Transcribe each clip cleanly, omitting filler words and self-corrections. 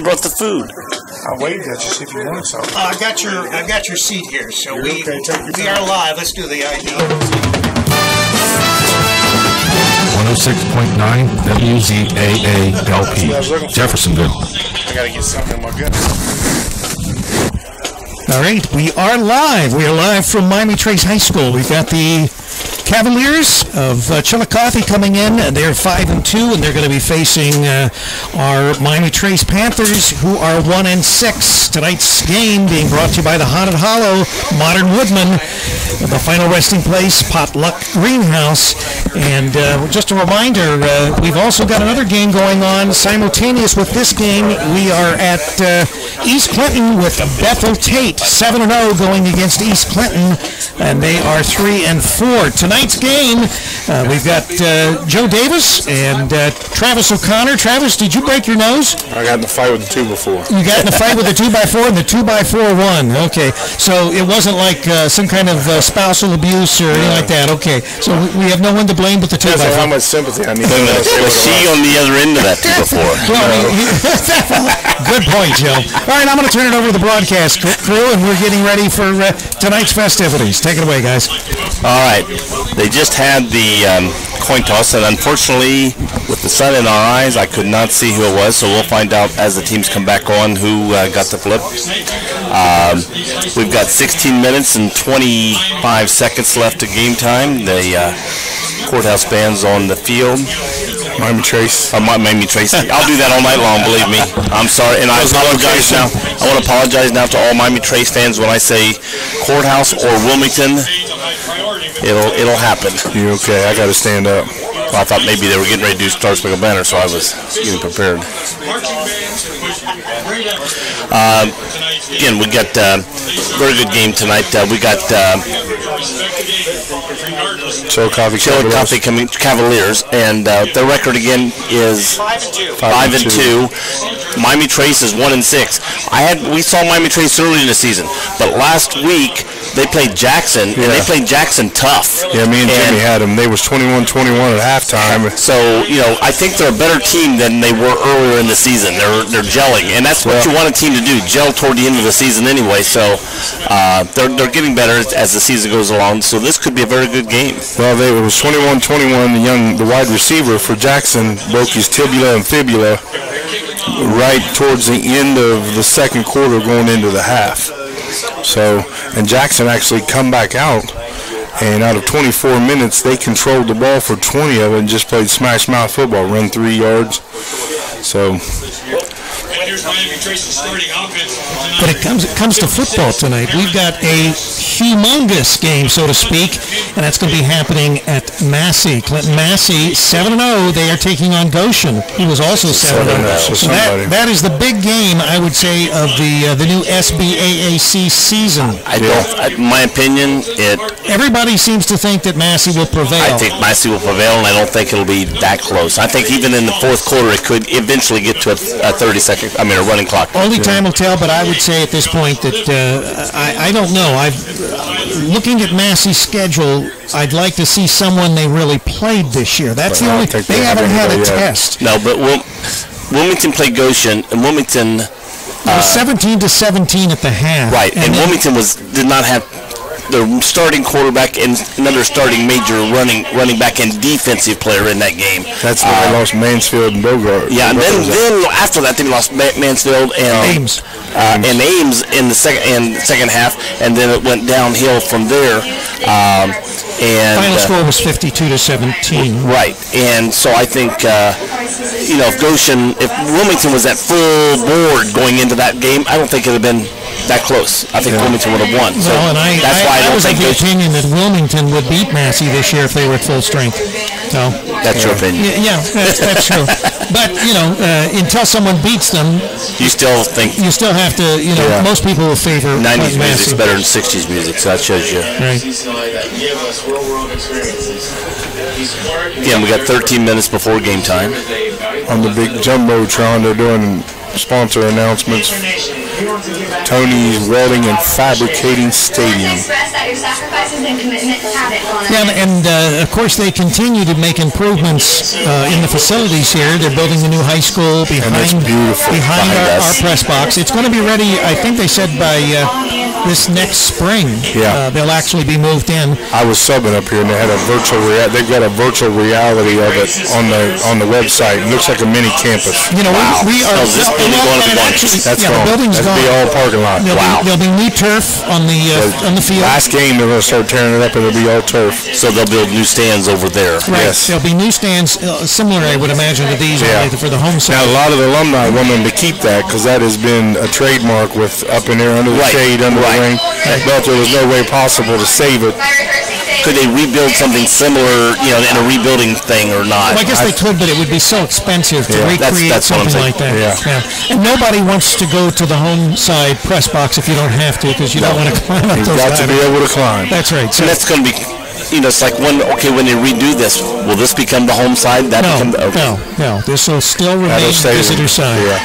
you brought the food. I waved at you, see if you wanted something. I got your seat here, so we are live. Let's do the ID. 106.9 WZAA-LP, Jeffersonville. I gotta get something in my gut. All right, we are live. We are live from Miami Trace High School. We've got the Cavaliers of Chillicothe coming in. They're 5-2, and they're going to be facing our Miami Trace Panthers, who are 1-6. Tonight's game being brought to you by the Haunted Hollow, Modern Woodman, the final resting place, Potluck Greenhouse. And just a reminder, we've also got another game going on simultaneous with this game. We are at East Clinton with Bethel Tate, 7-0 going against East Clinton, and they are 3-4. Tonight's game, we've got Joe Davis and Travis O'Connor. Travis, did you break your nose? I got in a fight with the 2x4. You got in a fight with the 2x4, and the 2x4 won. Okay, so it wasn't like some kind of spousal abuse or anything like that. Okay, so we have no one to blame but the 2x4. That's how much sympathy I need. Was she on the other end of that 2x4? Well, good point, Joe. All right, I'm going to turn it over to the broadcast crew, and we're getting ready for tonight's festivities. Take it away, guys. All right. They just had the coin toss, and unfortunately, with the sun in our eyes, I could not see who it was, so we'll find out as the teams come back on who got the flip. We've got 16 minutes and 25 seconds left of game time. The courthouse band's on the field. Miami Trace. Miami Trace. I'll do that all night long, believe me. I'm sorry, and I apologize now. I want to apologize now to all Miami Trace fans when I say courthouse or Wilmington. It'll happen. You okay? I got to stand up. Well, I thought maybe they were getting ready to do Star Spangled Banner, so I was getting prepared. Again, we got a very good game tonight. We got Chillicothe Cavaliers, and their record again is 5-2. Miami Trace is 1-6. We saw Miami Trace early in the season, but last week they played Jackson, and they played Jackson tough. Yeah, me and Jimmy had them. They was 21-21 at halftime. So, I think they're a better team than they were earlier in the season. They're gelling, and that's what you want a team to do, gel toward the end of the season anyway. So they're getting better as the season goes along. So this could be a very good game. Well, it was 21-21. The wide receiver for Jackson broke his tibia and fibula right towards the end of the second quarter going into the half. So, and Jackson actually come back out, and out of 24 minutes, they controlled the ball for 20 of it and just played smash mouth football, run 3 yards. So, but it comes to football tonight. We've got a humongous game, so to speak, and that's going to be happening at Massey. Clinton Massey, 7-0. They are taking on Goshen, who was also 7-0. So that is the big game, I would say, of the new SBAAC season. In my opinion, everybody seems to think that Massey will prevail. I think Massey will prevail, and I don't think it'll be that close. I think even in the fourth quarter, it could eventually get to a 30-second, a running clock. Only time will tell, but I would say at this point that I don't know. Looking at Massey's schedule, I'd like to see someone they really played this year. That's the only thing. They haven't had a test. No, but Wilmington played Goshen, and Wilmington... It was 17-17 at the half. Right, and Wilmington did not have their starting quarterback and another starting major running back and defensive player in that game. That's when they lost Mansfield and Bogart. Yeah, and then after that they lost Mansfield and Ames in the second half, and then it went downhill from there. And final score was 52-17. Right, and so I think if Wilmington was at full board going into that game, I don't think it would have been that close. I think Wilmington would have won. So that's why I was of the opinion that Wilmington would beat Massey this year if they were at full strength. So that's your opinion. Yeah, that's true. But until someone beats them, you still have to. Most people will favor 90s music's better than 60s music, so that shows you. Right. Again, we got 13 minutes before game time. On the big jumbotron, they're doing sponsor announcements Tony's Welding and Fabricating Stadium. Yeah, and of course they continue to make improvements in the facilities here. They're building the new high school behind our press box. It's going to be ready, I think they said, by this next spring. Yeah. They'll actually be moved in. I was subbing up here, and they had they've got a virtual reality of it on the website. It looks like a mini campus. You know, we are. This building going to be gone. That's the gone. building's That'll gone. be all parking lot. There'll be new turf on the field. Last game, they're going to start tearing it up, and it'll be all turf. So they'll build new stands over there. Right. Yes. There'll be new stands similar, I would imagine, to these for the home side. Now, a lot of the alumni want them to keep that because that has been a trademark with up in there under the shade, under the ring. But there was no way possible to save it. Could they rebuild something similar, in a rebuilding thing or not? Well, I guess they could, but it would be so expensive to recreate that's something like that. Yeah. And nobody wants to go to the home side press box if you don't have to, because you don't want to climb up those You've got to be able to climb. That's right. So and that's going to be, it's like when they redo this, will this become the home side? No. This will still remain visitor side. Yeah.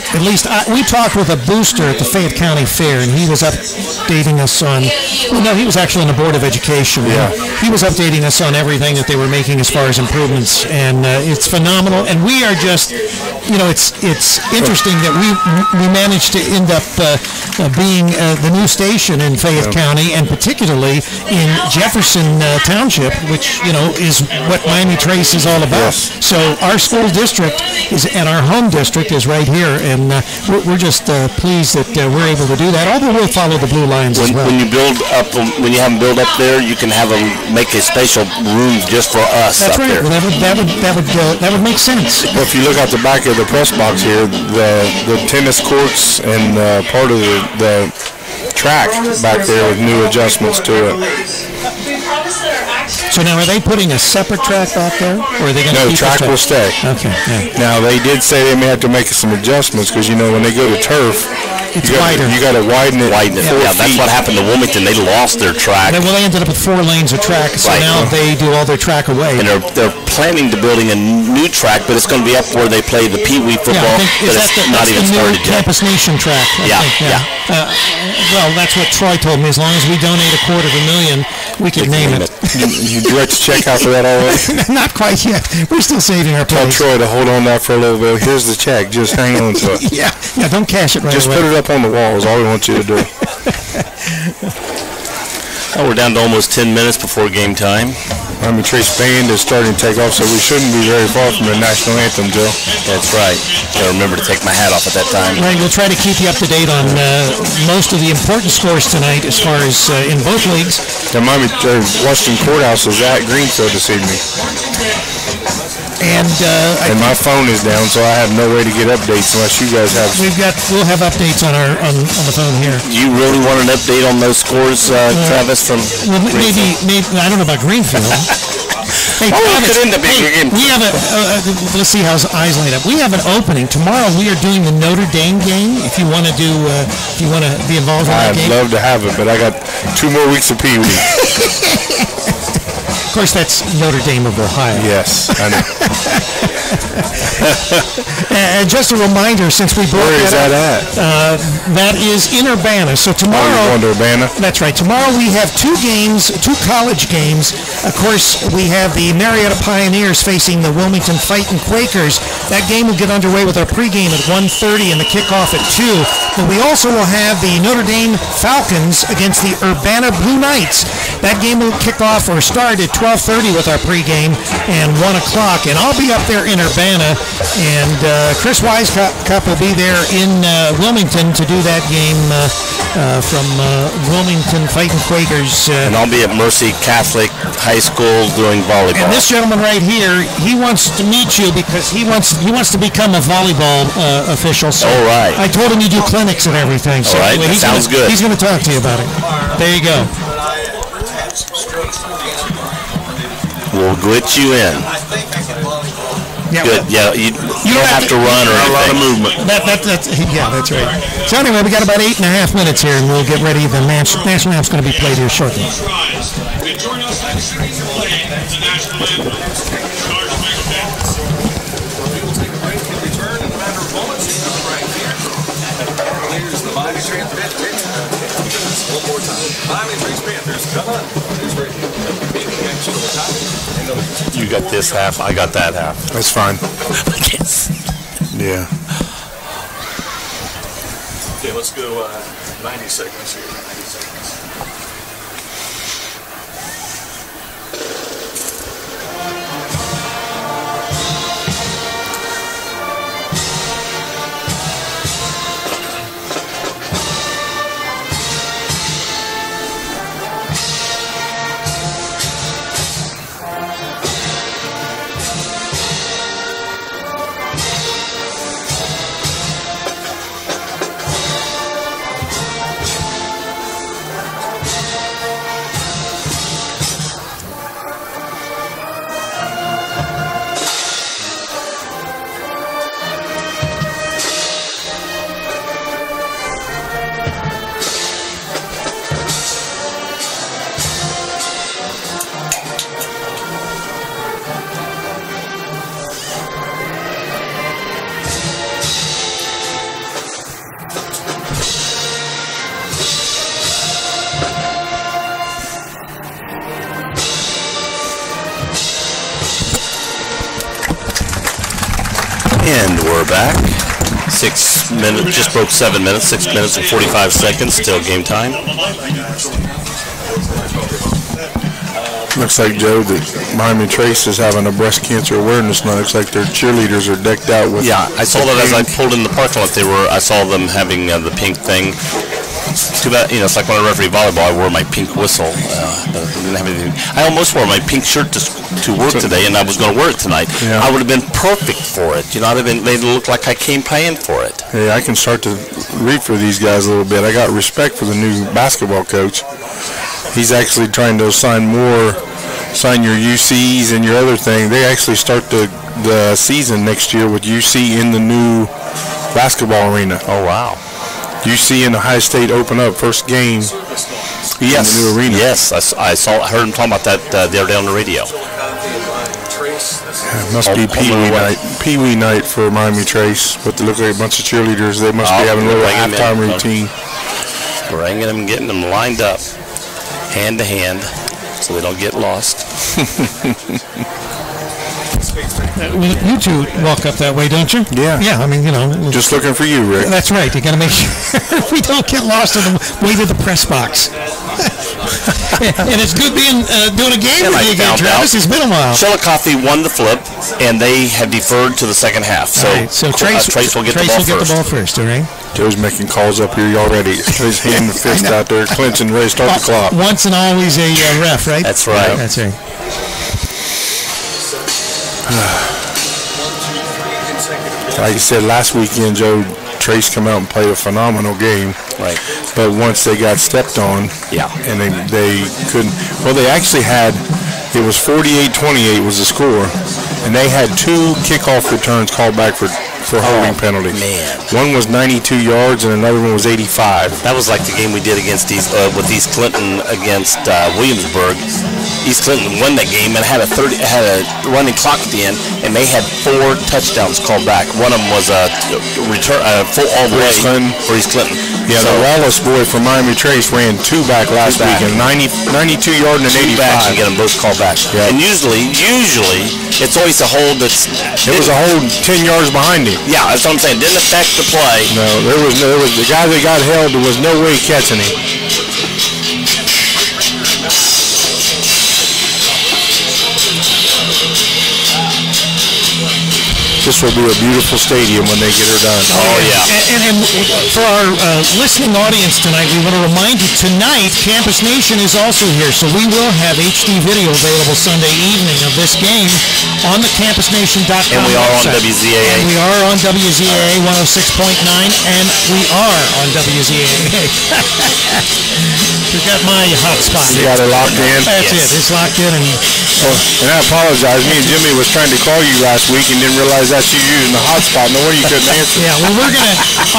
At least we talked with a booster at the Fayette County Fair, and he was updating us on. Well, no, he was actually on the Board of Education. Yeah. He was updating us on everything that they were making as far as improvements, and it's phenomenal. And we are just, it's interesting that we managed to end up being the new station in Fayette County, and particularly in Jefferson Township, which is what Miami Trace is all about. Yes. So our school district and our home district is right here, and we're just pleased that we're able to do that. Although we'll follow the blue lines as well. When you build up, when you have them build up there, you can have them make a spatial room just for us. That's up right. there. Well, that would make sense. Well, if you look out the back of the press box here, the tennis courts and part of the track back there with new adjustments to it. So now, are they putting a separate track back there, or are they going to keep track will stay. Okay. Yeah. Now, they did say they may have to make some adjustments because, when they go to turf, It's wider. You got to widen it. Yeah, that's what happened to Wilmington. They lost their track. Well, they ended up with 4 lanes of track, so now they do all their track away. And they're planning to building a new track, but it's going to be up where they play the Pee Wee football. Is but that's it's not even the new started yet. Campus Nation track. I think. Well, that's what Troy told me. As long as we donate $250,000, we can name it. You direct a check out for that already? Not quite yet. We're still saving our Tell place. Troy to hold on that for a little bit. Here's the check. Just hang on to it. Yeah, don't cash it right Just away. put it up on the wall is all we want you to do. We're down to almost 10 minutes before game time. Miami Trace Band is starting to take off, so we shouldn't be very far from the national anthem, Joe. That's right. Gotta remember to take my hat off at that time. Right, we'll try to keep you up to date on most of the important scores tonight as far as in both leagues. The Washington Courthouse is at Greenfield this evening. And my phone is down, so I have no way to get updates unless you guys have. We'll have updates on the phone here. Do you really want an update on those scores, Travis? From maybe I don't know about Greenfield. Hey, Travis, we have let's see how his eyes light up. We have an opening tomorrow. We are doing the Notre Dame game. If you want to if you want to be involved in that game, I'd love to have it, but I got 2 more weeks of Pee Wee. Of course, that's Notre Dame of Ohio. Yes, I know. And just a reminder, since we brought Where is that at? That is in Urbana. So tomorrow, you're going to Urbana? That's right. Tomorrow we have 2 games, 2 college games. Of course, we have the Marietta Pioneers facing the Wilmington Fighting Quakers. That game will get underway with our pregame at 1:30 and the kickoff at 2. But we also will have the Notre Dame Falcons against the Urbana Blue Knights. That game will kick off or start at 12:30 with our pregame and 1 o'clock. And I'll be up there in Urbana, and Chris Wisecup will be there in Wilmington to do that game from Wilmington Fighting Quakers. And I'll be at Mercy Catholic High School doing volleyball. And this gentleman right here, he wants to meet you because he wants to become a volleyball official. So all right. I told him you do clinics and everything. So all right, anyway, sounds good. He's going to talk to you about it. There you go. We'll get you in. Yeah, good. Yeah, you don't have to run or anything. A lot of movement. That's right. So anyway, we got about 8.5 minutes here, and we'll get ready. The national antham's going to be played here shortly. Here's the You got this half, I got that half. That's fine. Yes. Yeah. Okay, let's go 90 seconds here. 90 seconds. And we're back. 6 minutes, just broke 7 minutes, 6 minutes and 45 seconds, still game time. Looks like, Joe, that Miami Trace is having a breast cancer awareness night. Looks like their cheerleaders are decked out with. Yeah, I saw that as I pulled in the parking lot. I saw them having the pink thing. Too bad, it's like when I referee volleyball, I wore my pink whistle. But I didn't have anything. I almost wore my pink shirt to work today, and I was going to wear it tonight. Yeah. I would have been perfect for it. I'd have been made it look like I came paying for it. Hey, I can start to read for these guys a little bit. I got respect for the new basketball coach. He's actually trying to sign your UCs and your other thing. They actually start the season next year with UC in the new basketball arena. Oh, wow. UC and Ohio State open up first game in the new arena. Yes, I heard him talking about that the other day on the radio. It must be Pee Wee night for Miami Trace, but they look like a bunch of cheerleaders. They must be having a little halftime routine. Bringing them, getting them lined up, hand to hand, so they don't get lost. You two walk up that way, don't you? Yeah. Yeah, I mean, Just looking for you, Rick. That's right. You got to make sure we don't get lost on the way to the press box. And it's good doing a game with you again, Travis. It's been a while. Chillicothe won the flip, and they have deferred to the second half. So Trace will get the ball first. All right. Joe's making calls up here already. His hand and fist out there, clenching, ready to start the clock. Once and always a ref, right? That's right. That's right. Like I said last weekend, Joe, Trace come out and played a phenomenal game. Right. But once they got stepped on, and they couldn't. Well, they actually had. It was 48-28 was the score, and they had 2 kickoff returns called back for holding penalties. Man. One was 92 yards and another one was 85. That was like the game we did against with East Clinton against Williamsburg. East Clinton won that game and had a running clock at the end, and they had 4 touchdowns called back. One of them was a return full all the way for East Clinton. Yeah, so the Wallace boy from Miami Trace ran 2 back last week, and 92 yard and an 85. Back and get them both called back. Yeah. And usually it's always a hold that's. It was a hold 10 yards behind him. Yeah, that's what I'm saying. Didn't affect the play. No, there was the guy that got held. There was no way catching him. This will be a beautiful stadium when they get her done. Oh, yeah. And for our listening audience tonight, we want to remind you, tonight, Campus Nation is also here. So we will have HD video available Sunday evening of this game on the campusnation.com And we are website. on WZAA. And we are on WZAA 106.9, and we are on WZAA. We got my hotspot. You got it locked in? That's it. It's locked in. And I apologize. Me and Jimmy was trying to call you last week and didn't realize that's you using the hotspot. No wonder you couldn't answer. Yeah, well,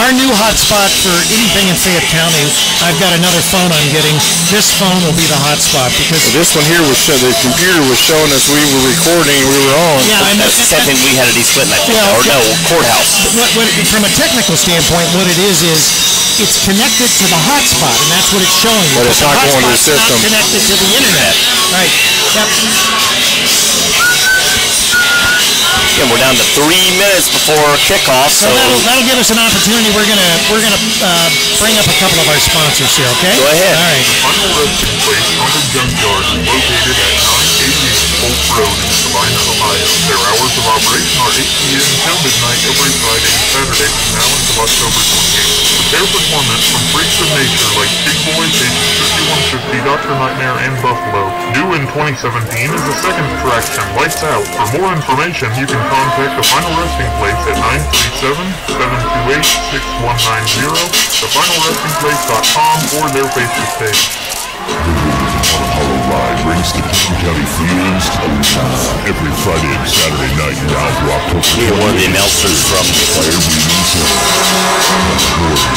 our new hotspot for anything in Fayette County, I've got another phone I'm getting. This phone will be the hotspot because this one here the computer was showing us we were recording and we were on. Yeah, that's the same thing we had at East Clinton, I think. Courthouse. From a technical standpoint, what it is it's connected to the hotspot, and that's what it's showing you. But it's not going to the system. Not connected to the internet. Right. Yep. And we're down to 3 minutes before kickoff. So that'll give us an opportunity. We're gonna bring up a couple of our sponsors here. Okay. Go ahead. All right. Final resting place on the junkyard is located at 988 Polk Road in Salina, Ohio. Their hours of operation are 8 p.m. until midnight every Friday and Saturday from now until October 28th. Prepare for torment from freaks of nature like Big Boy, Agent 5150, Dr. Nightmare, and Buffalo. Due in 2017 is the second attraction, Lights Out. For more information, you can contact the Final Resting Place at 937-728-6190, thefinalrestingplace.com, or their Facebook page. Hollow Ride brings the King County feelings to life every Friday and Saturday night now through October. We have one of the announcers from Player meetings and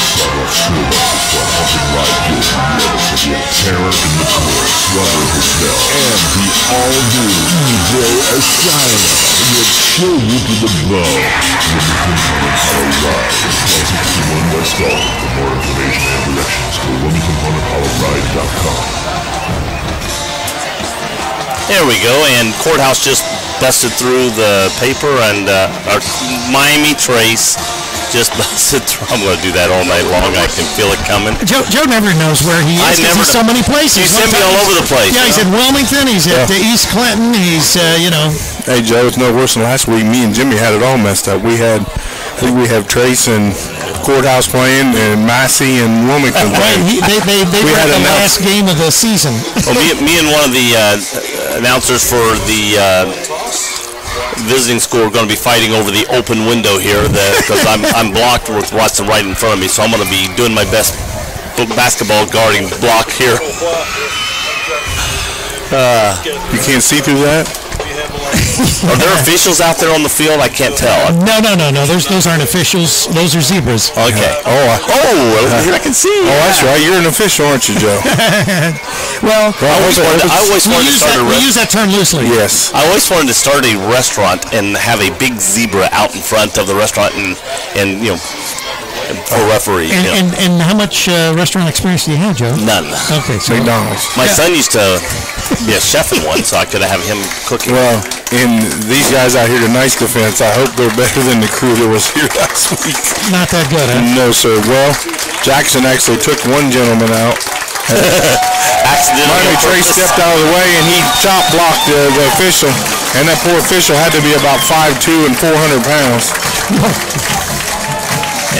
start off school buses for a haunted ride you'll never forget. Terror in the Chorus, Runner Hotel, and the all-new Evil Asylum will chill you to the bone. Wilmington Hollow Ride, 1261 West Dalton. For more information and directions, go to WilmingtonHauntedHollowRide.com. There we go, and Courthouse just busted through the paper, and our Miami Trace just busted through. I'm going to do that all night long. I can feel it coming. Joe never knows where he is. He's so many places. You sent me all over the place. Yeah, he's at Wilmington. He's at East Clinton. He's, Hey, Joe, it's no worse than last week. Me and Jimmy had it all messed up. I think we have Trace and Courthouse playing, and Massey and Wilmington playing. They were at the last game of the season. Well, me and one of the announcers for the visiting school are going to be fighting over the open window here because I'm blocked with Watson right in front of me, so I'm going to be doing my best basketball guarding block here. You can't see through that? Are there officials out there on the field? I can't tell. No. Those aren't officials. Those are zebras. Okay. I can see. Oh, that's right. You're an official, aren't you, Joe? Well, I always wanted to start a restaurant. We use that term loosely. Yes. I always wanted to start a restaurant and have a big zebra out in front of the restaurant and for referee. And how much restaurant experience do you have, Joe? None. Okay, so McDonald's. My son used to be a chef in one, so I could have him cooking. Well, and these guys out here, tonight's defense, I hope they're better than the crew that was here last week. Not that good, huh? No, sir. Well, Jackson actually took one gentleman out. Miami Trace stepped out of the way, and he chop blocked the official, and that poor official had to be about 5'2" and 400 pounds.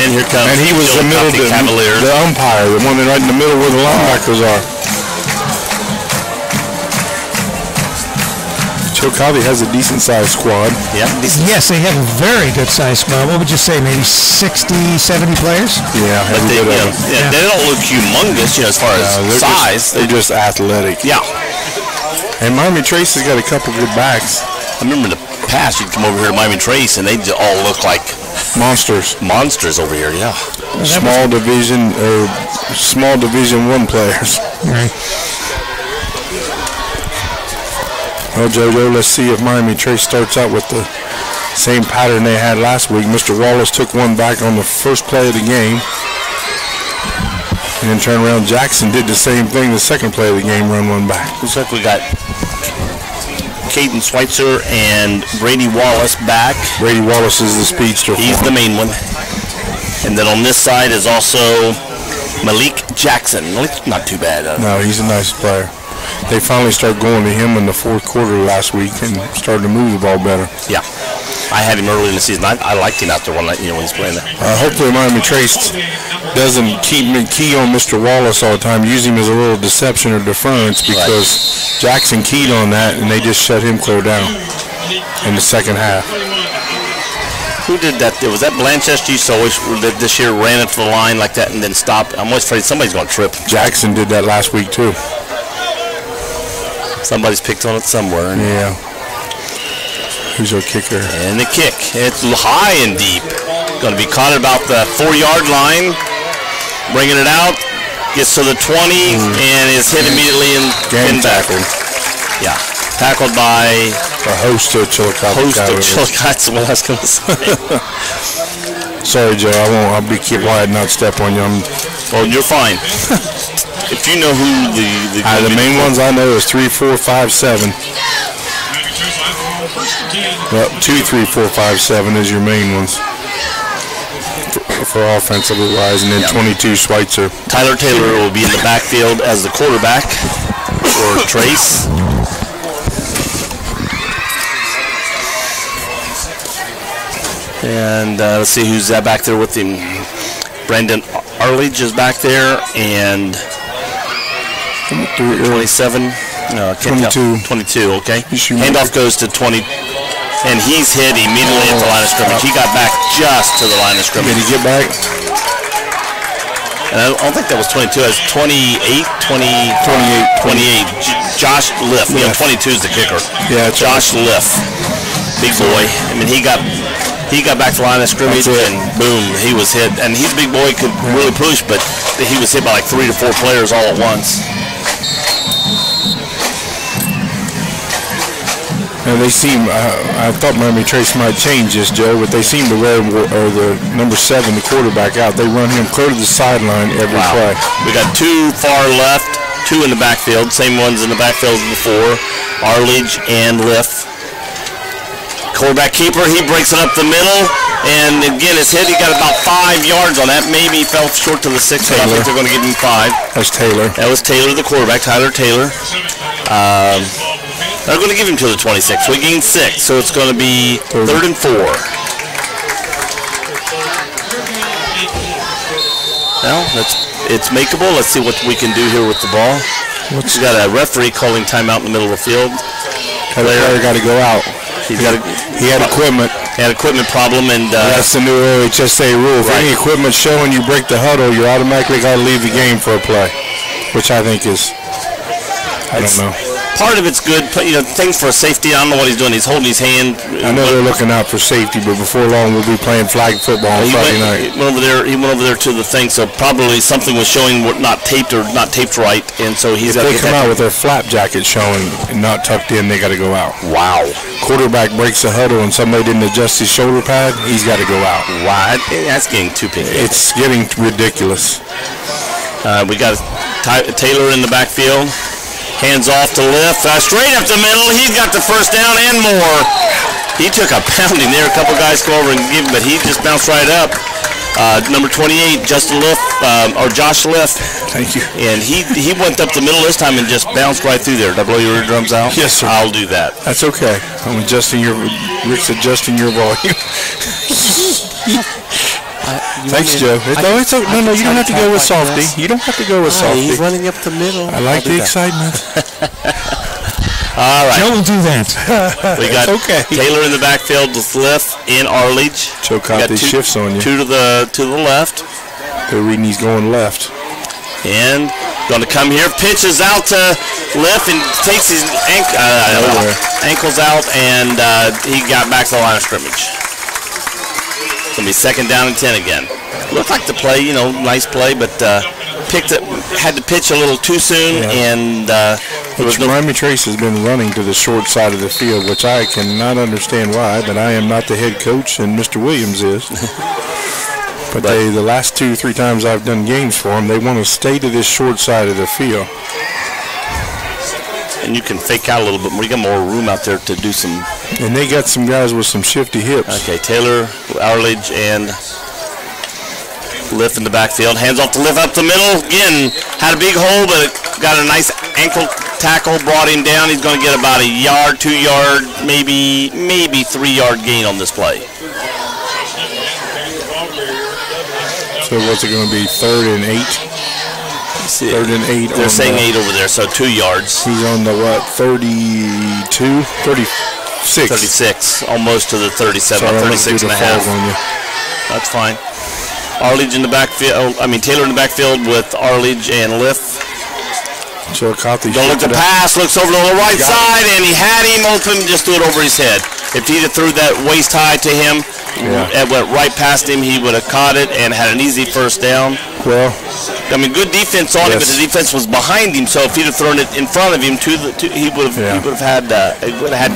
And here comes and he was the middle, the umpire, the one right in the middle where the linebackers are. Chillicothe has a decent-sized squad. Yeah. Yes, they have a very good-sized squad. What would you say, maybe 60, 70 players? Yeah, but they don't look humongous, as far as size. They're just athletic. Yeah. And Miami Trace has got a couple good backs. I remember in the past, you'd come over here to Miami Trace, and they all look like monsters. Monsters over here, yeah. Small Division 1 players. Right. Well, JoJo, let's see if Miami Trace starts out with the same pattern they had last week. Mr. Wallace took one back on the first play of the game. And then turned around. Jackson did the same thing the second play of the game, run one back. Looks like we got Caden Schweitzer and Brady Wallace back. Brady Wallace is the speedster. He's the main one. And then on this side is also Malik Jackson. Malik's not too bad. No, he's a nice player. They finally started going to him in the fourth quarter last week and started to move the ball better. Yeah. I had him early in the season. I liked him out there when he's playing there. Hopefully Miami Trace doesn't keep key on Mr. Wallace all the time. Use him as a little deception or deference because Jackson keyed on that and they just shut him clear down in the second half. Who did that? Was that Blanchester? So this year ran it to the line like that and then stopped. I'm always afraid somebody's going to trip. Jackson did that last week too. Somebody's picked on it somewhere. Yeah. Who's our kicker? And the kick. It's high and deep. Going to be caught at about the 4-yard line. Bringing it out. Gets to the 20 and is hit immediately in tackled. Yeah. Tackled by the host of Chillicothe. That's what I was going to say. Sorry, Joe. I'll keep quiet and not step on you. Well, you're fine. If you know who the main ones I know is 3, 4, 5, 7. Well, 2, 3, 4, 5, 7 is your main ones for offensively wise, and then 22 Schweitzer. Tyler Taylor will be in the backfield as the quarterback for Trace. And let's see who's back there with him. Brandon Arledge is back there, and 27. 22, okay. Handoff goes to 20, and he's hit immediately at the line of scrimmage. He got back just to the line of scrimmage. Did he get back? And I don't think that was 22. It was 28. Josh Liff. 22 is the kicker. Yeah, Josh Liff. Big boy. I mean, he got back to the line of scrimmage, and boom, he was hit. And he's a big boy, could really push, but he was hit by like 3 to 4 players all at once. And they seem, I thought Miami Trace might change this, Joe, but they seem to wear the number 7, the quarterback, out. They run him clear to the sideline every play. We got 2 far left, 2 in the backfield, same ones in the backfield as before, Arledge and Liff. Quarterback keeper, he breaks it up the middle, and again, his hit, he got about 5 yards on that. Maybe he fell short to the 6, but I think they're going to give him 5. That's Taylor. That was Taylor, the quarterback, Tyler Taylor. They're going to give him to the 26. We gained 6, so it's going to be 3rd and 4. Well, it's makeable. Let's see what we can do here with the ball. We got a referee calling timeout in the middle of the field. Player got to go out. He had equipment. He had equipment problem, and that's the new OHSA rule. If any equipment showing you break the huddle, you automatically got to leave the game for a play, which I think is, I don't know. Part of it's good, things for safety. I don't know what he's doing. He's holding his hand. I know they're looking out for safety, but before long we'll be playing flag football on Friday night. He went over there to the thing, so probably something was showing not taped right, and so he's got to come out with their flap jacket showing and not tucked in, they got to go out. Wow. Quarterback breaks the huddle and somebody didn't adjust his shoulder pad, he's got to go out. Wow, that's getting too picky. It's getting ridiculous. We got Taylor in the backfield. Hands off to Liff, straight up the middle. He's got the first down and more. He took a pounding there. A couple guys go over and give him, but he just bounced right up. Number 28, Justin Liff, or Josh Liff. Thank you. And he went up the middle this time and just bounced right through there. Did I blow your eardrums out? Yes, sir. I'll do that. That's okay. Rick's adjusting your volume. Thanks, Joe. No, you don't have to go with Softy. You don't have to go with Softy. He's running up the middle. I like the excitement. All right. Joe will do that. We got Taylor in the backfield with Liff and Arledge. Joe caught these shifts on you. 2 to the left. They're reading he's going left. And going to come here. Pitches out to Liff and takes his ankles out, and he got back to the line of scrimmage. It's going to be 2nd down and 10 again. Looked like the play, nice play, but had to pitch a little too soon, and Miami Trace has been running to the short side of the field, which I cannot understand why, but I am not the head coach, and Mr. Williams is. But the last 2 or 3 times I've done games for them, they want to stay to this short side of the field. And you can fake out a little bit more. You got more room out there to do some. And they got some guys with some shifty hips. Okay, Taylor, Arledge, and Liff in the backfield. Hands off to Liff up the middle. Again, had a big hole, but it got a nice ankle tackle, brought him down. He's going to get about 1 yard, 2 yard, maybe 3 yard gain on this play. So what's it going to be, 3rd and 8? 3rd and 8. They're saying 8 over there, so 2 yards. He's on the 32? 36. 36, almost to the 37, 36 and a half. That's fine. Arledge in the backfield, Taylor in the backfield with Arledge and Liff. Chillicothe. Don't look to pass, looks over to the right side, and he had him open, just threw it over his head. If he'd have threw that waist high to him, it went right past him, he would have caught it and had an easy first down. Well, good defense on him, but the defense was behind him, so if he'd have thrown it in front of him, he would have had the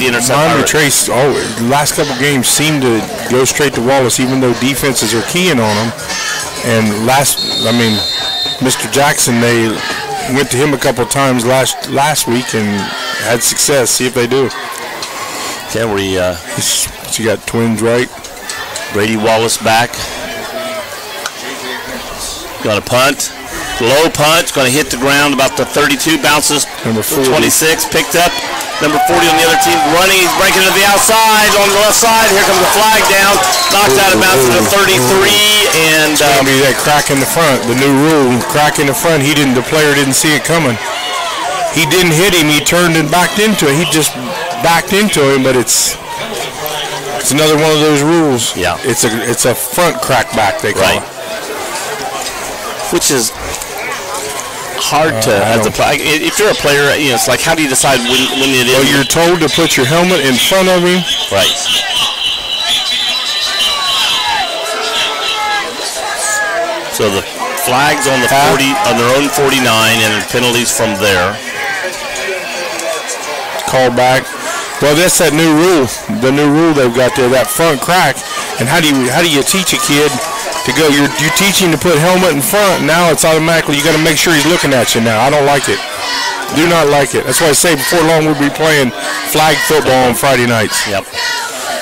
interception. Miami Trace, the last couple games seem to go straight to Wallace, even though defenses are keying on them. And Mr. Jackson, they went to him a couple times last week and had success. See if they do. Okay, you got twins, right? Brady Wallace back. Got a punt. Low punch, going to hit the ground about the 32, bounces number 40. 26, picked up. Number 40 on the other team running. He's breaking to the outside on the left side. Here comes the flag down. Knocked out of bounds to the 33. And it's going to be that crack in the front. The new rule, crack in the front. The player didn't see it coming. He didn't hit him. He turned and backed into it. He just backed into him, but it's another one of those rules. Yeah. It's a front crack back, they call it. Which is hard to if you're a player, it's like, how do you decide when it is? Well, you're told to put your helmet in front of him. Right. So the flags on the 40 on their own 49 and penalties from there. Call back. Well, that's that new rule. The new rule they've got there, that front crack. And how do you teach a kid to go? You're teaching to put helmet in front. Now it's automatically, you got to make sure he's looking at you now. I don't like it. Do not like it. That's why I say before long we'll be playing flag football on Friday nights. Yep.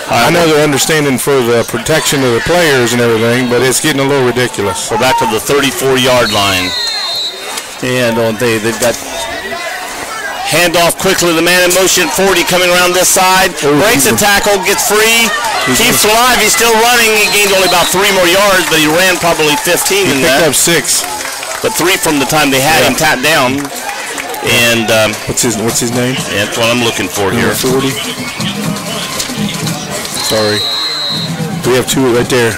I know they're understanding for the protection of the players and everything, but it's getting a little ridiculous. We're back to the 34-yard line. And they've got handoff quickly. The man in motion, 40 coming around this side. Breaks a tackle, gets free. Keeps alive. He's still running. He gained only about 3 more yards, but he ran probably 15 in that. He picked up 6. But 3 from the time they had him tapped down. And what's his name? That's what I'm looking for here. 40. Sorry. We have 2 right there.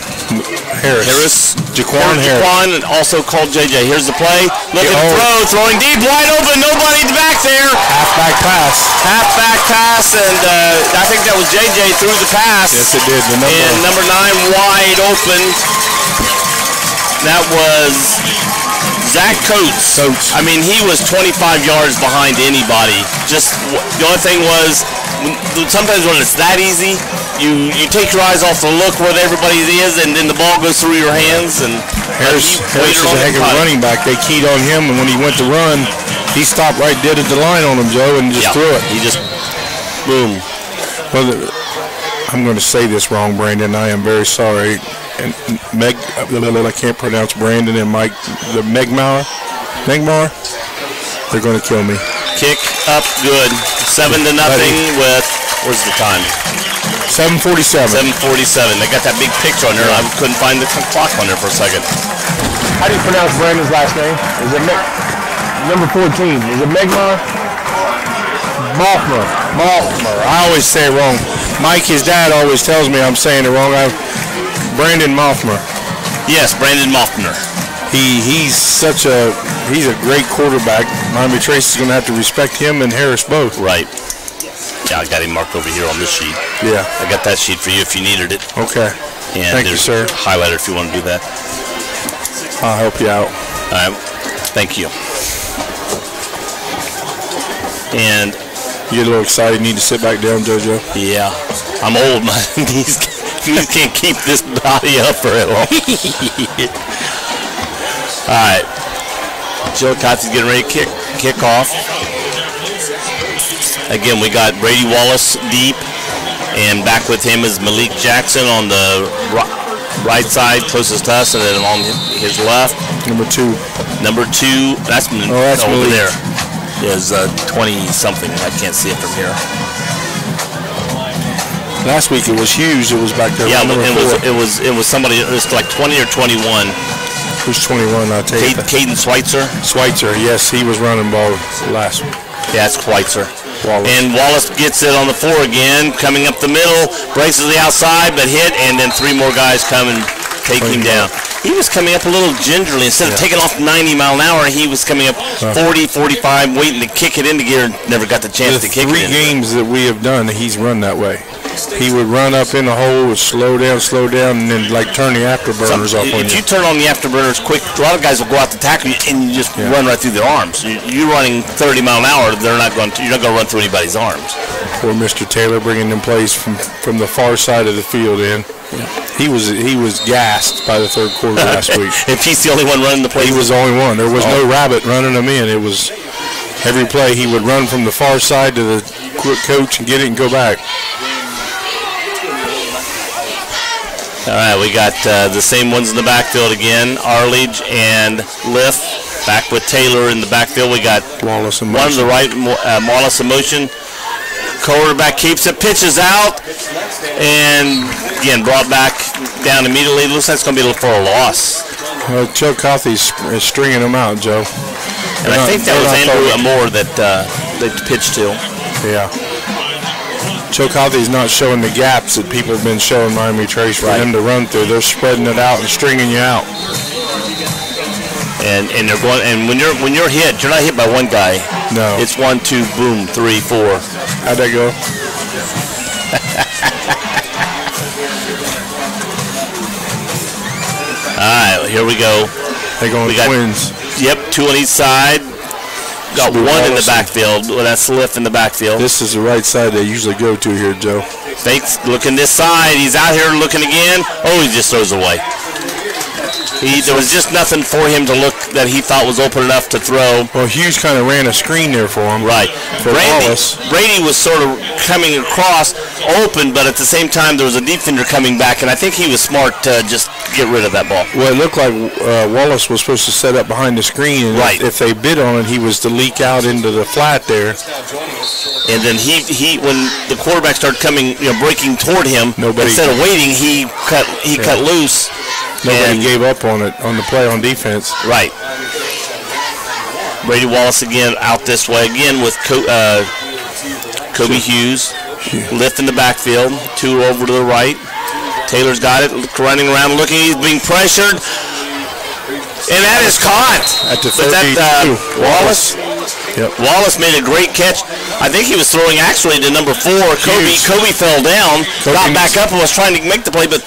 Harris. Jaquan Harris. Jaquan, also called JJ. Here's the play. Looking to throw. Throwing deep. Wide open. Nobody back there. Halfback pass. Halfback pass. And I think that was JJ threw the pass. Yes, it did. And number 9 wide open. That was Zach Coates. I mean, he was 25 yards behind anybody. Just the only thing was, sometimes when it's that easy, you take your eyes off the look where everybody is, and then the ball goes through your hands. And Harris is a heck of a running back. They keyed on him, and when he went to run, he stopped right dead at the line on him, Joe, and just threw it. He just, boom. Well, I'm going to say this wrong, Brandon. I am very sorry. And I can't pronounce Brandon and Mike. The Megmar, they're going to kill me. Kick up good. 7-0 with, where's the time? 7:47. 7:47. They got that big picture on there. I couldn't find the clock on there for a second. How do you pronounce Brandon's last name? Is it number 14? Is it Megmar? Malfmer. I always say it wrong. Mike, his dad, always tells me I'm saying it wrong. Brandon Malfmer. Yes, Brandon Malfmer. He's a great quarterback. Miami Trace is going to have to respect him and Harris both. Right. Yeah, I got him marked over here on this sheet. Yeah. I got that sheet for you if you needed it. Okay. And thank you, sir. Highlighter if you want to do that. I'll help you out. All right. Thank you. And you get a little excited. You need to sit back down, JoJo. Yeah. I'm old. My knees can't keep this body up very long. All right. Chillicotte's getting ready to kick off. Again, we got Brady Wallace deep, and back with him is Malik Jackson on the right side, closest to us, and then on his left. Number 2. That's over Malik. there. Is 20-something. I can't see it from here. Last week it was Hughes. It was back there. Yeah, it was somebody. It was like 20 or 21. Who's 21? I'll tell you. Caden Schweitzer. Schweitzer, yes, he was running ball last week. Yeah, it's Schweitzer. Wallace. And Wallace gets it on the 4 again, coming up the middle, breaks to the outside, but hit, and then 3 more guys come and take him down. He was coming up a little gingerly. Instead of taking off 90 mile an hour, he was coming up 40, 45, waiting to kick it into gear, and never got the chance to kick it in. 3 games that we have done, he's run that way. He would run up in the hole, would slow down, and then like turn the afterburners off on you. If you turn on the afterburners quick, a lot of guys will go out to tackle you and you just run right through their arms. You're running 30 mile an hour, you're not going to run through anybody's arms. Poor Mr. Taylor bringing them plays from the far side of the field in. Yeah. He was gassed by the 3rd quarter last week. If he's the only one running the plays? He was the only one. There was no rabbit running them in. It was every play he would run from the far side to the coach and get it and go back. All right, we got the same ones in the backfield again. Arledge and Liff back with Taylor in the backfield. We got Wallace in one to the right, Wallace in motion. Quarterback keeps it, pitches out, and again brought back down immediately. Looks like it's going to be for a loss. Chillicothe is stringing them out, Joe. And I think that was Andrew Amore that they pitched to. Yeah. Chillicothe is not showing the gaps that people have been showing Miami Trace for them to run through. They're spreading it out and stringing you out. And they're going. And when you're hit, you're not hit by one guy. No. It's 1, 2, boom, 3, 4. How'd that go? All right, here we go. They're going twins. Yep, 2 on each side. Got one in the backfield. Well, that's Liff in the backfield. This is the right side they usually go to here, Joe. Fakes looking this side. He's out here looking again. Oh, he just throws away. There was just nothing for him to look that he thought was open enough to throw. Well, Hughes kind of ran a screen there for him. Right. Wallace. Brady was sort of coming across open, but at the same time there was a defender coming back, and I think he was smart to just get rid of that ball. Well, it looked like Wallace was supposed to set up behind the screen, and right. if they bid on it, he was to leak out into the flat there. And then he when the quarterback started coming, breaking toward him, instead of waiting, he cut loose. Nobody gave up on it on the play on defense. Right. Brady Wallace again out this way again with Kobe Hughes. Lift in the backfield. 2 over to the right. Taylor's got it. Running around looking. He's being pressured. And that is caught. At the 32. Wallace. Yep. Wallace made a great catch. I think he was throwing actually to number 4. Kobe fell down, got back up and was trying to make the play, but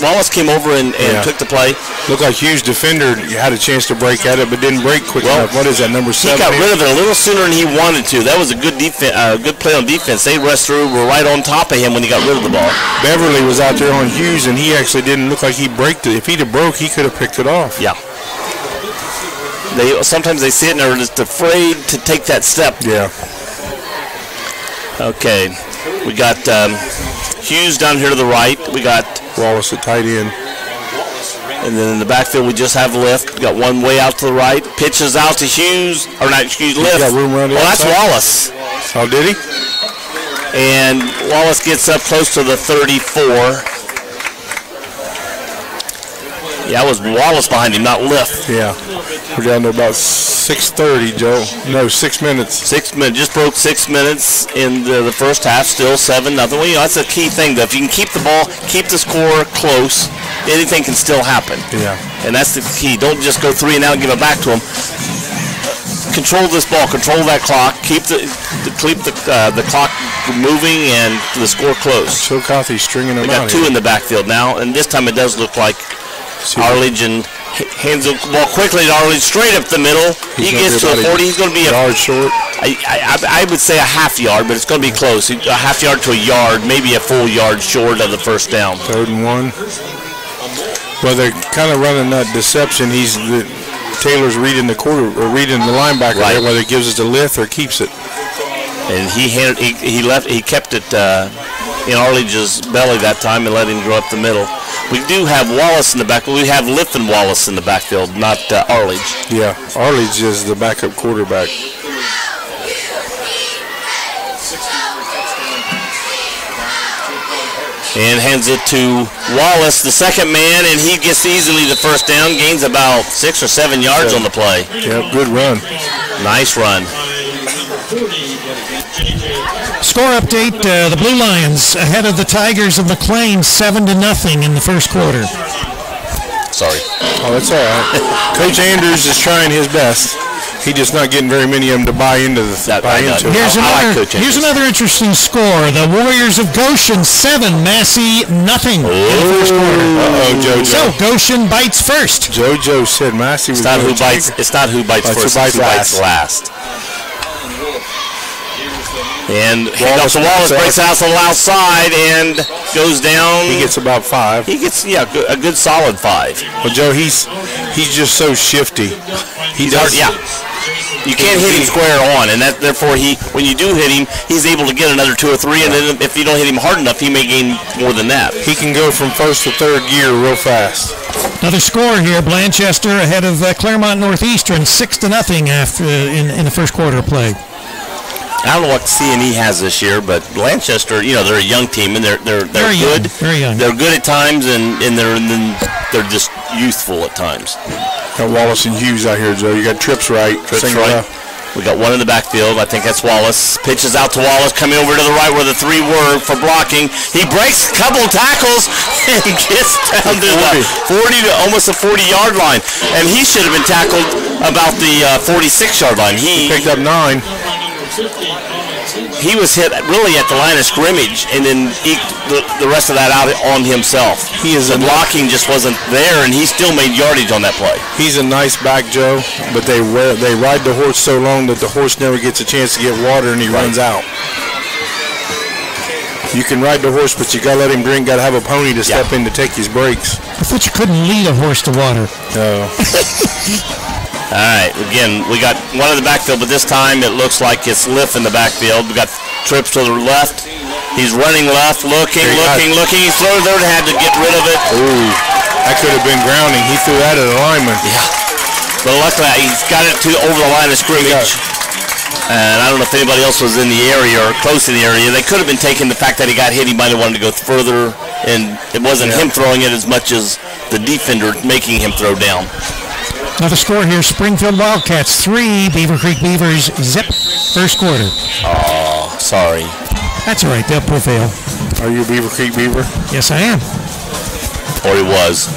Wallace came over and took the play. Looked like Hughes defender had a chance to break at it, but didn't break quick enough. What is that, number 7? He got rid of it a little sooner than he wanted to. That was a good good play on defense. They rushed through, were right on top of him when he got rid of the ball. Beverly was out there on Hughes, and he actually didn't look like he braked it. If he'd have broke, he could have picked it off. Yeah. Sometimes they sit and they're just afraid to take that step. Yeah. Okay. We got Hughes down here to the right. We got Wallace at tight end. And then in the backfield, we just have Lift. We got one way out to the right. Pitches out to Hughes. Or not, excuse Lift. Got room around the that's Wallace. Oh, did he? And Wallace gets up close to the 34. Yeah, it was Wallace behind him, not Lift. Yeah. We're down to about 6:30, Joe. No, 6 minutes. 6 minutes. Just broke 6 minutes in the first half. Still 7-0. Well, that's a key thing, though. If you can keep the ball, keep the score close, anything can still happen. Yeah. And that's the key. Don't just go 3 and out and give it back to them. Control this ball. Control that clock. Keep the clock moving and the score close. Chillicothe stringing them out. We got 2 in the backfield now, and this time it does look like Arledge and hands the ball quickly to Arledge straight up the middle. He gets to a 40. He's going to be a yard short. I would say a half yard, but it's going to be close. A half yard to a yard, maybe a full yard short of the first down. 3rd and 1. Well, they're kind of running that deception. Taylor's reading the reading the linebacker right there, whether he gives it to Lith or keeps it. And he kept it in Arledge's belly that time and let him go up the middle. We do have Wallace in the back. We have Liff and Wallace in the backfield, not Arledge. Yeah, Arledge is the backup quarterback. And hands it to Wallace, the second man, and he gets easily the first down, gains about 6 or 7 yards on the play. Yeah, good run. Nice run. Score update, the Blue Lions ahead of the Tigers of McLean 7-0 in the first quarter. Sorry. Oh, that's all right. Coach Andrews is trying his best. He's just not getting very many of them to buy into it. Here's another interesting score. The Warriors of Goshen 7, Massey nothing in the first quarter. JoJo. So Goshen bites first. JoJo said Massey was It's not who bites first, it's who bites last. And Wallace breaks out on the outside and goes down. He gets about 5. He gets a good solid 5. Well, Joe, he's just so shifty. You can't hit him square on, and therefore when you do hit him, he's able to get another 2 or 3, and then if you don't hit him hard enough, he may gain more than that. He can go from first to third gear real fast. Another score here, Blanchester ahead of Claremont Northeastern, 6-0 after in the first quarter of play. I don't know what C&E has this year, but Blanchester, they're a young team, and they're very good. Young, very young. They're good at times, and they're just youthful at times. Got Wallace and Hughes out here, Joe. You got Trips right. We got one in the backfield. I think that's Wallace. Pitches out to Wallace, coming over to the right where the 3 were for blocking. He breaks a couple tackles and gets down to the 40 to almost the 40-yard line. And he should have been tackled about the 46-yard line. He picked up 9. He was hit really at the line of scrimmage, and then eked the rest of that out on himself. The blocking just wasn't there, and he still made yardage on that play. He's a nice back, Joe, but they ride the horse so long that the horse never gets a chance to get water, and he runs out. You can ride the horse, but you got to let him drink. Got to have a pony to step in to take his breaks. I thought you couldn't lead a horse to water. No. All right, again, we got one in the backfield, but this time it looks like it's Liff in the backfield. We got Trips to the left. He's running left, looking. He throws there and had to get rid of it. Ooh, that could have been grounding. He threw that at a lineman. Yeah. But luckily, he's got it over the line of scrimmage. And I don't know if anybody else was in the area or close to the area. They could have been taking the fact that he got hit. He might have wanted to go further, and it wasn't him throwing it as much as the defender making him throw down. Another score here, Springfield Wildcats 3, Beaver Creek Beavers zip, first quarter. Oh, sorry. That's all right, they'll prevail. Are you a Beaver Creek Beaver? Yes, I am. Or he was.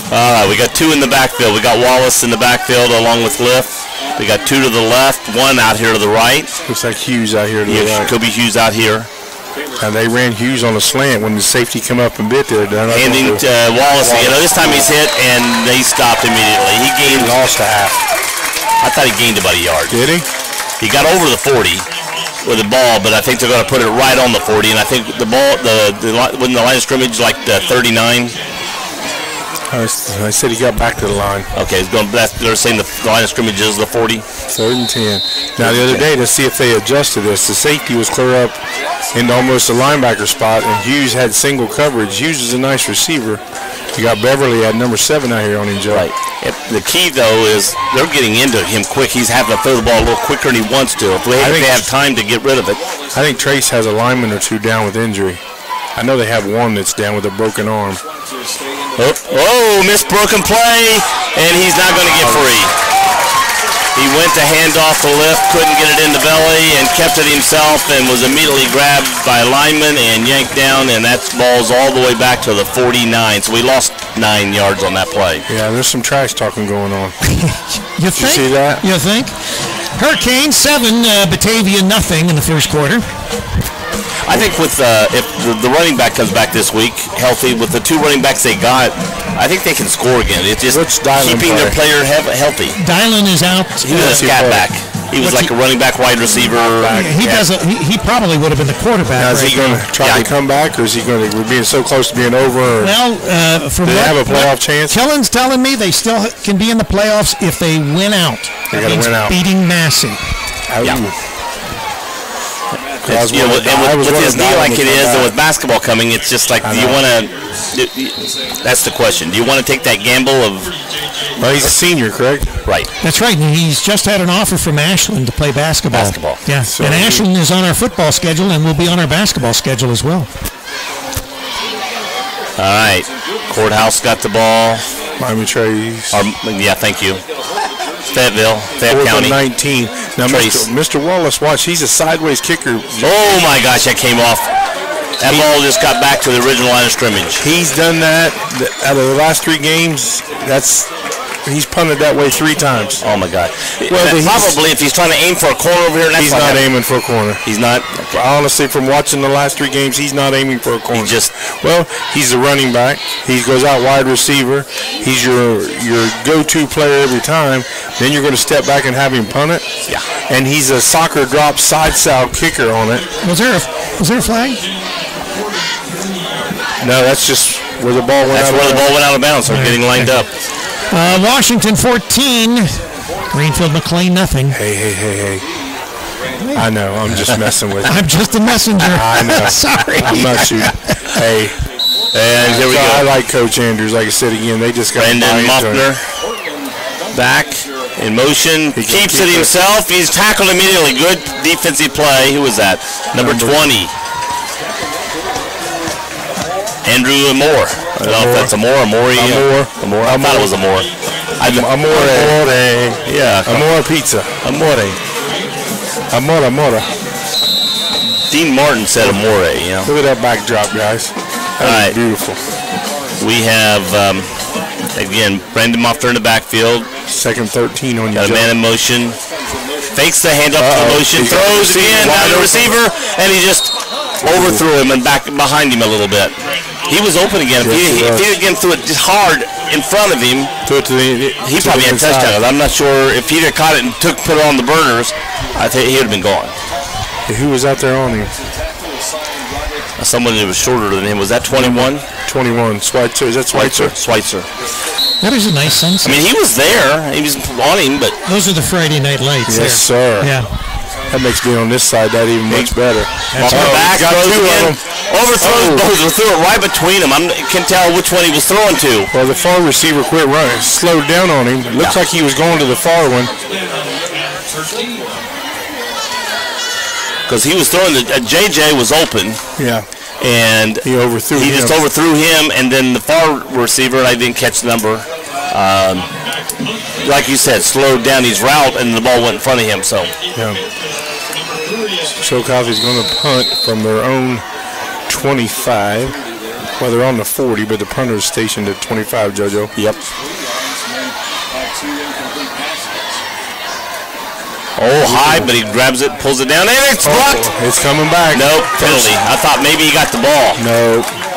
All right, we got 2 in the backfield. We got Wallace in the backfield along with Liff. We got 2 to the left, 1 out here to the right. Looks like Hughes out here to the right. Could be Hughes out here. And they ran Hughes on a slant when the safety come up and bit there. Handing to Wallace. This time he's hit, and they stopped immediately. He lost a half. I thought he gained about a yard. Did he? He got over the 40 with the ball, but I think they're going to put it right on the 40. And I think the ball, when the line of scrimmage, like the 39. I said he got back to the line. Okay, they're saying the line of scrimmage is the 40. 3rd and 10. Now the other day, to see if they adjusted this, the safety was clear up into almost the linebacker spot, and Hughes had single coverage. Hughes is a nice receiver. You got Beverly at number 7 out here on him, Joe. Right. The key, though, is they're getting into him quick. He's having to throw the ball a little quicker than he wants to. If they have time to get rid of it. I think Trace has a lineman or 2 down with injury. I know they have one that's down with a broken arm. Missed broken play, and he's not going to get free. He went to hand off the Lift, couldn't get it in the belly, and kept it himself, and was immediately grabbed by a lineman and yanked down, and that ball's all the way back to the 49. So we lost 9 yards on that play. Yeah, there's some trash talking going on. You think? You see that? You think? Hurricane 7, Batavia nothing in the first quarter. I think with if the running back comes back this week healthy, with the 2 running backs they got, I think they can score again. It's just keeping their player healthy. Dylan is out. He was a scat back. He was like a running back, wide receiver. He probably would have been the quarterback. Now, is he going to try to come back, or is he going to be so close to being over? Well, do they have a playoff chance? Killen's telling me they still can be in the playoffs if they win out. They got to win out. Beating Massey. Yeah. With his knee like it is, and with basketball coming, it's just like, do you want to? That's the question. Do you want to take that gamble of? Well, he's a senior, correct? Right. That's right. And he's just had an offer from Ashland to play basketball. Yeah. So and Ashland is on our football schedule, and will be on our basketball schedule as well. All right. Courthouse got the ball. Miami Trace. Yeah, thank you. Fayette County. 19. Now, Mr. Wallace, watch. He's a sideways kicker. Oh, my gosh, that came off. That ball just got back to the original line of scrimmage. He's done that out of the last 3 games. He's punted that way 3 times. Oh, my God. Well, probably if he's trying to aim for a corner over here. He's not aiming for a corner. He's not? Honestly, from watching the last 3 games, he's not aiming for a corner. He's a running back. He goes out wide receiver. He's your go-to player every time. Then you're going to step back and have him punt it. Yeah. And he's a soccer drop side style kicker on it. Was there a flag? No, that's just where the ball went out of bounds. Where the ball went out of bounds. So getting lined up. Washington 14. Greenfield McLean nothing. Hey. I know. I'm just messing with you. I'm just a messenger. I know. Sorry. I'm not shooting. Hey. And here we go. I like Coach Andrews. Like I said again, they just got Brandon Muffner back in motion. Keeps it himself. He's tackled immediately. Good defensive play. Who was that? Number 20. Andrew Moore. I don't know if that's Amore. I thought it was Amore. Amore. Yeah. Amore pizza. Amore. Dean Martin said Amore. Yeah. Look at that backdrop, guys. That's beautiful. We have, again, Brandon Muffner in the backfield. Second 13 on you. Got a man in motion. Fakes the handoff to the motion. Throws again down the receiver, and he just overthrew him and back behind him a little bit. He was open again. If he again threw it just hard in front of him, he probably had a touchdown. I'm not sure if he'd have caught it and put it on the burners, I think he would have been gone. Who was out there on him? Someone that was shorter than him. Was that 21? 21. Schweitzer. Is that Schweitzer? Schweitzer. That is a nice sunset. I mean, he was there. He was on him, but... Those are the Friday night lights. Yes, sir. Yeah. That makes being on this side that even much better. Back, got two of them. Overthrows both. Threw it right between them. I can't tell which one he was throwing to. Well, the far receiver quit running. Slowed down on him. Looks like he was going to the far one. Because he was throwing JJ was open. Yeah. And he overthrew him. He just overthrew him, and then the far receiver, I didn't catch the number. Like you said, slowed down his route, and the ball went in front of him. So. Yeah. Chillicothe is going to punt from their own 25. Well, they're on the 40, but the punter is stationed at 25, JoJo. Yep. Oh, high, but he grabs it, pulls it down, and it's blocked. It's coming back. Nope, penalty. I thought maybe he got the ball.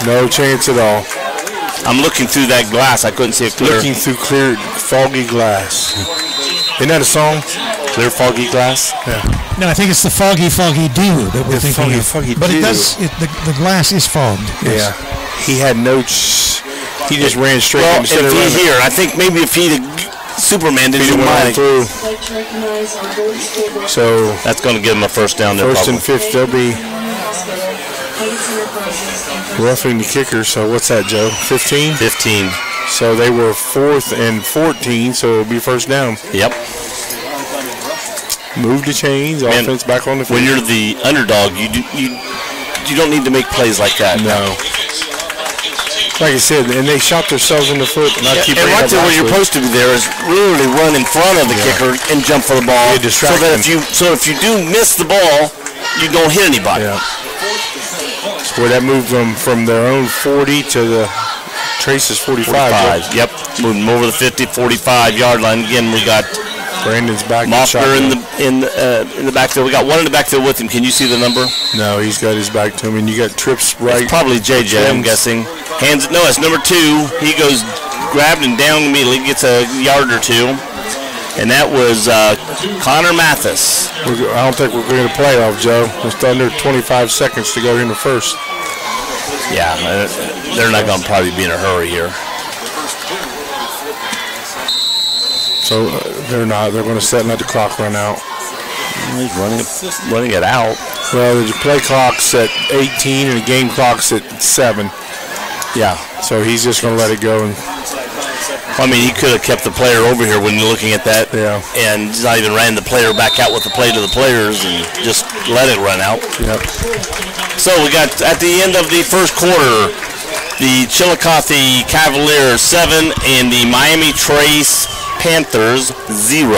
No chance at all. I'm looking through that glass. I couldn't see it clear. Looking through clear, foggy glass. Isn't that a song? Clear, foggy glass? Yeah. No, I think it's the foggy dew that we're thinking of. Foggy but dew. It does. The glass is fogged. Yes. Yeah. He had no. He just ran straight. Well, if he's here, I think maybe if he Superman didn't mind through. So that's going to give him a first down there. First and 5th, they'll be roughing the kicker. So what's that, Joe? 15? 15. So they were 4th and 14, so it'll be first down. Yep. Move the chains, offense back on the field. When you're the underdog, you don't need to make plays like that. No. Like I said, and they shot themselves in the foot. And right there where you're supposed to be there is really run in front of the kicker and jump for the ball. So that if you do miss the ball, you don't hit anybody. Yeah. Where that moved them from their own 40 to the Trace's 45. Yep. Moving over the 50, 45-yard line. Again, we got Brandon's back. Moffner in the backfield. We got one in the backfield with him. Can you see the number? No, he's got his back to him, and you got Trips right. It's probably JJ, I'm guessing. No, it's number 2. He goes grabbed and down immediately, gets a yard or two, and that was Connor Mathis. I don't think we're going to play off, Joe. It's under 25 seconds to go in the first. Yeah, they're not going to probably be in a hurry here. So they're not. They're going to set and let the clock run out. He's running it out. Well, the play clock's at 18 and the game clock's at 7. Yeah. So he's just going to let it go. And I mean, he could have kept the player over here when you're looking at that. Yeah. And not even ran the player back out with the play to the players and just let it run out. Yep. So we got at the end of the first quarter, the Chillicothe Cavaliers 7 and the Miami Trace Panthers 0.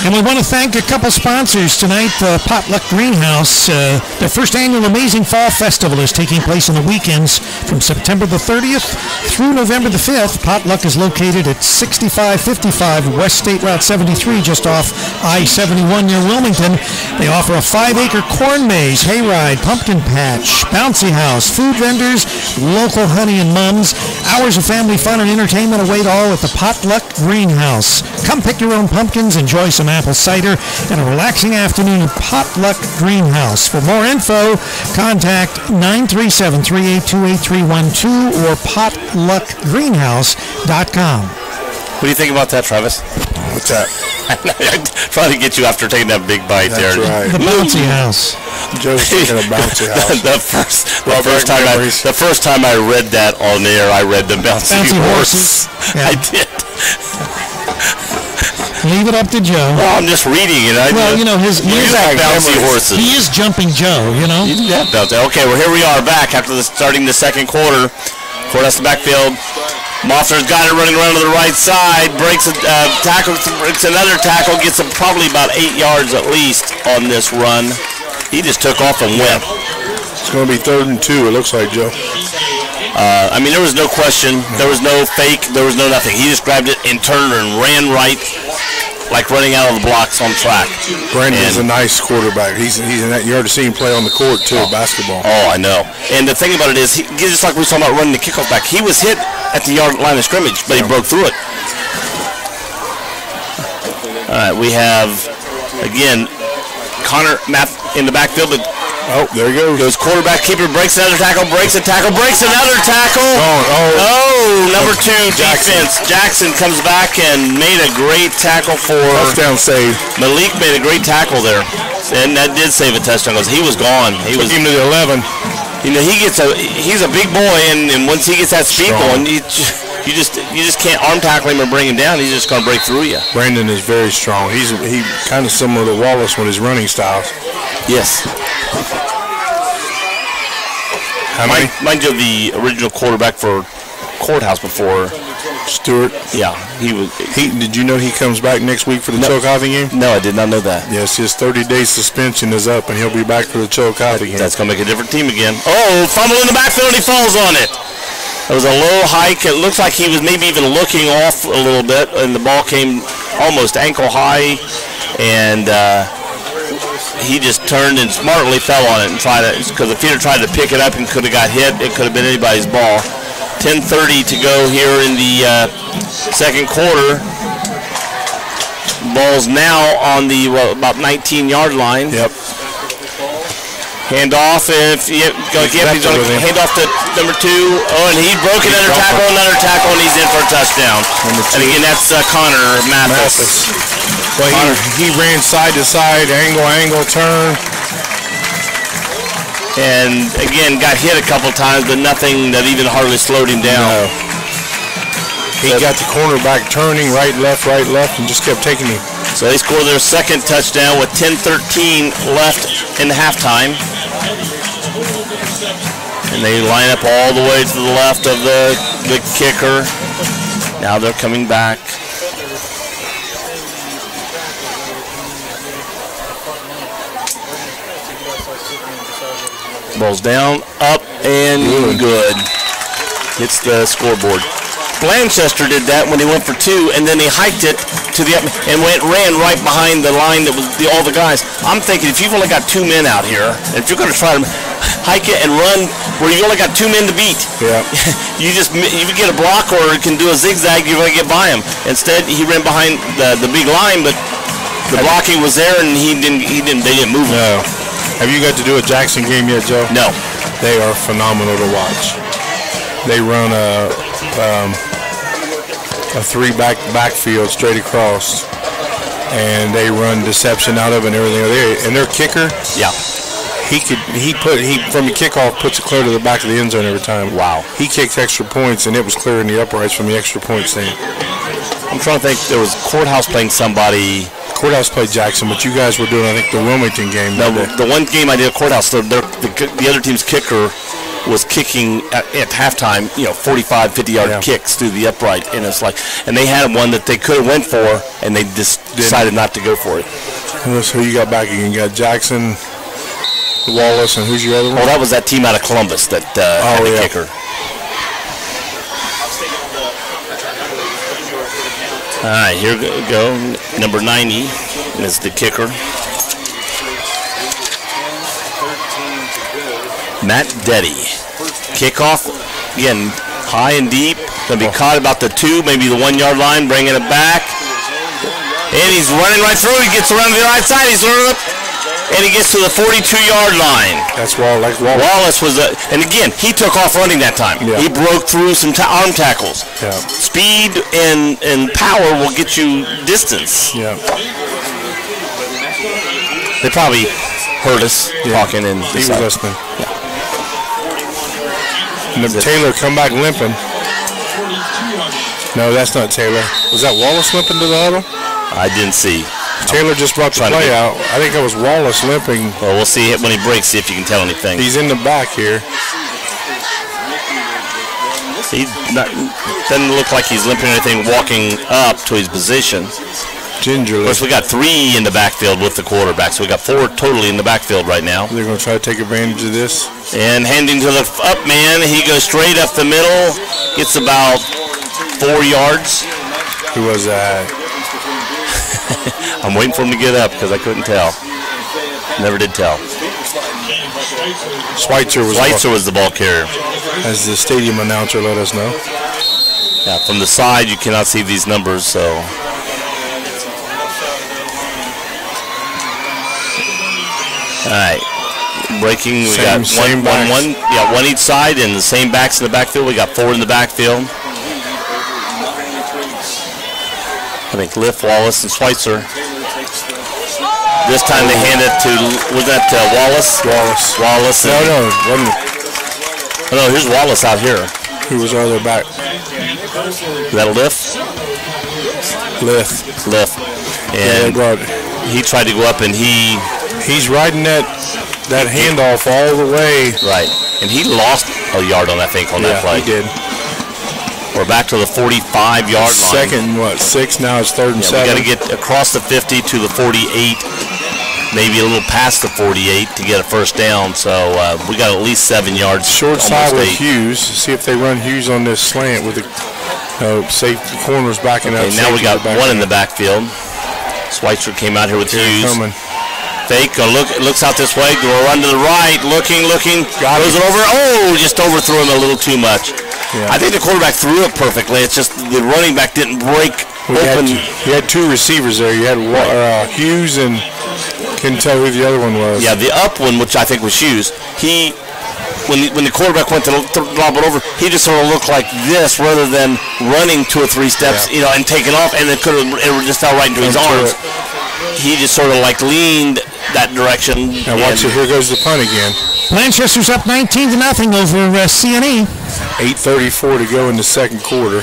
And we want to thank a couple sponsors tonight. Potluck Greenhouse, their first annual Amazing Fall Festival is taking place on the weekends from September the 30th through November the 5th. Potluck is located at 6555 West State Route 73, just off I-71 near Wilmington. They offer a 5-acre corn maze, hayride, pumpkin patch, bouncy house, food vendors, local honey and mums. Hours of family fun and entertainment await all at the Potluck Greenhouse. Come pick your own pumpkins, enjoy some apple cider, and a relaxing afternoon at Potluck Greenhouse. For more info, contact 937-382-8312 or potluckgreenhouse.com. What do you think about that, Travis? What's that? I'm trying to get you after taking that big bite. That's there. right. The bouncy house. Joe's thinking of bouncy house. the first time I read that on air, I read the bouncy horse. Yeah. I did. Leave it up to Joe. Well, I'm just reading it. He is bouncy horses. He is jumping Joe, you know. Okay, well, here we are back after starting the second quarter. Courthouse the backfield. Moffer's got it running around to the right side, breaks a tackle, breaks another tackle, gets him probably about 8 yards at least on this run. He just took off and went. It's going to be 3rd and 2, it looks like, Joe. I mean, there was no question. There was no fake. There was no nothing. He just grabbed it and turned and ran right, like running out of the blocks on track. Brandon's a nice quarterback. He's in that. You already see him play on the court, too, basketball. Oh, I know. And the thing about it is, just like we were talking about running the kickoff back, he was hit at the yard line of scrimmage, but he broke through it. All right, we have, again, Connor Matt in the backfield. But oh, there he goes. Goes quarterback, keeper, breaks another tackle, breaks a tackle, breaks another tackle. Number 2 defense. Jackson comes back and made a great tackle for touchdown save. Malik made a great tackle there, and that did save a touchdown because he was gone. He was him to the 11. You know, he's a big boy, and once he gets that speed going, you just can't arm tackle him or bring him down. He's just going to break through you. Brandon is very strong. He kind of similar to Wallace with his running styles. Yes. How many? Mind you, the original quarterback for Courthouse before Stewart. Yeah, he was. Did you know he comes back next week for the Chillicothe game? No, I did not know that. Yes, his 30-day suspension is up, and he'll be back for the Chillicothe game. That's going to make a different team again. Oh, fumble in the backfield, and he falls on it. It was a low hike. It looks like he was maybe even looking off a little bit, and the ball came almost ankle high, and he just turned and smartly fell on it and tried to, because if he'd tried to pick it up and could have got hit, it could have been anybody's ball. 10:30 to go here in the second quarter. Ball's now on the about 19-yard line. Yep. Hand off, he's going to hand off to number 2. Oh, and he broke another tackle, and he's in for a touchdown. And again, that's Connor Mathis. Well, he ran side to side, angle, turn. And again, got hit a couple times, but nothing that even hardly slowed him down. No. He got the cornerback turning right, left, and just kept taking him. So they scored their second touchdown with 10:13 left in halftime. And they line up all the way to the left of the kicker. Now they're coming back. Ball's down, up, and good. Hits the scoreboard. Blanchester did that when he went for 2, and then he hiked it to the up and ran right behind the line that was all the guys. I'm thinking if you've only got 2 men out here, if you're going to try to hike it and run where you only got 2 men to beat, you get a block or can do a zigzag, you're going to get by him. Instead, he ran behind the big line, but the blocking was there, and they didn't move him. No. Have you got to do a Jackson game yet, Joe? No. They are phenomenal to watch. They run a 3 backfield straight across, and they run deception out of it and everything. And their kicker, he from the kickoff puts it clear to the back of the end zone every time. Wow. He kicked extra points, and it was clear in the uprights from the extra point stand. I'm trying to think. There was Courthouse playing somebody. Courthouse played Jackson, but you guys were doing, I think, the Wilmington game. No, the one game I did at Courthouse, the other team's kicker was kicking at halftime, 45, 50-yard kicks through the upright, and it's like, and they had one that they could have went for, and they just decided not to go for it. So who you got back again? You got Jackson, Wallace, and who's your other one? Oh, that was that team out of Columbus that had the kicker. All right, here we go. Number 90 is the kicker. Matt Deddy. Kickoff, again, high and deep. Going to be caught about the 2, maybe the 1-yard line, bringing it back. And he's running right through. He gets around to the right side. He's running up. And he gets to the 42-yard line. That's Wallace. Wallace was and again, he took off running that time. Yeah. He broke through some arm tackles. Yeah. Speed and power will get you distance. Yeah. They probably heard us talking and he was listening. And then Taylor come back limping. No, that's not Taylor. Was that Wallace limping to the huddle? I didn't see. Taylor just brought the play out. I think it was Wallace limping. Well, we'll see when he breaks, see if you can tell anything. He's in the back here. He doesn't look like he's limping or anything walking up to his position. Gingerly. Of course, we got 3 in the backfield with the quarterback, so we got 4 totally in the backfield right now. They're going to try to take advantage of this. And handing to the up man, he goes straight up the middle, gets about 4 yards. Who was that? I'm waiting for him to get up because I couldn't tell. Never did tell. Schweitzer was the ball carrier. As the stadium announcer let us know. Yeah, from the side you cannot see these numbers, so. All right. Breaking, we got one each side, and the same backs in the backfield. We got 4 in the backfield. I think Liff, Wallace, and Schweitzer. This time they hand it to, was that Wallace? Wallace. No, no, here's Wallace out here. Who was our other back? Is that a Liff? Liff. And he tried to go up, and he's riding that handoff all the way. Right. And he lost a yard on that play. He did. We're back to the 45-yard line. 6 now. It's 3rd and 7. We got to get across the 50 to the 48, maybe a little past the 48 to get a first down. So we got at least 7 yards. Short side with Hughes. See if they run Hughes on this slant with the safety corners backing up. Now we got 1 in the backfield. Schweitzer came out here with Hughes. Fake, looks out this way. Run to the right. Looking. Goes it over. Oh, just overthrew him a little too much. Yeah. I think the quarterback threw it perfectly. It's just the running back didn't break open. You had 2 receivers there. You had Hughes and couldn't tell who the other one was. Yeah, the up one, which I think was Hughes, when the quarterback went to lob it over, he just sort of looked like this rather than running 2 or 3 steps, and taking off, and it just fell right into his arms. He just sort of leaned that direction. Now watch it. Here goes the punt again. Manchester's up 19-0 over CNE. 8:34 to go in the second quarter.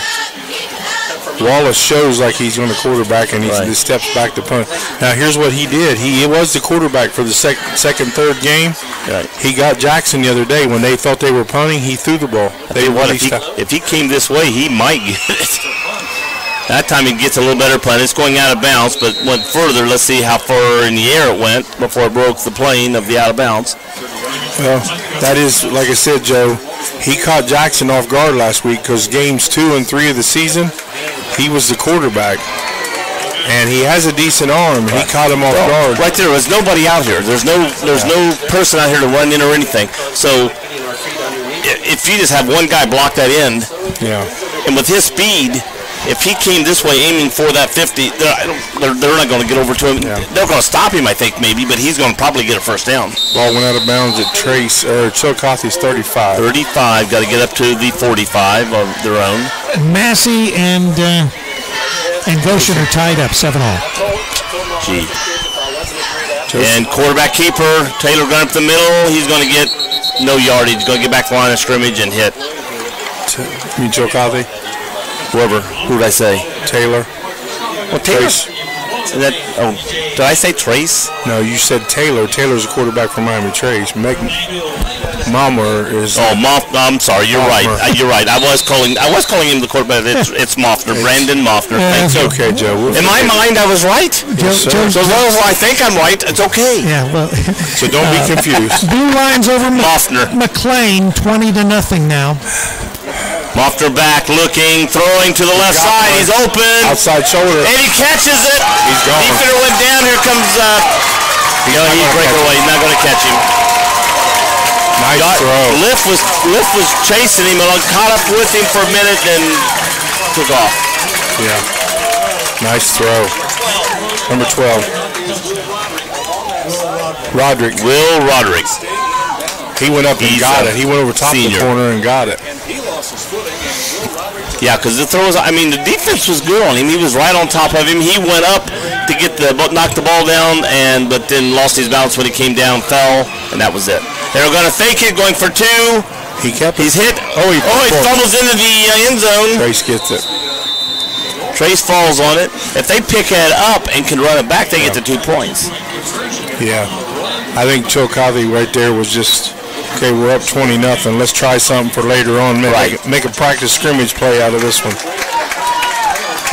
Wallace shows like he's going to quarterback, and he steps back to punt. Now here's what he did. He was the quarterback for the third game. Right. He got Jackson the other day when they thought they were punting. He threw the ball. If he came this way, he might get it. That time he gets a little better punt. It's going out of bounds, but went further. Let's see how far in the air it went before it broke the plane of the out of bounds. Well, that is, like I said, Joe, he caught Jackson off guard last week because games 2 and 3 of the season, he was the quarterback. And he has a decent arm. He caught him off guard. Right there was nobody out here. There's no person out here to run in or anything. So if you just have one guy block that end, and with his speed, if he came this way aiming for that 50, they're not going to get over to him. They're going to stop him, I think, maybe, but he's going to probably get a first down. Ball went out of bounds at Chillicothe's 35. 35, got to get up to the 45 of their own. Massey and Goshen are tied up 7-all. Gee. And quarterback keeper, Taylor going up the middle. He's going to get no yardage. He's going to get back to the line of scrimmage and hit. You mean Chillicothe? Whoever. Who did I say? Taylor. Well, Taylor. Did I say Trace? No, you said Taylor. Taylor's a quarterback for Miami Trace. Maumer is. I'm sorry. You're right. You're right. I was calling him the quarterback. It's Moffner. Brandon Moffner. It's okay, Joe. In my mind, I was right. Yes, so as long as I think I'm right, it's okay. Yeah. Well. So don't be confused. Blue Lions over Moffner. McLean, 20-0 now. Moffner back, looking, throwing to the left side. He's open. Outside shoulder. And he catches it. He's gone. Defender went down. Here comes. He break away. He's not going to catch him. Nice throw. Liff was chasing him and caught up with him for a minute and took off. Yeah. Nice throw. Number 12. Will Roderick. He went up and He's got a it. He went over top of the senior. corner and got it. Yeah, because the throws, I mean, the defense was good on him. He was right on top of him. He went up to knock the ball down, but then lost his balance when he came down, fell, and that was it. They were going to fake it, going for 2. He's hit. He fumbles into the end zone. Trace gets it. Trace falls on it. If they pick it up and can run it back, they get the 2 points. Yeah. I think Chillicothe right there was just, okay, we're up 20-0. Let's try something for later on. Make a practice scrimmage play out of this one.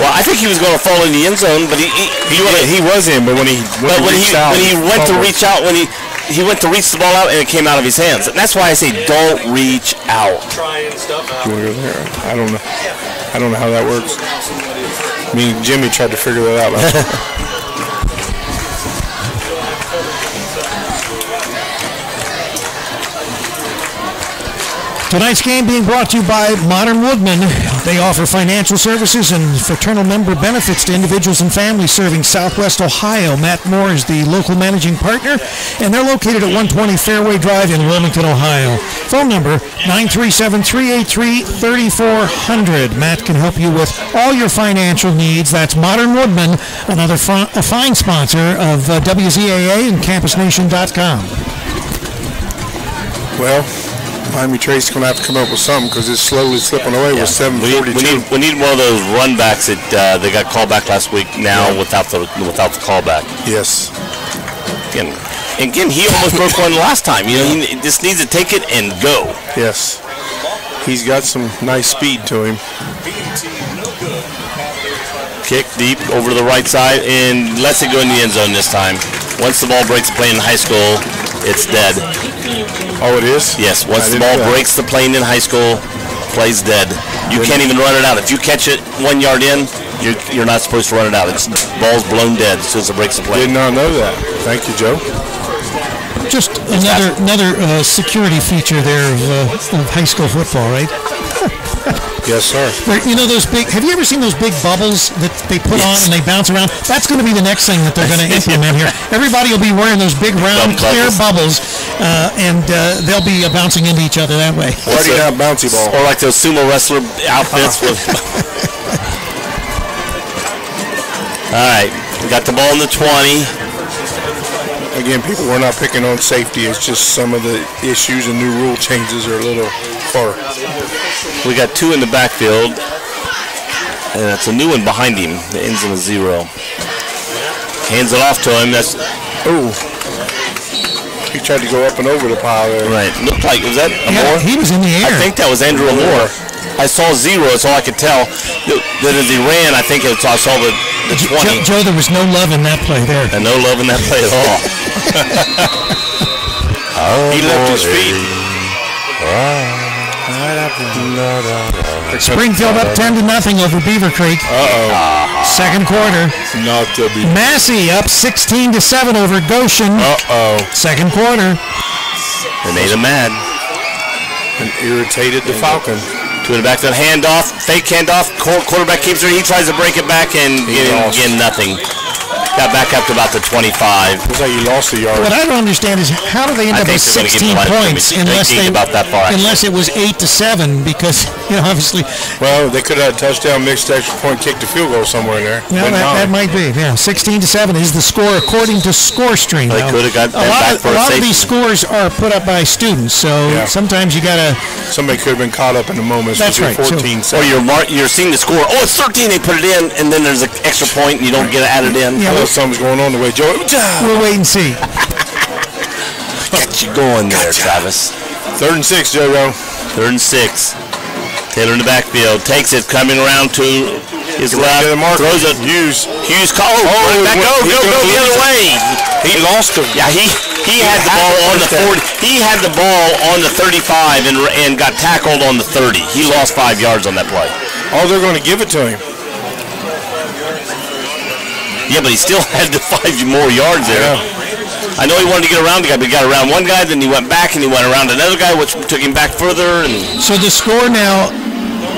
Well, I think he was going to fall in the end zone, but he was in, but when he went to reach out, he went to reach the ball out and it came out of his hands. And that's why I say don't reach out. You want to go there? I don't know. I don't know how that works. Me and Jimmy tried to figure that out last night. Tonight's game being brought to you by Modern Woodman. They offer financial services and fraternal member benefits to individuals and families serving Southwest Ohio. Matt Moore is the local managing partner, and they're located at 120 Fairway Drive in Wilmington, Ohio. Phone number 937-383-3400. Matt can help you with all your financial needs. That's Modern Woodman, another a fine sponsor of WZAA and CampusNation.com. Well, Miami Trace going to have to come up with something because it's slowly slipping away with 7:42. We need one of those run backs that they got called back last week now without the callback. Yes. Again, he almost broke one last time. You know, he just needs to take it and go. Yes. He's got some nice speed to him. Kick deep over to the right side and lets it go in the end zone this time. Once the ball breaks the plane in high school, it's dead. Oh, it is? Yes, once the ball breaks the plane in high school, play's dead. You can't even run it out. If you catch it 1 yard in, you're not supposed to run it out. It's ball's blown dead as soon as it breaks the plane. Did not know that. Thank you, Joe. Just another security feature there of high school football, right? Yes, sir. You know those big, have you ever seen those big bubbles that they put on and they bounce around? That's going to be the next thing that they're going to implement here. Everybody will be wearing those big round clear bubbles, and they'll be bouncing into each other that way. Why do you have bouncy ball? Or like those sumo wrestler outfits. All right, we got the ball in the 20. Again, people, we're not picking on safety. It's just some of the issues and new rule changes are a little far. We got 2 in the backfield, and that's a new one behind him. That ends in a 0. Hands it off to him. He tried to go up and over the pile there. Right. Looked like, was that Amore? He was in the air. I think that was Andrew Amore. I saw 0. That's all I could tell. Then as he ran, I think I saw the 20. Joe, there was no love in that play there. And no love in that play at all. He left his feet. Springfield up 10-0 over Beaver Creek. Second quarter. Not to be. Massey up 16-7 over Goshen. Second quarter. They made him mad. And irritated the Falcon. To the back, that handoff, fake handoff. Quarterback keeps it. He tries to break it back and again nothing. Got back up to about the 25. Looks like you lost a yard. What I don't understand is how do they end up with 16 points unless it was 8-7 because obviously. Well, they could have had a touchdown, mixed extra point, kicked a field goal somewhere in there. Yeah, that might be. Yeah, 16-7 is the score according to ScoreStream. They could have got a lot of these scores are put up by students, so sometimes you gotta. Somebody could have been caught up in the moment. That's right. 14. Or you're seeing the score. Oh, it's 13. They put it in, and then there's an extra point, and you don't get it added in. Yeah, something's going on the way, Joe. We'll wait and see. Got you going there, Travis. 3rd and 6, Joe. 3rd and 6. Taylor in the backfield takes it, coming around to his left, throws it. Hughes call. Back go the other way. He lost him. Yeah, he had the ball on the 40. He had the ball on the 35 and got tackled on the 30. He lost 5 yards on that play. Oh, they're going to give it to him. Yeah, but he still had the 5 more yards there. Yeah. I know he wanted to get around the guy, but he got around one guy, then he went back and he went around another guy, which took him back further. And so the score now,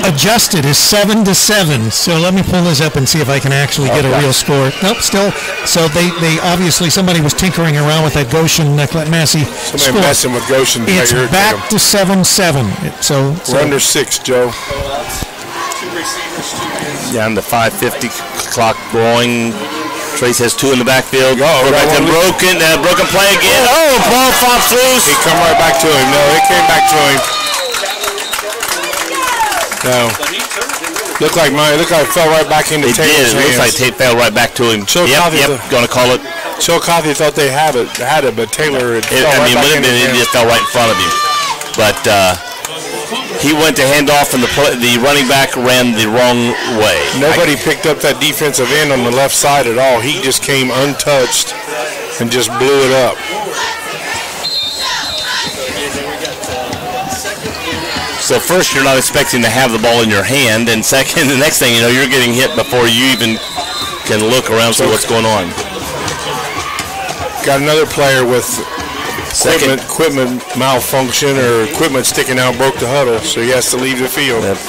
adjusted is 7-7. So let me pull this up and see if I can actually get a real score. Nope, still. So they obviously, somebody was tinkering around with that Goshen Massey Somebody score. messing with Goshen. It's back to 7-7. So we're under 6, Joe. Down to 5:50 clock going. Trace has 2 in the backfield. Broken play again. Oh, ball pops loose. He come right back to him. No, it came back to him. No. Looked like it fell right back into Taylor's hands. It looks like Tate fell right back to him. Going to call it. Chillicothe thought they had it, but Taylor fell right back into his hands. It just fell right in front of him. But he went to hand off, and the running back ran the wrong way. Nobody picked up that defensive end on the left side at all. He just came untouched and just blew it up. So first, you're not expecting to have the ball in your hand, and second, the next thing you know, you're getting hit before you even can look around and see what's going on. Got another player with equipment malfunction or equipment sticking out, broke the huddle, so he has to leave the field. It's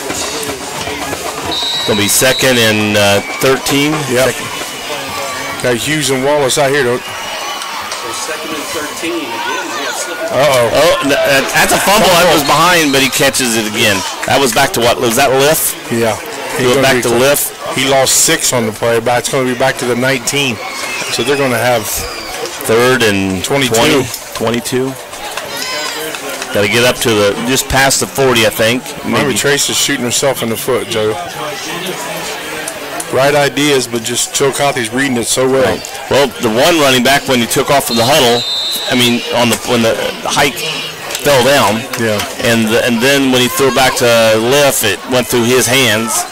going to be 2nd and 13. Yep. Got Hughes and Wallace out here. Second and 13 again. That's a fumble. That was behind, but he catches it again. That was back to what? Was that Liff? Yeah. He went back to Liff. He lost 6 on the play, but it's going to be back to the 19. So they're going to have 3rd and 22. 22. Got to get up to just past the 40, I think. Maybe Trace is shooting himself in the foot, Joe. Right ideas, but just Chillicothe's reading it so well. Right. Well, the one running back, when he took off from the huddle, when the hike fell down, and then when he threw it back to Liff, it went through his hands.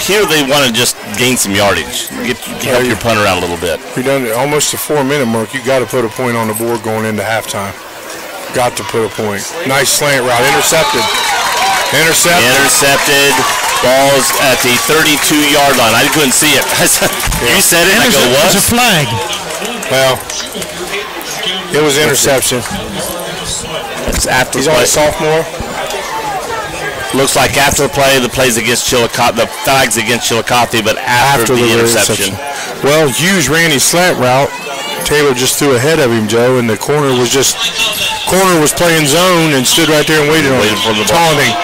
Here they want to just gain some yardage, help your punter out a little bit. You're done almost the 4-minute mark. You got to put a point on the board going into halftime. Got to put a point. Nice slant route, intercepted. Intercepted. Ball's at the 32-yard line. I couldn't see it. You said it. I go, what? It's a flag. Well, it was interception. It's after He's the play. only a sophomore. Looks like after the play, the plays against Chillicothe, the flags against Chillicothe, but after the interception. Well, Hughes ran his slant route. Taylor just threw ahead of him, Joe, and the corner was playing zone and stood right there and waited for the taunting.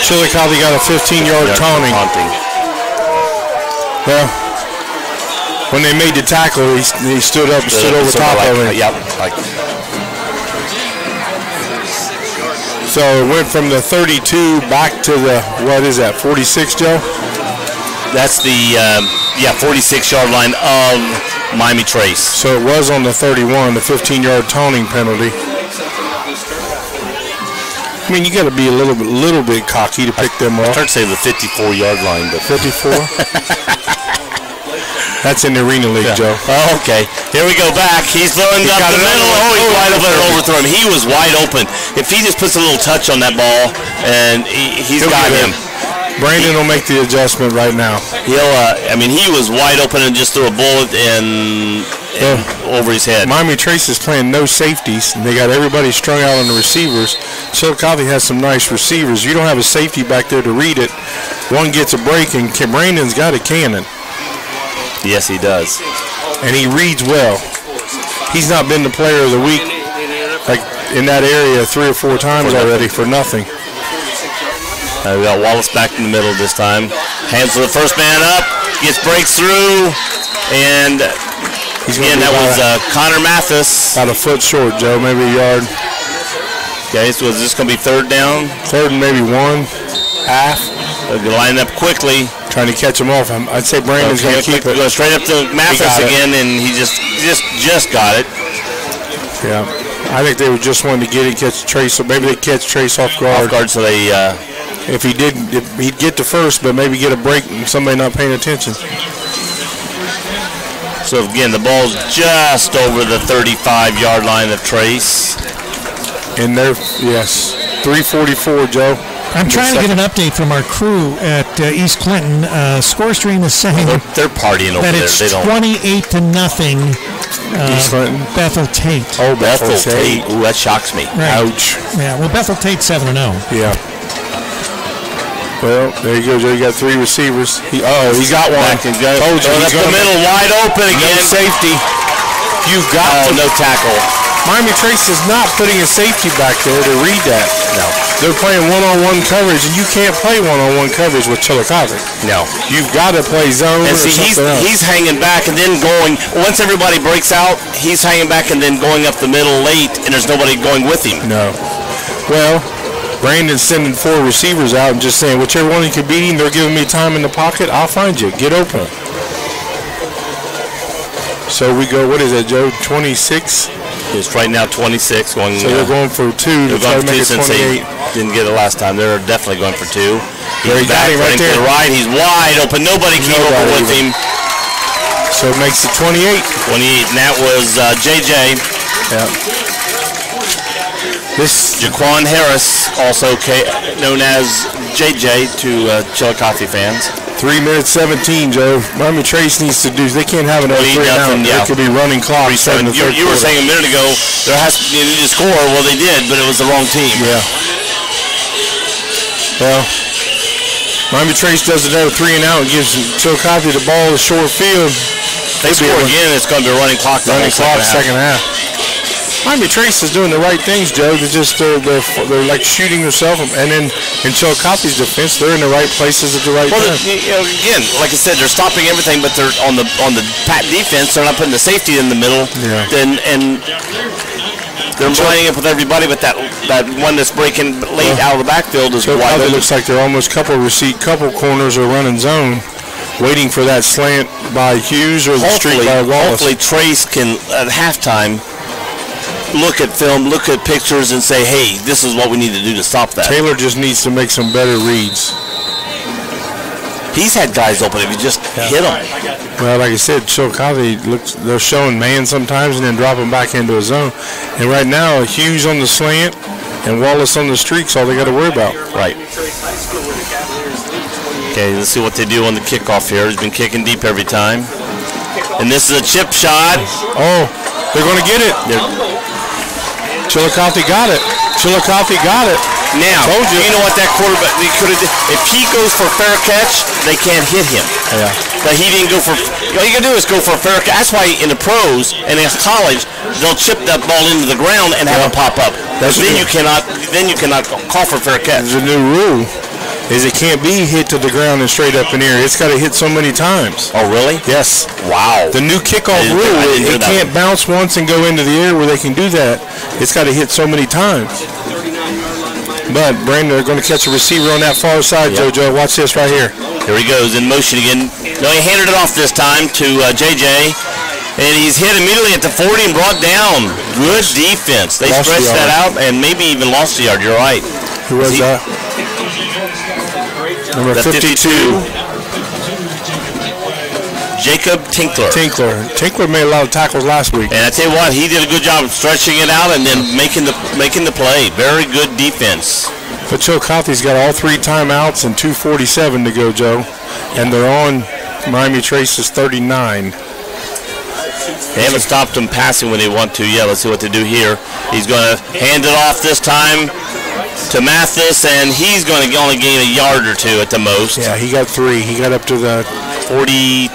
Chillicothe got a 15-yard taunting. Well, when they made the tackle, he stood up and stood over top of him. Yep. So it went from the 32 back to the, 46, Joe? That's the 46-yard line of Miami Trace. So it was on the 31, the 15-yard taunting penalty. I mean, you got to be a little bit cocky to pick them up. I started to say the 54-yard line, but 54. That's in the Arena League, Joe. Oh, okay. Here we go back. He's throwing up the middle. Oh, he's wide open and overthrow him. He was wide open. If he just puts a little touch on that ball, and he's got him. Brandon will make the adjustment right now. He was wide open and just threw a bullet and over his head. Miami Trace is playing no safeties. They got everybody strung out on the receivers. Chillicothe has some nice receivers. You don't have a safety back there to read it. One gets a break, and Brandon's got a cannon. Yes, he does. And he reads well. He's not been the player of the week like in that area 3 or 4 times already for nothing. We got Wallace back in the middle this time. Hands to the first man up. Breaks through. And again, that was Connor Mathis. About a foot short, Joe. Maybe a yard. Okay, so is this going to be 3rd down? 3rd and maybe 1. Half. They're going to line up quickly. Trying to catch him off. I'd say Brandon's going to keep it. Go straight up to Mathis again, and he just got it. Yeah. I think they were just wanting to get it, catch Trace. So maybe they catch Trace off guard. So they... If he'd get to first, but maybe get a break and somebody not paying attention. So again, the ball's just over the 35-yard line of Trace. In there, yes. 3:44, Joe. I'm trying to get an update from our crew at East Clinton. Score Stream is saying they're partying over that there. It's 28-0 East Clinton. Bethel Tate. Oh, Bethel Tate. Ooh, that shocks me. Right. Ouch. Yeah, well, Bethel Tate 7-0. Yeah. Well, there you go, Joe. You got 3 receivers. He got one. Back and go. Told you. That's the middle wide open again. No safety. You've got no tackle. Miami Trace is not putting a safety back there to read that. No. They're playing one-on-one coverage, and you can't play one-on-one coverage with Chillicothe. No. You've got to play zone And or see, something else. he's hanging back and then going. Once everybody breaks out, he's hanging back and then going up the middle late, and there's nobody going with him. No. Well, Brandon's sending 4 receivers out and just saying, whichever one you can beat him, they're giving me time in the pocket, I'll find you. Get open. So we go, what is that, Joe, 26? It's right now 26 going. So they're going for 2 to try to make it 28. Didn't get it last time. They're definitely going for 2. There he got him right there. To the right. He's wide open. Nobody came over with him. So it makes it 28. 28, and that was JJ. Yeah. This Jaquan Harris, also known as JJ to Chillicothe fans. 3 minutes 17, Joe. Miami Trace needs to do. They can't have another 3 down. Yeah. They could be running clock. You were saying a minute ago they need to score. Well, they did, but it was the wrong team. Yeah. Well, Miami Trace does another 3 and out and gives Chillicothe the ball in the short field. They score again. It's going to be a running clock. Running clock second half. Miami Trace is doing the right things, Joe. They're like shooting themselves, and then in Chillicothe's defense, they're in the right places at the right time. Again, like I said, they're stopping everything, but they're on the pack defense. They're not putting the safety in the middle. Yeah. And they're lining up with everybody, but that one that's breaking late out of the backfield is wide open. It looks like they're almost couple corners are running zone, waiting for that slant by Hughes or the streak by Wallace. Hopefully, Trace can at halftime look at film, look at pictures, and say, hey, this is what we need to do to stop that. Taylor just needs to make some better reads. He's had guys open if you just hit them. Well, like I said, Chillicothe they're showing man sometimes and then dropping back into a zone. And right now, Hughes on the slant and Wallace on the streak's all they got to worry about. Right. Okay, let's see what they do on the kickoff here. He's been kicking deep every time. And this is a chip shot. Oh, they're going to get it. Chillicothe got it. Chillicothe got it. Now, you know what that quarterback could have did? If he goes for a fair catch, they can't hit him. Yeah. But he didn't go for. All you can do is go for a fair catch. That's why in the pros and in college, they'll chip that ball into the ground and have it pop up. Then you cannot call for a fair catch. There's a new rule. Is it can't be hit to the ground and straight up in the air. It's got to hit so many times. Oh, really? Yes. Wow. The new kickoff rule, it can't bounce once and go into the air where they can do that. It's got to hit so many times. But, Brandon, they're going to catch a receiver on that far side, JoJo. Watch this right here. Here he goes in motion again. No, he handed it off this time to JJ. And he's hit immediately at the 40 and brought down. Good defense. They stretched that out and maybe even lost the yard. You're right. Who was that? Number 52. Jacob Tinkler. Tinkler made a lot of tackles last week. And I tell you what, he did a good job of stretching it out and then making the play. Very good defense. But Chillicothe's got all 3 timeouts and 2:47 to go, Joe. And they're on Miami Trace's 39. They haven't stopped them passing when they want to yet. Let's see what they do here. He's going to hand it off this time to Mathis, and he's going to only gain a yard or 2 at the most. Yeah, he got 3. He got up to the 38.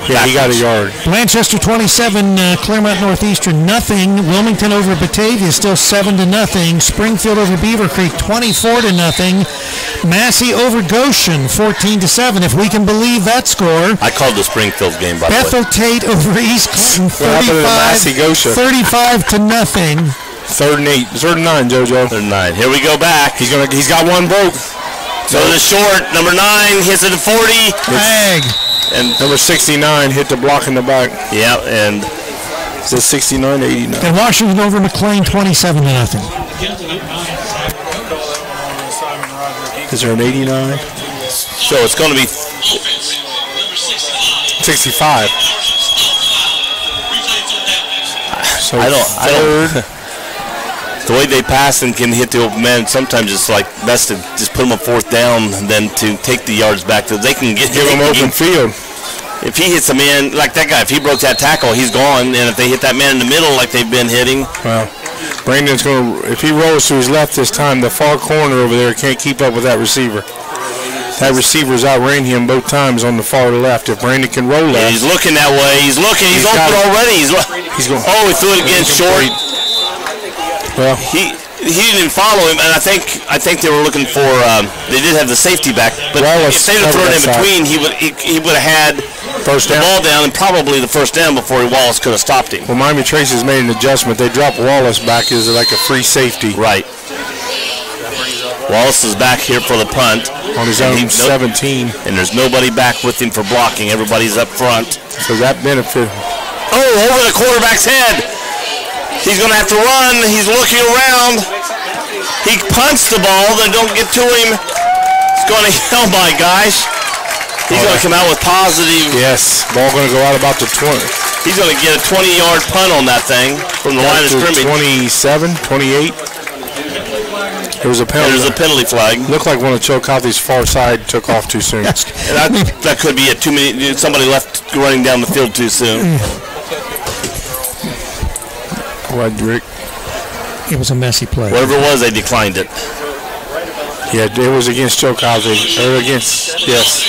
Yeah, he got a yard. Blanchester 27, Claremont Northeastern nothing. Wilmington over Batavia still 7-0. Springfield over Beaver Creek 24-0. Massey over Goshen 14-7. If we can believe that score. I called the Springfield game, by the way. Bethel Tate over East Clinton 35-0. 35-0. 3rd and 8. 3rd and 9, JoJo. 3rd and 9. Here we go back. He's got one broke. So the short, number 9, hits it at 40. Flag. And number 69 hit the block in the back. Yeah, and it's 69-89. And Washington over McLean 27-0. Is there an 89? So it's going to be 65. So I don't. The way they pass and can hit the open man, sometimes it's like best to just put them on 4th down than to take the yards back. So they can give them open field. If he hits a man like that guy, if he broke that tackle, he's gone. And if they hit that man in the middle like they've been hitting, well, Brandon's going to, if he rolls to his left this time, the far corner over there can't keep up with that receiver. That receiver's outran him both times on the far left. If Brandon can roll left. He's looking that way. He's looking. He's open already. He's going. Oh, he threw it again short. Well, he didn't follow him, and I think they were looking for. They did have the safety back, but Wallace, if they'd have thrown it in between, he would have had the ball down and probably the first down before Wallace could have stopped him. Well, Miami Trace has made an adjustment. They dropped Wallace back as like a free safety. Right. Wallace is back here for the punt on his own 17, and there's nobody back with him for blocking. Everybody's up front. So that benefit. Oh, over the quarterback's head. He's going to have to run. He's looking around. He punts the ball. Then don't get to him. It's going to. Oh my gosh. He's going to come out with positive. Yes, ball going to go out about the 20. He's going to get a 20-yard punt on that thing from the line of scrimmage. 27, 28. There was a penalty. There's a penalty flag. Looked like one of Chillicothe's far side took off too soon. That could be it. Somebody left running down the field too soon. What, Rick? It was a messy play. Whatever it was, they declined it. Yeah, it was against Chillicothe. Or against, yes.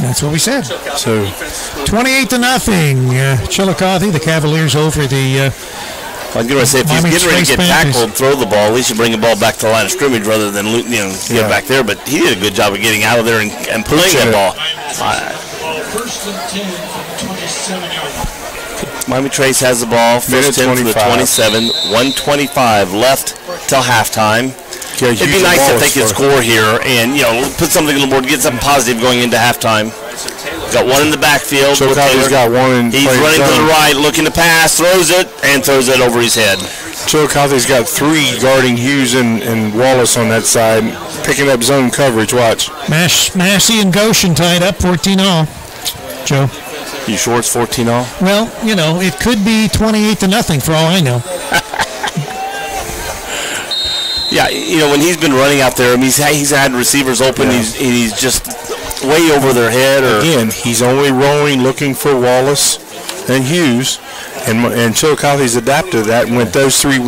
That's what we said. So 28-0. Chillicothe, the Cavaliers over the. I was going to say, if he's getting ready to get tackled, throw the ball, at least you bring the ball back to the line of scrimmage rather than get back there. But he did a good job of getting out of there and playing that ball. Miami Trace has the ball. First 10 to the 27. 1:25 left till halftime. Yeah, it'd be nice if they could score here and put something on the board, get something positive going into halftime. Got one in the backfield. Chillicothe got one in. He's running to the right, looking to pass, throws it over his head. Chillicothe's got three guarding Hughes and Wallace on that side, picking up zone coverage. Watch. Massey and Goshen tied up 14-all. Joe. You sure it's 14-all? Well, it could be 28-0 for all I know. Yeah, when he's been running out there, I mean, he's had receivers open. Yeah. He's just way over their head. Again, he's only rolling, looking for Wallace and Hughes, and Chillicothe's adapted to that. And with those three,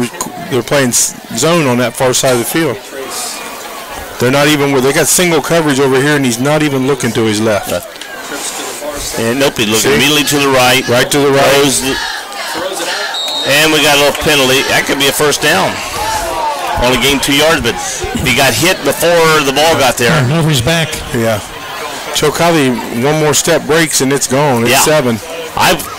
they're playing zone on that far side of the field. They're not even. They got single coverage over here, and he's not even looking to his left. And nope, he's looking immediately to the right. Right to the right. And we got a little penalty. That could be a first down. Only gained 2 yards, but he got hit before the ball got there. Over his back. Yeah. Chillicothe, one more step breaks and it's gone. It's 7. In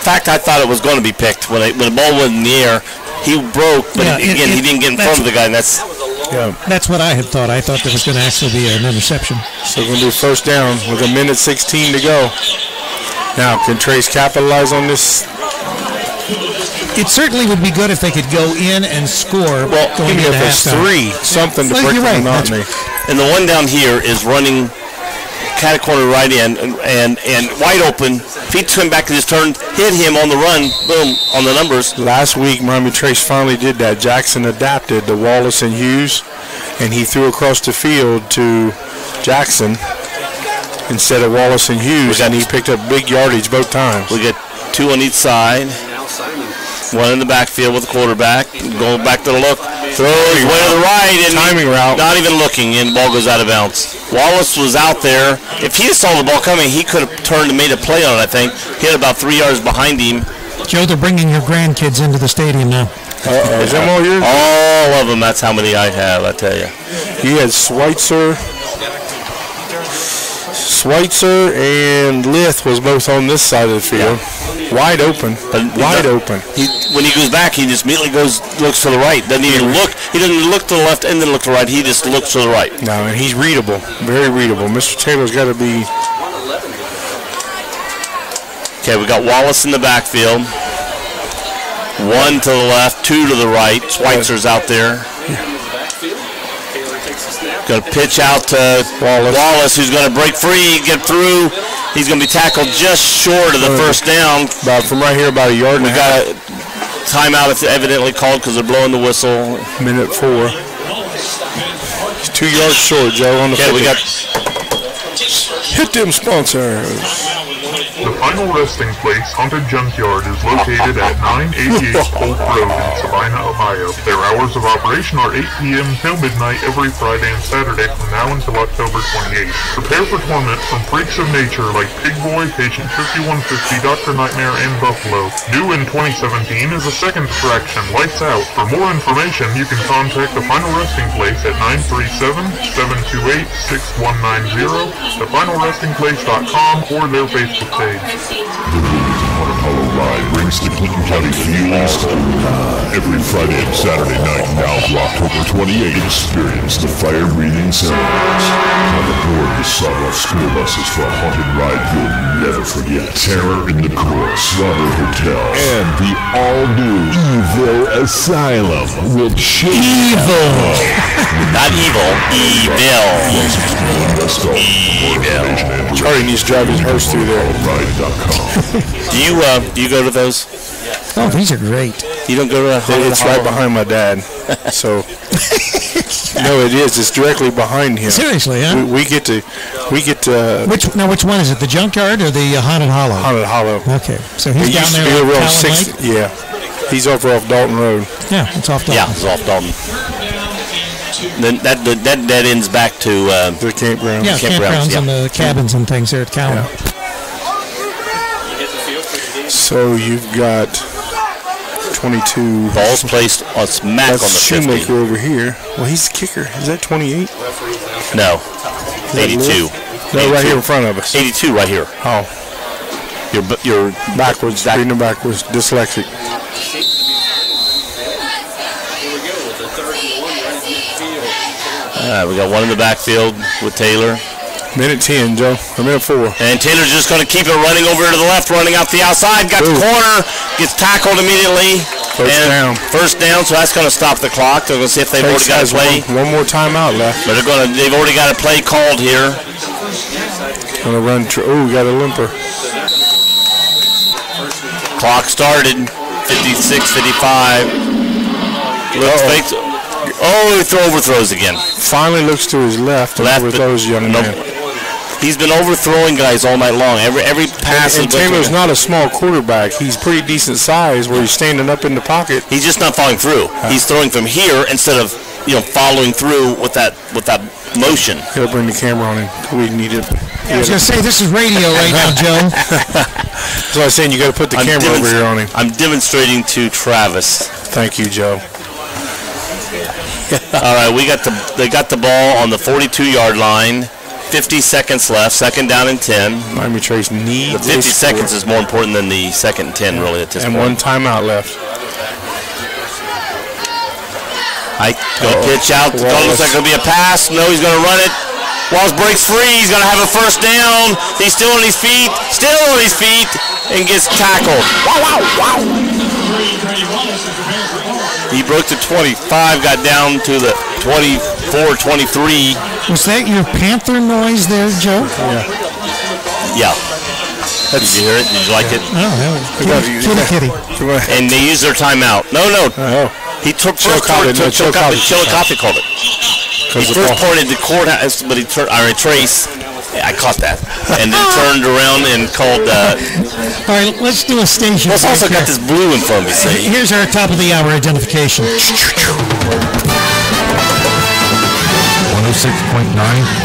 fact, I thought it was going to be picked when the ball was in the air. He broke, but he didn't get in front of the guy. And that's what I had thought. I thought there was going to actually be an interception. So we're going to do first down with 1:16 to go. Now, can Trace capitalize on this? It certainly would be good if they could go in and score. Well, even if it's 3, something to break the monotony. And the one down here is running cat corner right in and wide open. If he turned back to his turn, hit him on the run, boom, on the numbers. Last week, Miami Trace finally did that. Jackson adapted to Wallace and Hughes, and he threw across the field to Jackson instead of Wallace and Hughes, and he picked up big yardage both times. We get 2 on each side. One in the backfield with the quarterback. Going back to the look. Throws way to the right. And timing route. Not even looking, and the ball goes out of bounds. Wallace was out there. If he saw the ball coming, he could have turned and made a play on it, I think. Hit about 3 yards behind him. Joe, they're bringing your grandkids into the stadium now. Is that all yours? All of them. That's how many I have, I tell you. You had Schweitzer and Lith was both on this side of the field. Yeah. Wide open. Wide open. When he goes back, he just immediately looks to the right. Doesn't even look. He doesn't look to the left and then look to the right. He just looks to the right. No, and he's readable. Very readable. Mr. Taylor's got to be. Okay, we got Wallace in the backfield. 1 to the left, 2 to the right. Schweitzer's out there. Going to pitch out to Wallace, who's going to break free, get through. He's going to be tackled just short of the first down. From right here, about a yard and a half. We got a timeout evidently called because they're blowing the whistle. Minute 4. He's 2 yards short, Joe, on the 50. We got Hit them sponsors. The final resting place, Haunted Junkyard, is located at 988 Polk Road in Sabina, Ohio. Their hours of operation are 8 p.m. till midnight every Friday and Saturday from now until October 28th. Prepare for torment from freaks of nature like Pig Boy, Patient 5150, Dr. Nightmare, and Buffalo. New in 2017 is a second attraction, Lights Out. For more information, you can contact the Final Resting Place at 937-728-6190, thefinalrestingplace.com, or their Facebook page. The Haunted Hollow Ride brings the Clinton County feelings to every Friday and Saturday night now through October 28th. Experience the fire-breathing ceremonies. On the board the sawdust school buses for a haunted ride you'll never forget. Terror in the Court, Slaughter Hotel, and the all-new Evil Asylum will change. Evil! Not evil, evil. Evil. Charlie needs to drive his hearse through there. Do you go to those? Oh, these are great. You don't go to It's right behind my dad. So, no, it is. It's directly behind him. Seriously, huh? We get to. Which one is it? The Junkyard or the Haunted Hollow? Haunted Hollow. Okay, so he's It down used to there. be on over on Talon 6th. Lake? Yeah, he's over off Dalton Road. Yeah, it's off Dalton. Yeah, it's off Dalton. Then that ends back to The campground. Yeah, campgrounds and the cabins and things there at Cowan. So you've got 22. balls placed on smack That's on the 50. Shoemaker over here. Well, he's the kicker. Is that 28? No, 82. No, right here in front of us. 82 right here. Oh, You're backwards. Reading them backwards. Dyslexic. We got one in the backfield with Taylor. Minute 10, Joe. Or minute 4. And Taylor's just going to keep it running over to the left, running out the outside. Got the corner, gets tackled immediately. First down, so that's going to stop the clock. They're going to see if they've already got a play. One more timeout left. But they've already got a play called here. Going to run. We got a limper. Clock started. 56-55. He overthrows again. Finally looks to his left and overthrows young man. He's been overthrowing guys all night long. Every pass. And Taylor's not a small quarterback. He's pretty decent size where he's standing up in the pocket. He's just not following through. He's throwing from here instead of following through with that motion. He'll bring the camera on him. We need it. I was going to say, this is radio right now, Joe. So I was saying you got to put the camera over here on him. I'm demonstrating to Travis. Thank you, Joe. All right, they got the ball on the 42-yard line. 50 seconds left, second down and 10. Miami Trace needs the 50 seconds is more important than the second and 10, really, at this point. And one timeout left. Going to pitch out. Looks like going to be a pass. No, he's going to run it. Walls breaks free. He's going to have a first down. He's still on his feet, and gets tackled. Wow. He broke the 25, got down to the 24, 23. Was that your Panther noise there, Joe? Yeah. Did you hear it? Did you like it? Oh, kitty. And they used their timeout. No. He took Chillicothe called it. He first pointed the courthouse, but he turned. Trace. I caught that, and then turned around and called. All right, let's do a station. Let's also got this blue in front of me. See? Here's our top of the hour identification. 106.9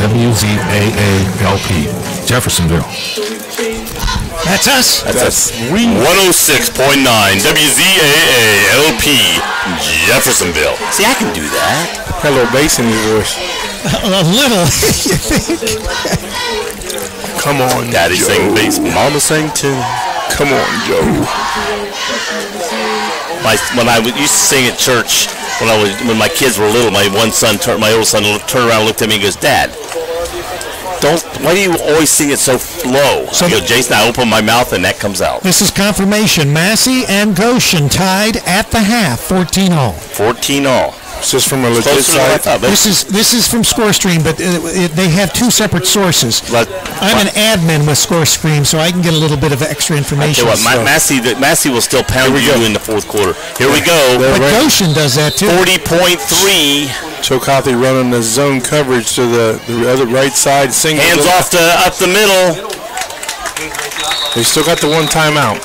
WZAA LP, Jeffersonville. That's us. That's 106.9 WZAA LP, Jeffersonville. See, I can do that. Got a little bass in his voice. A little. Come on, Daddy Joe. sang bass, Mama sang tune. Come on, Joe. When I used to sing at church, when my kids were little, my oldest son turned around and looked at me and goes, Dad, why do you always sing it so low? So I go, Jason, I open my mouth and that comes out. This is confirmation. Massey and Goshen tied at the half, 14-all. 14-all. It's just from a legit Closer than I site. thought. This is from ScoreStream, but they have two separate sources. I'm an admin with ScoreStream, so I can get a little bit of extra information. What, Massey will still pound you in the fourth quarter. Here we go. But Goshen does that too. 40.3. Chillicothe running the zone coverage to the other right side. Single Hands off up the middle. They still got the one timeout.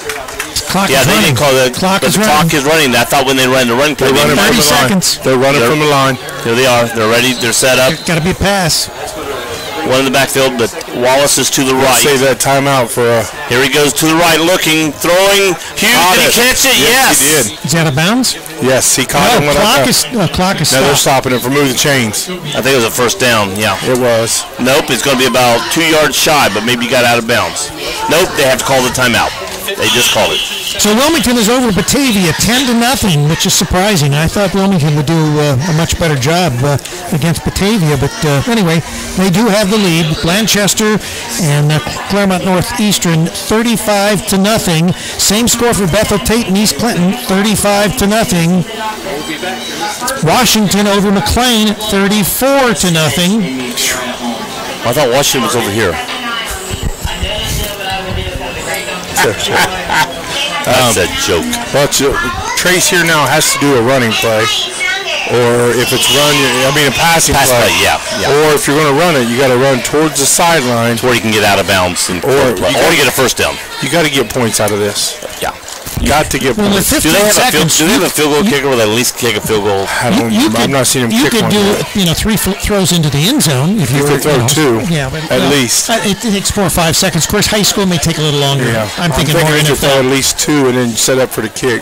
Clock Yeah, is they running. didn't call it. Clock But is the running. clock is running. I thought when they ran the run play, They're running from 30 the line. seconds. They're running from the line. Here they are. They're ready. They're set up. Got to be a pass. One in the backfield, but Wallace is to the Let's right. save that timeout for Here he goes to the right, looking, throwing. Hughes, did he catch it? Yes. he did. Is that a bounds? Yes, he caught him. No, clock is Now they're stopped. stopping him for moving the chains. I think it was a first down. Yeah. It was. Nope, it's going to be about 2 yards shy, but maybe he got out of bounds. Nope, they have to call the timeout. They just called it. So Wilmington is over Batavia 10-0, which is surprising. I thought Wilmington would do a much better job against Batavia, but anyway, they do have the lead. Blanchester and Claremont Northeastern 35-0. Same score for Bethel Tate and East Clinton 35-0. Washington over McLean 34-0. I thought Washington was over here. That's a joke. Well, Trace here now has to do a running play. Or if it's a passing Pass play. play, yeah. Or if you're going to run it, you got to run towards the sideline. Where you can get out of bounds and Or or get a first down. You got to get points out of this. Yeah. Got to get Well, with points. 15 Do they have seconds, a field goal kicker where they at least kick a field goal? I've not seen him you kick could one do yet. 3 throws into the end zone if you could throw two, Yeah, but, at least. It takes 4 or 5 seconds. Of course, high school may take a little longer. Yeah. I'm thinking more he could throw at NFL. least 2 and then set up for the kick.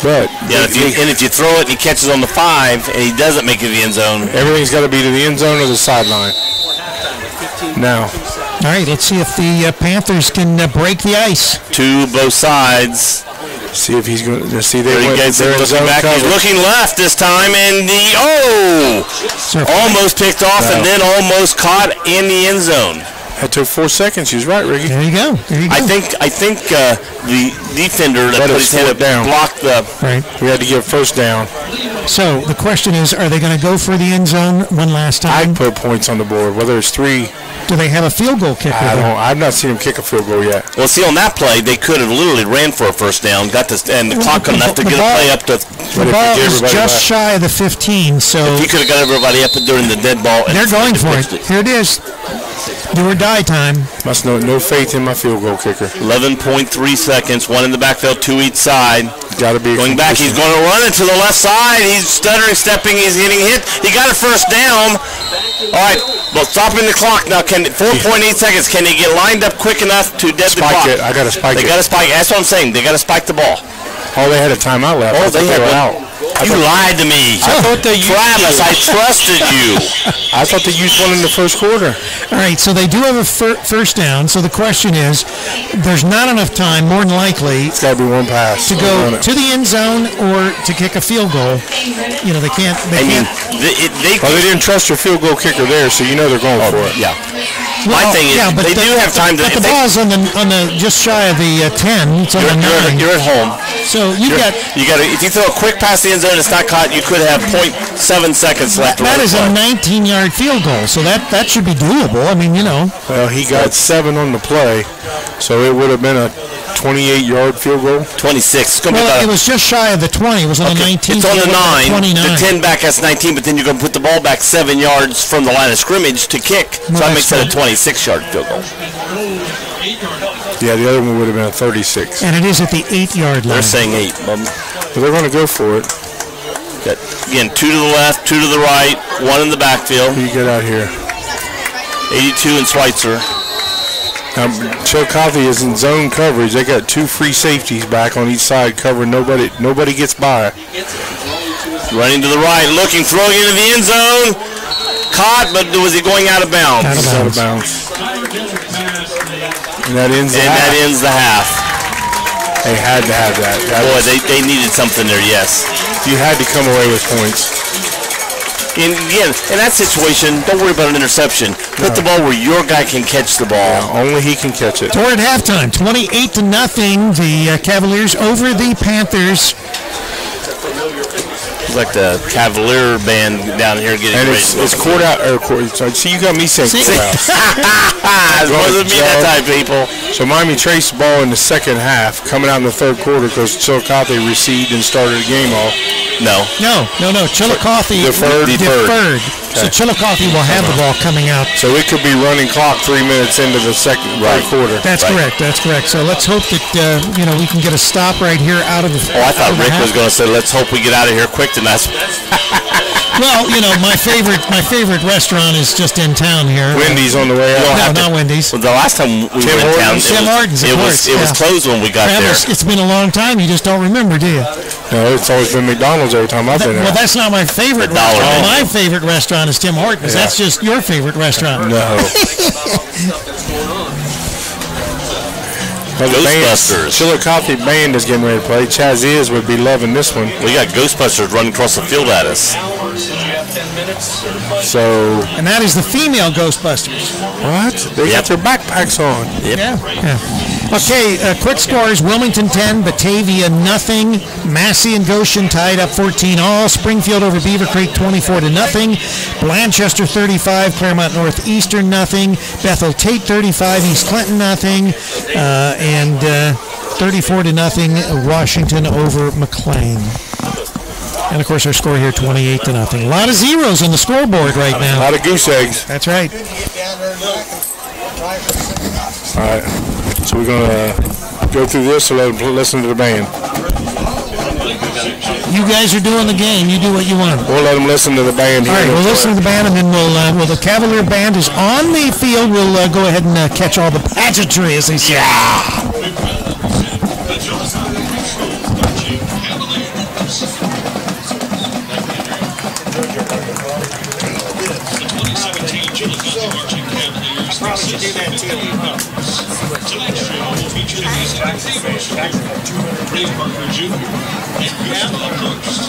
But Yeah, if you throw it and he catches on the 5 and he doesn't make it to the end zone, everything's got to be to the end zone or the sideline. Now, All right, let's see if the Panthers can break the ice. to both sides. see if he's going to see There he gets it, they're in looking zone back. He's coverage. looking left this time, and almost picked off and then almost caught in the end zone. That took 4 seconds. He's right, Ricky. There you go. There you go. I think the defender that Let put us his head slow up it down. blocked the. Right. We had to get first down. So the question is, are they going to go for the end zone one last time? I'd put points on the board, whether it's 3. Do they have a field goal kicker? I've not seen him kick a field goal yet. Well, see, on that play, they could have literally ran for a first down, got this, and the clock enough to the get a ball- play up to. The ball is just shy of the 15, so He could have got everybody up during the dead ball. And they're going for it. Here it is. Do or die time. Must know no faith in my field goal kicker. 11.3 seconds, one in the backfield, 2 each side. Got to be Going back, he's going to run it to the left side. He's stuttering, stepping, he's getting hit. He got a first down. All right, well, stopping the clock now. 4.8 seconds. Can they get lined up quick enough to dead the Spike clock? it. I got to spike They it. got to spike. That's what I'm saying. They got to spike the ball. Oh, they had a timeout left. Oh, I thought they had were one. out. You lied to me. I thought they used Travis, you. I trusted you. I thought they used one in the first quarter. All right, so they do have a first down. So the question is, there's not enough time, more than likely, It's got to be one pass. to go to the end zone or to kick a field goal. You know, they can't. I mean, they Well, they didn't trust your field goal kicker there, so you know they're going for it. yeah. My thing is, but they do have time to. But if the they- ball's on the just shy of the 10. It's on the 9. You're at home. So you got You got to. If you throw a quick pass to the end zone, it's not caught. You could have 0.7 seconds left. to that run is the a play. 19-yard field goal. So that should be doable. I mean, you know. Well, he got 7 on the play, so it would have been a 28-yard field goal. 26. It's going to be Well, about. it was just shy of the 20. It was on the 19. It's on the 9. 29. The 10 back has 19, but then you're going to put the ball back 7 yards from the line of scrimmage to kick. So Well, that makes that a that's 26-yard field goal. Yeah, the other one would have been a 36. And it is at the 8-yard line. They're saying 8. But they're going to go for it. Got, again, 2 to the left, 2 to the right, 1 in the backfield. You get out here. 82 in Schweitzer. Now, Chillicothe is in zone coverage. They got 2 free safeties back on each side covering. Nobody gets by. Running to the right, looking, throwing into the end zone. Caught, but was he going out of bounds? Out of Out of bounds. And that ends the And half. that ends the half. They had to have that. Boy, they needed something there, yes. You had to come away with points. And again, in that situation, don't worry about an interception. Put the ball where your guy can catch the ball. Only he can catch it. So we're at halftime, 28-0. The Cavaliers over the Panthers. like the Cavalier band down here getting And ready. it's courthouse. See, you got me saying courthouse. It wasn't me that time, people. So Miami Trace ball in the second half, coming out in the third quarter because Chillicothe received and started the game off. No. Chillicothe Deferred. So Chillicothe will have the ball coming out. So it could be running clock 3 minutes into the third quarter. That's correct. That's correct. So let's hope that we can get a stop right here out of the. Oh, I thought Rick was going to say, "Let's hope we get out of here quick tonight." Well, my favorite restaurant is just in town here. Wendy's on the way out. No, not Wendy's. Well, the last time we were in town, Tim Hortons. it was closed when we got there. It's been a long time. You just don't remember, do you? No, it's always been McDonald's every time I've been there. Well, that's not my favorite restaurant. My favorite restaurant is Tim Hortons. Yeah. That's just your favorite restaurant. No. Ghostbusters. Chillicothe band is getting ready to play. Chaziz would be loving this one. We got Ghostbusters running across the field at us. And that is the female Ghostbusters. What? They got their backpacks on. Yep. Yeah. Okay, quick scores. Wilmington 10, Batavia nothing. Massey and Goshen tied up 14-all. Springfield over Beaver Creek 24-0. Blanchester 35, Claremont Northeastern nothing. Bethel Tate 35, East Clinton nothing. And 34-0 Washington over McLean. And of course our score here 28-0. A lot of zeros on the scoreboard right now. A lot of goose eggs. That's right. All right. So we're gonna go through this and let them listen to the band. You guys are doing the game. You do what you want. We'll let them listen to the band. All right, we'll listen to the band, and then we'll the Cavalier band is on the field. We'll go ahead and catch all the pageantry, as they say. Yeah. Probably should do that too. Tonight's show will feature the music and favorites from Ray Parker Jr. and Christopher Hurst.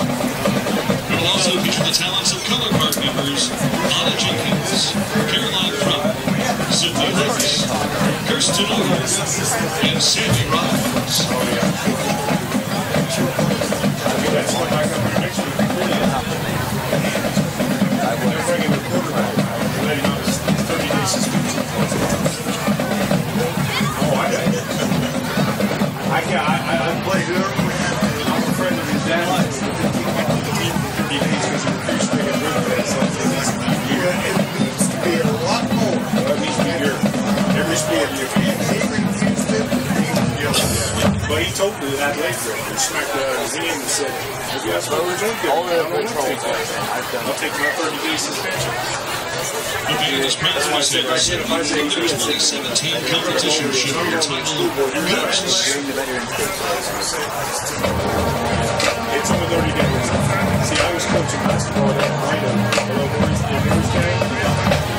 It will also feature the talents of Color Guard members Anna Jenkins, Caroline Crump, Sydney Hurst, Kirsten Owens, and Sammy Rhymes. I played her. I'm a friend of his dad. He needs because of the first thing in It needs to be a lot more. It needs to be here. There needs to be a But he told me that leg break and smacked his hand and said, "If you ask my I'll take my 30 days suspension." The band is proud to present the 2017 competition show entitled Ghosts. It's only 30 days. See, I was coaching basketball at Reno,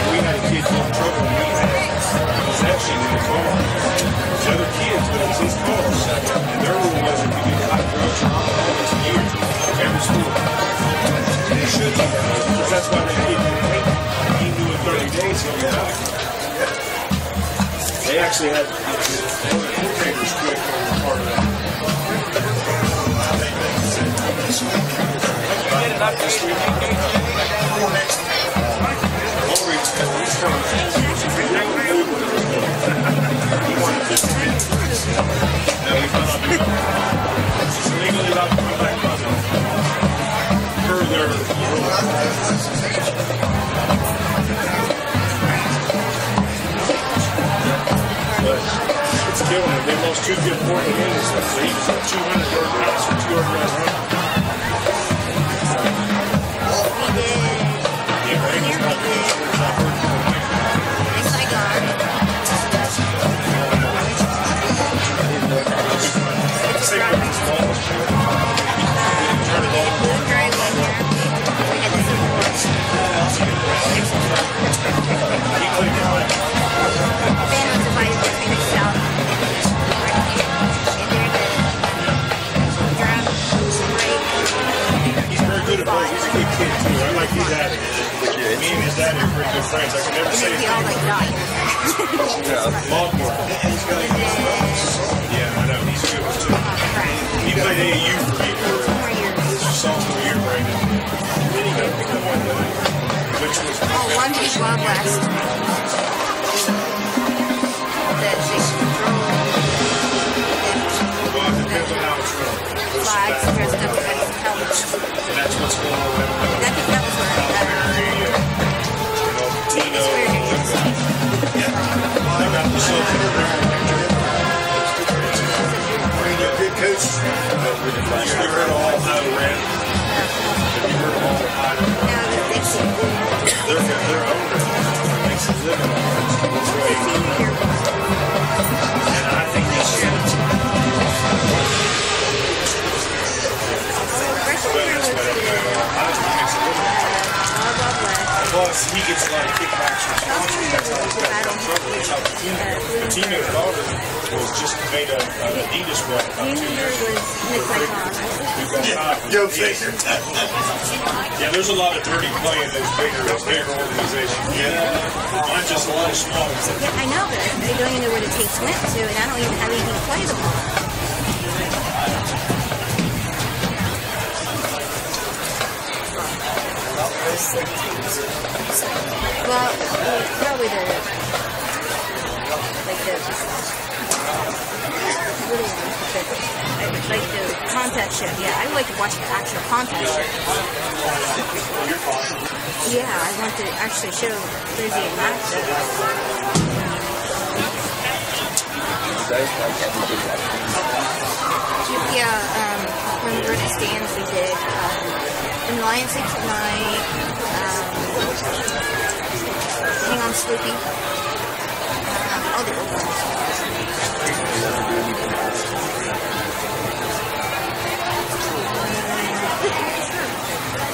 we had a kid get in trouble in rehab. He's actually in the car. The other kids, but it was his car. And their rule was if you get caught drugs or alcohol this year, every school. And it should be that way, because that's why that kid didn't take it. He knew in 30 days he'll be back. They actually had one of the coordinators quit over part of that. Legally allowed to come back further. But it's killing it. They lost two good Portland innings. So he was a 200-yard pass or 200-yard run. one was Wild West. That they control flags dressed up as helmets. That's what's going on. I think that was where Tino. Yeah. I got the soldier around. Good coach. You heard of all Ohio Rand? Have you heard of all Ohio? no, the Dixie. They're older. Makes a living on it. That's right. And I think they should. Plus, he gets a lot of kickbacks from Tino's daughter was just made an Adidas rep. Go figure. Yeah, there's a lot of dirty play in those bigger organizations. Yeah, mine's just a lot of small ones. Yeah, I know, but I don't even know where the tapes went to, and I don't even have anything to play them on. Well, probably the contest show. Yeah, I like to watch the actual contest show. Yeah, I want to actually show Thursday and Max. Yeah, when we were at the stands, we did in Lion 6 tonight. Hang on, Sloopy. All the old ones.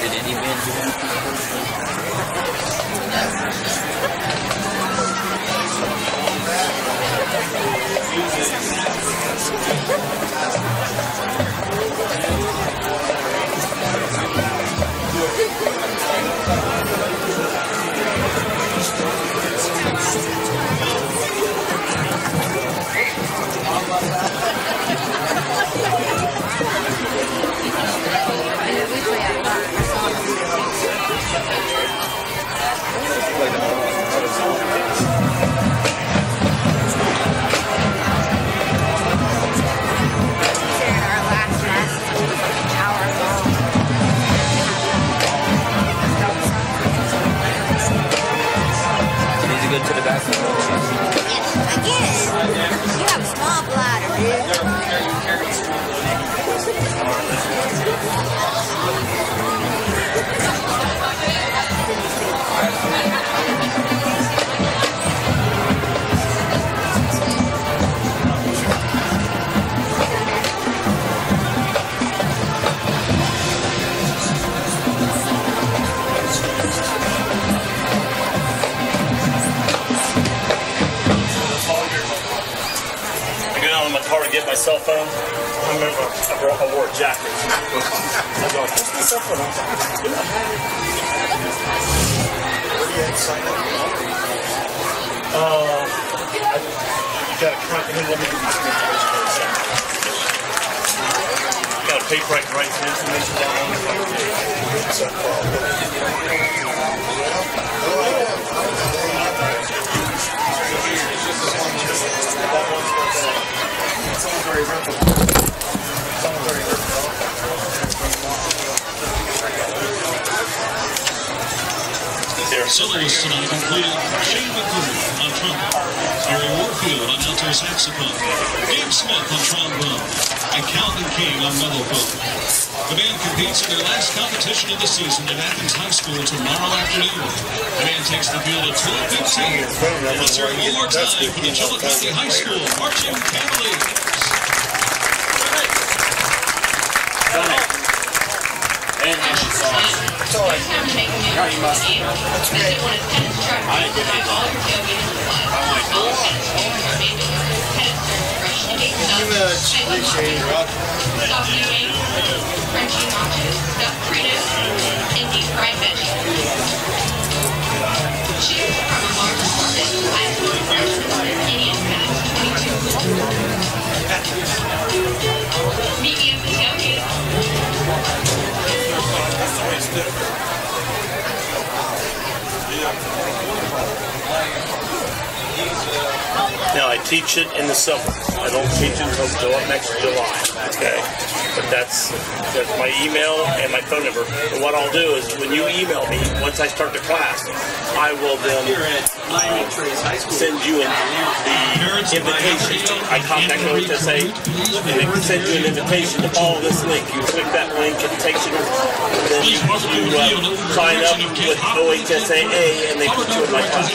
Did any band do to the basketball? Again, you have a small bladder, dude. Car to get my cell phone. I remember I wore a jacket. I was like, what's my cell phone? Where do you have to sign up? You got to let me give you some information for a second. You got to pay right some information down on Soloists tonight included Shane McCool on trumpet, Gary Warfield on alto saxophone, Dave Smith on trombone, and Calvin King on mellophone. The band competes in their last competition of the season at Athens High School tomorrow afternoon. The band takes the field at 12:15. Let's hear it one more time for the Chillicothe High School Marching Cavaliers. And she saw it. Sorry. Yeah, you must. That's okay. I didn't get it. You appreciate it, Rob. Crunchy nachos, stuffed Fritos, and deep fried veggies. Choose from a large assortment of ice cream, Indian patties, 22. Medium and tailgate. Yeah. teach it in the summer. I don't teach it until next July. Okay, but that's my email and my phone number. And what I'll do is when you email me, once I start the class, I will then send you the invitation. I contact OHSA and they send you an invitation to follow this link. You click that link, it takes you, and then you sign up with OHSAA and they put you in my class.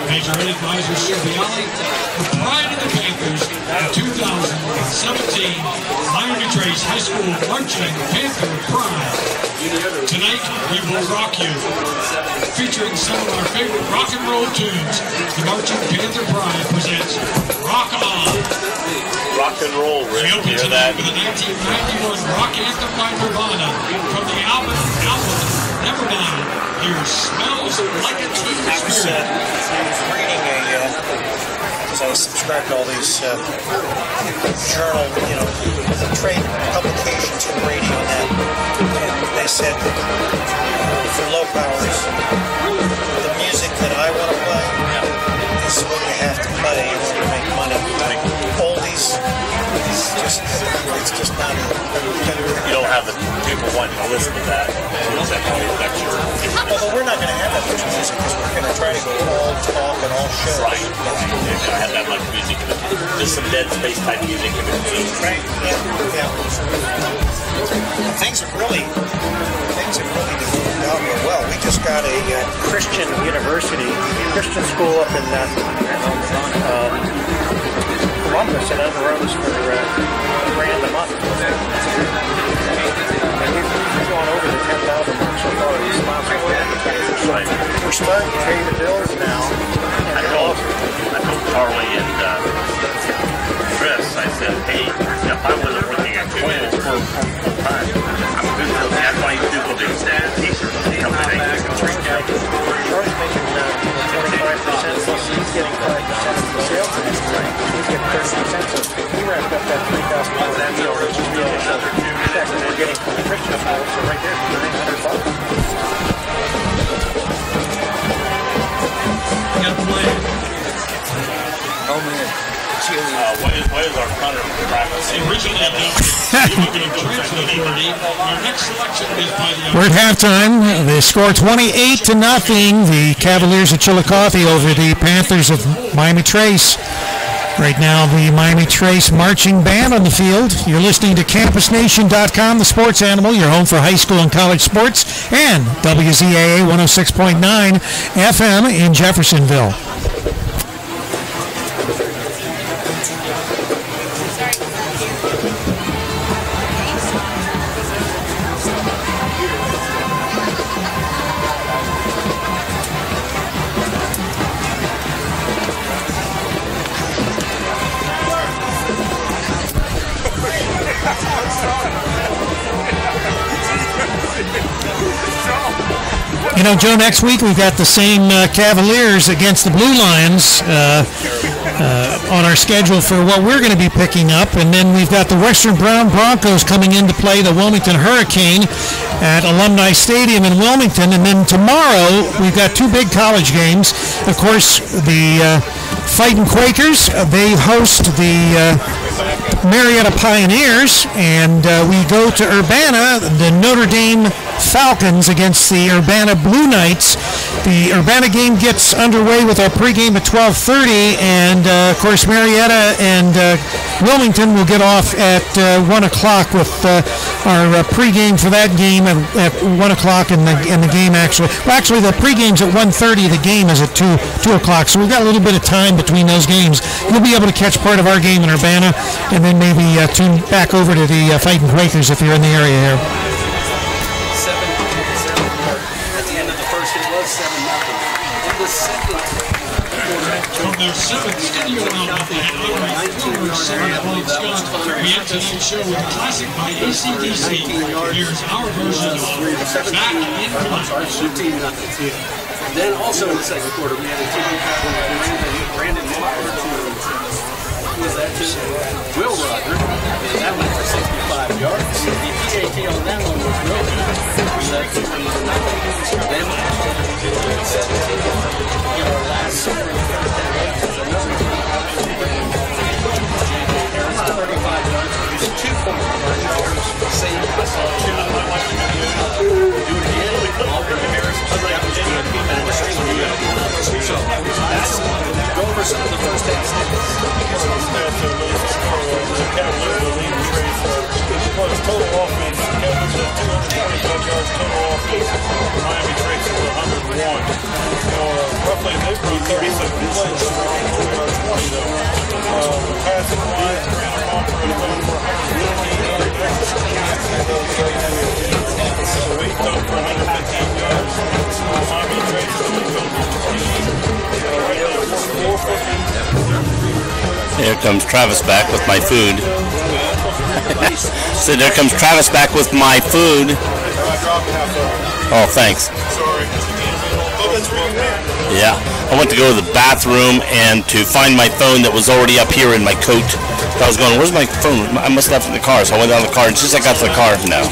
Major Head Advisor Cerviali, the pride of the Panthers in 2017 Miami Trace High School Marching Panther Pride. Tonight, we will rock you, featuring some of our favorite rock and roll tunes. The Marching Panther Pride presents Rock On. Rock and roll, Rick. We open tonight with a 1991 rock anthem by Nirvana from the album Nevermind. Here Smells Like a Teen Spirit. I was reading because I was subscribed to all these journal, trade publications for radio and they said for low powers, the music that I want to play is what you have to play in order to make money. Oldies, it's just not. You don't have the people wanting to listen to that. Although we're not going to have that much music because we're going to try to go all talk and all show. Right. You're going to have that much music. Just some dead space type music. Right. Yeah. Things have really developed out real well. We just got a Christian university, Christian school up in Columbus and other roads for grand a month. And we've gone over the 10,000 mark so far. These sponsored advertisers. Right. We're starting to pay the bills now. I told Charlie and Chris, I said, hey, if I wasn't working at Kohl's full time, I'm good for that. That's why you do the t-shirt company. Charlie's making 25%, plus he's getting 5% of the sales. He's getting 30%, so he wrapped up that $3,000 deal, which is the check that we're getting from the Christian school, so right there, $900. You got to play. Oh, man. What is our punter practicing? Originally, our next selection is by the... We're at halftime. They score 28-0. The Cavaliers of Chillicothe over the Panthers of Miami Trace. Right now, the Miami Trace marching band on the field. You're listening to CampusNation.com, the sports animal, your home for high school and college sports, and WZAA 106.9 FM in Jeffersonville. You know, Joe, next week we've got the same Cavaliers against the Blue Lions on our schedule for what we're going to be picking up. And then we've got the Western Brown Broncos coming in to play the Wilmington Hurricane at Alumni Stadium in Wilmington. And then tomorrow we've got two big college games. Of course, the Fighting Quakers, they host the Marietta Pioneers, and we go to Urbana, the Notre Dame Falcons against the Urbana Blue Knights. The Urbana game gets underway with our pregame at 12:30, and of course Marietta and Wilmington will get off at 1 o'clock with our pregame for that game at 1 o'clock, and the game actually the pregame's at 1:30, the game is at 2 o'clock, so we've got a little bit of time between those games. You'll be able to catch part of our game in Urbana, and then maybe tune back over to the Fighting Quakers if you're in the area here. From their seventh studio album, we end tonight's show with a classic by AC/DC. Here's our version of Back in Black. Then also in the second quarter, we had a TV battle with Brandon Miller to, who was that to? Will Roger. And that went for 65. The PAT on that one was real good. Last third down, Harris 35 yards, it was a 2-point conversion. Same, I saw two. Do it again. Auburn Harris. So that's go over some of the first half stats. Total offense, Cowboys had 225 yards total offense. Miami Trace was 101. Roughly they've run 37 plays, 4 yards 20 though. Passing wise, Brandon Walker is going for 115 yards. Wait done for 115 yards. Miami Trace is going to go for 20. Here comes Travis back with my food. So there comes Travis back with my food. Oh, thanks. Yeah, I went to go to the bathroom and to find my phone that was already up here in my coat. I was going, where's my phone? I must have left it in the car. So I went down to the car, and just as I got to the car, no.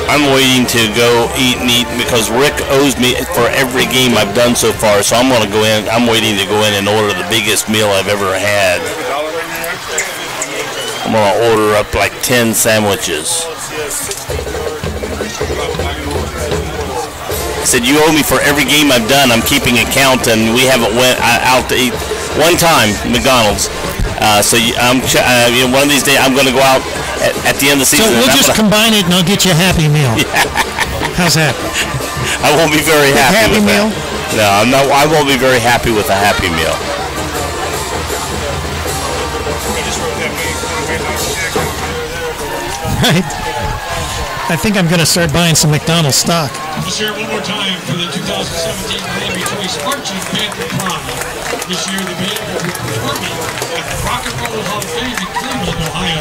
I'm waiting to go eat meat because Rick owes me for every game I've done so far, so I'm going to go in. I'm waiting to go in and order the biggest meal I've ever had. I'm going to order up like 10 sandwiches. I said, you owe me for every game I've done. I'm keeping a count, and we haven't went out to eat one time, McDonald's. So one of these days I'm going to go out at the end of the season. So we'll just combine it, and I'll get you a Happy Meal. Yeah. How's that? I won't be very happy with Meal? That. No, I won't be very happy with a Happy Meal. Right. I think I'm going to start buying some McDonald's stock. Let's hear it one more time for the 2017 Miami Trace Marching Band Prom. This year, the band will be performing at the Rock and Roll Hall of Fame in Cleveland, Ohio,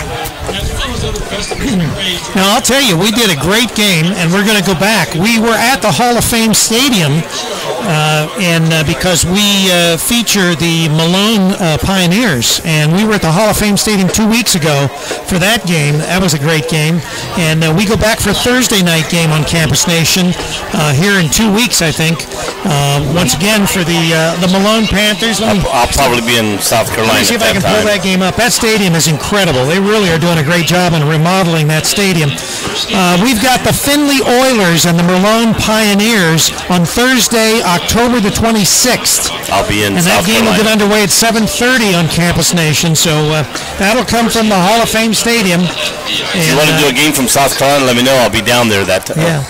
as well as other festivals and parades. Now, I'll tell you, we did a great game, and we're going to go back. We were at the Hall of Fame Stadium, because we feature the Malone Pioneers, and we were at the Hall of Fame Stadium 2 weeks ago for that game. That was a great game. And we go back for a Thursday night game on Campus Nation here in 2 weeks, I think. Once again for the Malone Panthers. I'll probably be in South Carolina. Let me see if I can pull that game up. That stadium is incredible. They really are doing a great job in remodeling that stadium. We've got the Findlay Oilers and the Malone Pioneers on Thursday, October the 26th. I'll be in South Carolina. And that game will get underway at 7:30 on Campus Nation. So that'll come from the Hall of Fame Stadium. If you want to do a game from South Carolina, let me know. I'll be down there that time. Yeah.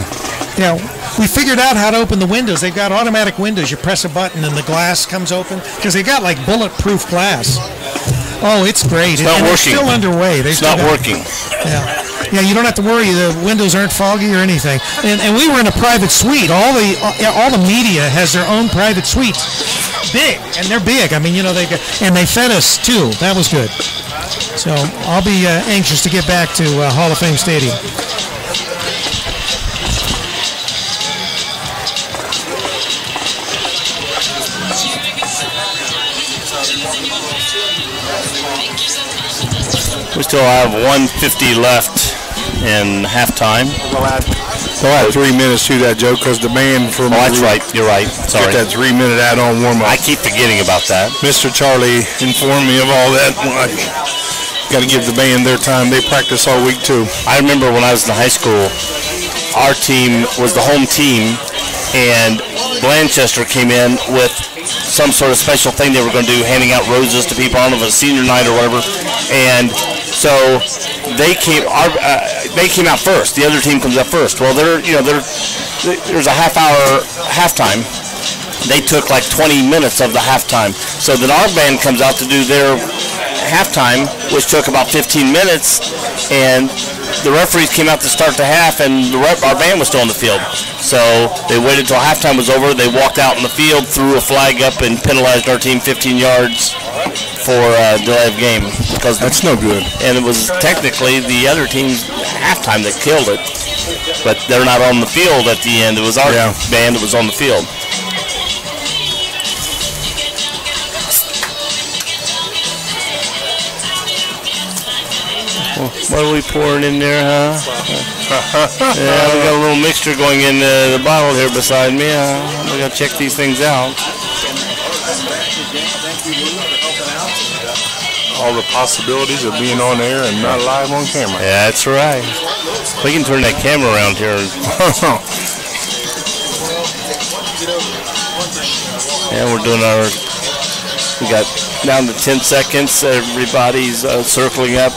We figured out how to open the windows. They've got automatic windows. You press a button and the glass comes open because they got like bulletproof glass. Oh, it's great. It's not working. It's still underway. It's not working. Yeah, you don't have to worry. The windows aren't foggy or anything. And we were in a private suite. All the media has their own private suites. Big, and they're big. I mean, they fed us too. That was good. So I'll be anxious to get back to Hall of Fame Stadium. We still have 150 left in halftime. We'll add 3 minutes to that, Joe, because the band from... Oh, that's right. You're right. Sorry. Get that 3-minute add-on warm-up. I keep forgetting about that. Mr. Charlie informed me of all that. Got to give the band their time. They practice all week, too. I remember when I was in high school, our team was the home team, and Blanchester came in with some sort of special thing they were going to do, handing out roses to people. I don't know if it was senior night or whatever. And so they came out first. The other team comes up first. Well, there's a half-hour halftime. They took like 20 minutes of the halftime. So then our band comes out to do their halftime, which took about 15 minutes, and the referees came out to start the half, and our band was still on the field. So they waited until halftime was over. They walked out in the field, threw a flag up, and penalized our team 15 yards. for delay of game because that's no good. And it was technically the other team's halftime that killed it, but they're not on the field at the end. It was our band that was on the field. What are we pouring in there, huh? Yeah, we got a little mixture going in the bottle here beside me. We got to check these things out. All the possibilities of being on air and not live on camera. Yeah, that's right. We can turn that camera around here. Yeah, we're doing we got down to 10 seconds. Everybody's circling up.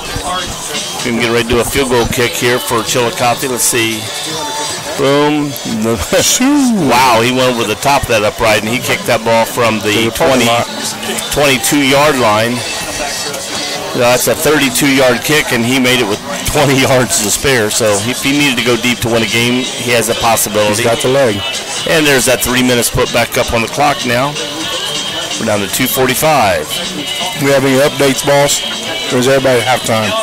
We can get ready to do a field goal kick here for Chillicothe. Let's see. Boom. Wow, he went over the top of that upright, and he kicked that ball from the 22-yard line. That's a 32-yard kick, and he made it with 20 yards to spare. So if he needed to go deep to win a game, he has a possibility. He's got the leg. And there's that 3 minutes put back up on the clock now. We're down to 2:45. We have any updates, boss? Or is everybody at halftime?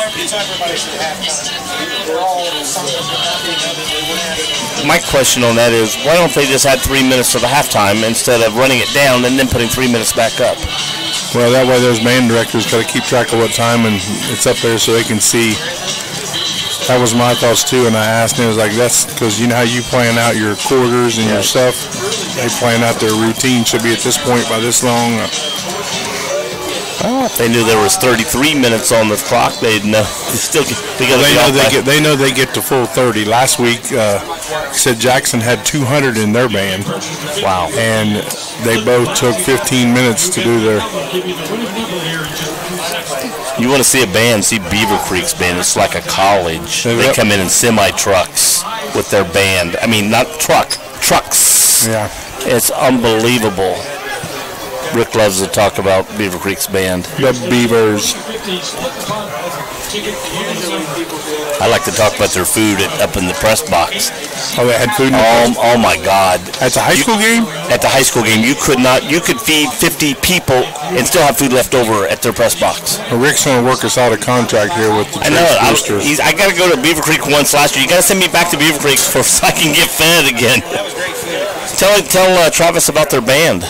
My question on that is, why don't they just add 3 minutes to the halftime instead of running it down and then putting 3 minutes back up? Well, that way those band directors got to keep track of what time and it's up there so they can see. That was my thoughts too, and I asked him, it was like, that's because you know how you plan out your quarters and your stuff? They plan out their routine should be at this point by this long. Well, if they knew there was 33 minutes on the clock, they'd know. They know they get to full 30. Last week, said Jackson had 200 in their band. Wow. And they both took 15 minutes to do their. You want to see a band, see Beaver Creek's band. It's like a college. They come in semi-trucks with their band. I mean, not trucks. Yeah. It's unbelievable. Rick loves to talk about Beaver Creek's band. The Beavers. I like to talk about their food up in the press box. Oh, they had food in the Oh my God. At the high school game? At the high school game. You could feed 50 people and still have food left over at their press box. Well, Rick's going to work us out a contract here with the Boosters. I got to go to Beaver Creek once last year. You got to send me back to Beaver Creek so I can get fed again. Tell Travis about their band.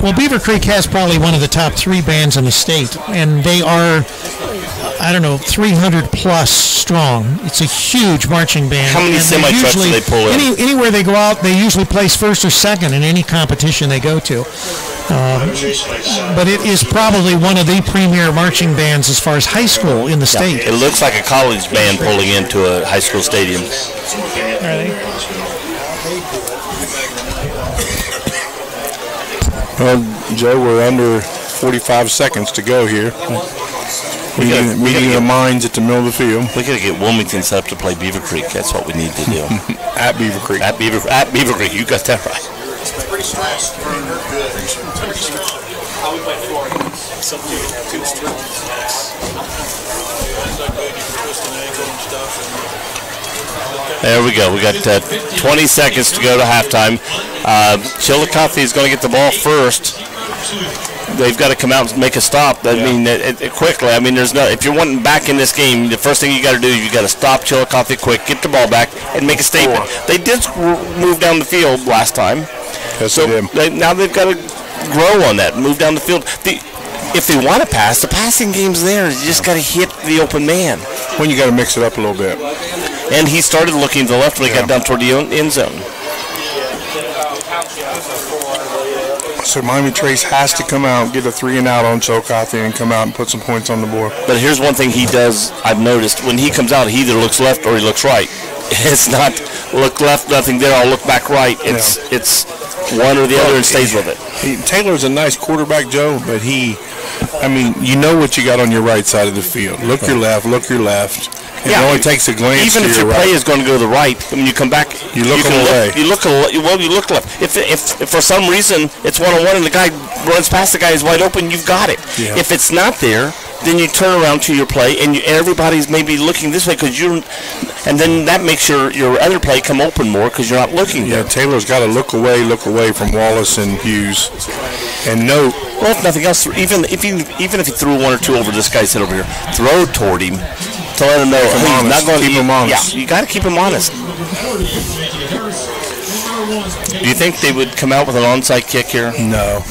Well, Beaver Creek has probably one of the top 3 bands in the state, and they are, 300 plus strong. It's a huge marching band. How many semi-trucks do they pull in? Anywhere they go out, they usually place first or second in any competition they go to. But it is probably one of the premier marching bands as far as high school in the state. It looks like a college band pulling into a high school stadium. Are they? Well, Joe, we're under 45 seconds to go here. Meeting the minds at the middle of the field. We got to get Wilmington set up to play Beaver Creek. That's what we need to do. At Beaver Creek. At Beaver Creek. You got that right. There we go. We got 20 seconds to go to halftime. Chillicothe is going to get the ball first. They've got to come out and make a stop. Mean, quickly. I mean, there's no. If you're wanting back in this game, the first thing you got to do is you got to stop Chillicothe quick, get the ball back, and make a statement. They did move down the field last time, yes, so now they've got to grow on that, move down the field. If they want to pass, the passing game's there. You just got to hit the open man. When you got to mix it up a little bit. And he started looking to the left when he got down toward the end zone. So Miami Trace has to come out, get a 3-and-out on Chillicothe, and come out and put some points on the board. But here's one thing he does, I've noticed. When he comes out, he either looks left or he looks right. It's not look left, nothing there, I'll look back right. It's one or the other and stays with it. Taylor's a nice quarterback, Joe, but you know what you got on your right side of the field. Look your left. It only takes a glance. Even if your play is going to go to the right, when you come back, you look away. You look left. If for some reason it's 1-on-1 and the guy runs past the guy who's wide open, you've got it. Yeah. If it's not there, then you turn around to your play, and everybody's maybe looking this way because you're, and then that makes your other play come open more because you're not looking there. Yeah, Taylor's got to look away from Wallace and Hughes, and note. Well, if nothing else, even if he threw one or two over this guy's head over here, throw toward him to let him know he's not going to keep him honest. Yeah, you got to keep him honest. Do you think they would come out with an onside kick here? No.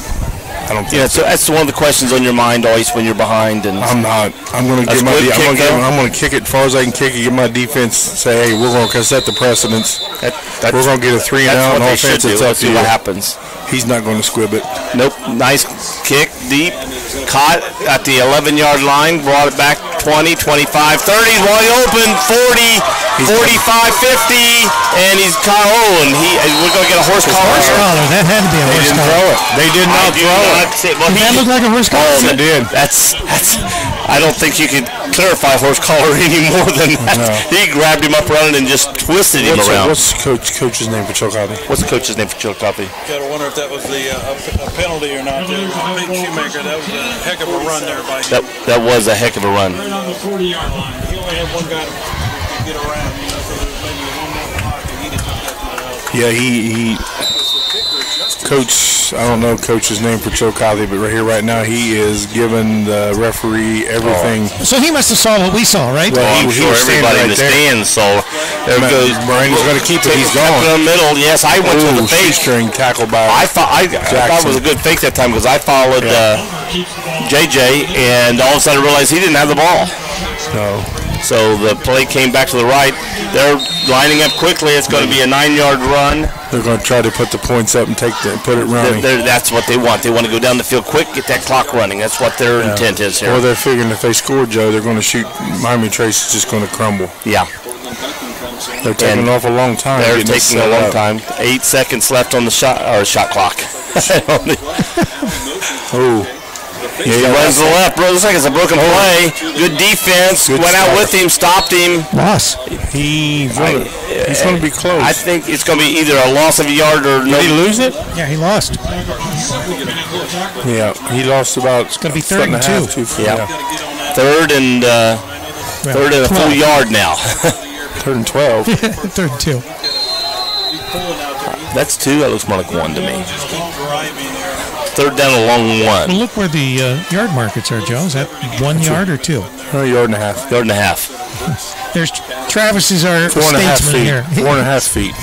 I don't think so. That's one of the questions on your mind always when you're behind. And I'm not. I'm going to give I'm going to kick it as far as I can kick it. Give my defense. Say, hey, we're going to set the precedence. We're going to get a 3-and-out on offense. It's up to you. What happens? He's not going to squib it. Nope. Nice kick, deep, caught at the 11-yard line. Brought it back 20, 25, 30. Wide open. 40, 45, 50, and he's caught. Oh, and we're going to get a horse collar. Horse collar. That had to be a horse collar. Throw it. They did not throw it. Did that look like a horse collar? Oh, it did. That's. I don't think you could clarify horse collar any more than that. No. He grabbed him up running and just twisted him around. What's coach's name for Chillicothe? What's the coach's name for Chillicothe? Gotta wonder if that was a penalty or not. Big Shoemaker. That was a heck of a run there by him. That was a heck of a run. Right on the 40-yard line. He only had one guy to get around. So there's maybe one more block, and he didn't get that to the house. Yeah, he Coach, I don't know Coach's name for Chillicothe, but right now he is giving the referee everything. So he must have saw what we saw, right? Well, I'm sure everybody in the stands saw. There goes. Brandon's going to keep it. He's gone. In the middle. Yes, I went to the fake. Shoestring tackle by I thought it was a good fake that time because I followed JJ, and all of a sudden I realized he didn't have the ball. No. So the play came back to the right. They're lining up quickly. It's going to be a 9-yard run. They're going to try to put the points up and put it running. That's what they want. They want to go down the field quick, get that clock running. That's what their intent is here. Well, they're figuring if they score, Joe, they're going to shoot. Miami Trace is just going to crumble. Yeah. They're taking off a long time. They're taking a long time. 8 seconds left on the shot clock. Oh. Yeah, he runs to the left. Looks like it's a broken play. Good defense. Went out with him, stopped him. Loss. He's going to be close. I think it's going to be either a loss of a yard or no. Did he lose it? Yeah, he lost. Yeah, he lost about. It's going to be 3rd and 2. Yeah. Third and a full yard now. 3rd and 12. 3rd and 2. That's 2. That looks more like 1 to me. 3rd down, a long 1. Well, look where the yard markers are, Joe. Is that 1 yard or 2? A yard and a half. Yard and a half. There's Travis's our 4.5 statesman feet. here. 4.5 feet.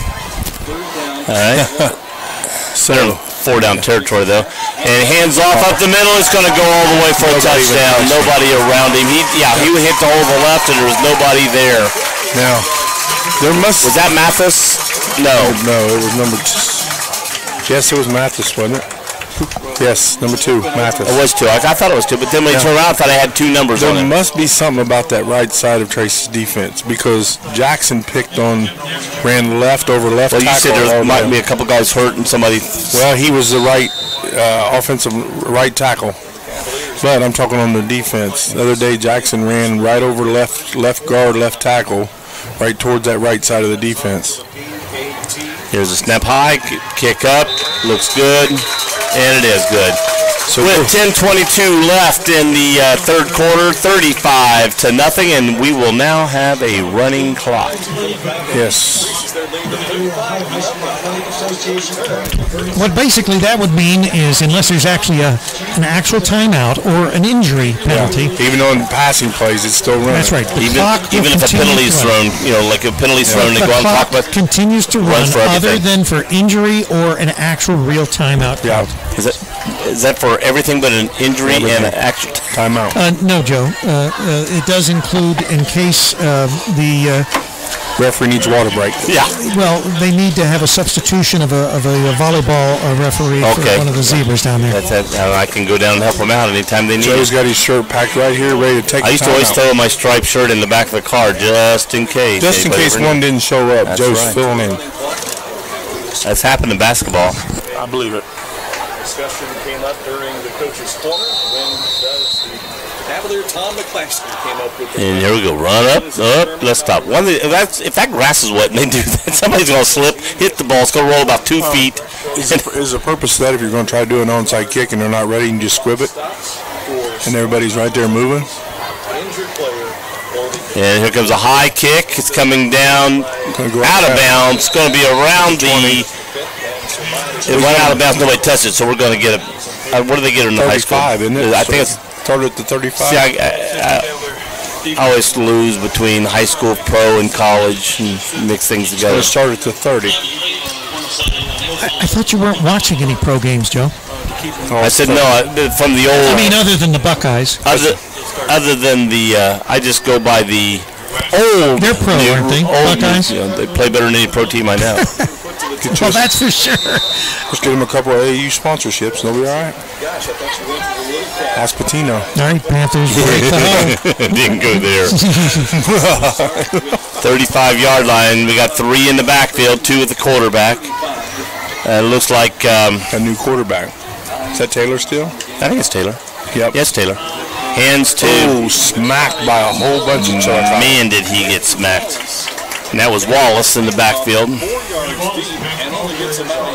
All right. So 4 down territory though, and hands off up the middle. It's going to go all the way for a touchdown. Nobody around him. He hit the hole to the left, and there was nobody there. Now, was that Mathis? No, it was number 2. Yes, it was Mathis, wasn't it? Yes, number 2, Mathis. It was 2. I thought it was 2, but then when he turned around, I thought I had 2 numbers on it. There must be something about that right side of Trace's defense because Jackson ran left over left. Well, you said there might be a couple guys hurt and somebody. Well, he was the right offensive right tackle. But I'm talking on the defense. The other day, Jackson ran right over left guard, left tackle, right towards that right side of the defense. Here's a snap high, kick up, looks good, and it is good. So with 10:22 left in the 3rd quarter, 35-0, and we will now have a running clock. Yes. What basically that would mean is unless there's actually an actual timeout or an injury penalty. Yeah. Even on passing plays, it's still running. That's right. Even if a penalty is thrown, like a penalty is thrown, they go on clock, but continues to run other than for injury or an actual real timeout. Yeah. Is that for everything but an injury and an actual timeout? No, Joe. It does include in case the referee needs a water break. Yeah. Well, they need to have a substitution of a volleyball referee for one of the zebras down there. That's it. I can go down and help them out anytime they need. Joe's got his shirt packed right here, ready to take. I used to always throw my striped shirt in the back of the car just in case. Just in case one didn't show up. That's Joe's right. filling in. That's happened in basketball. I believe it. Discussion came up during the coach's corner when the Cavalier Tom McClaskey came up with the and here we go, run up, let's stop. If that grass is wet and they do that, somebody's going to slip, hit the ball, it's going to roll about 2 feet. Is the purpose of that if you're going to try to do an onside kick and they're not ready, you can just squib it? And everybody's right there moving. And here comes a high kick. It's coming down out of bounds. It's going to be around the. It went out of bounds. Nobody touched it, so we're going to get it. What do they get in the high school? 35, isn't it? I think it's started at the 35. See, I always lose between high school, pro, and college, and mix things together. It started at the 30. I thought you weren't watching any pro games, Joe. I said no. From the old. I mean, other than the Buckeyes. Other than the, I just go by the old. They're pro, aren't they? Buckeyes. They play better than any pro team I know. Well, that's for sure. Just get them a couple of AAU sponsorships, and they'll be all right. Ask Patino. All right, Panthers. Didn't go there. 35-yard line. We got 3 in the backfield, 2 at the quarterback. It looks like a new quarterback. Is that Taylor still? I think it's Taylor. Yep. Yes, Taylor. Hands to. Oh, smacked by a whole bunch of Chillicothe. Man, did he get smacked. And that was Wallace in the backfield.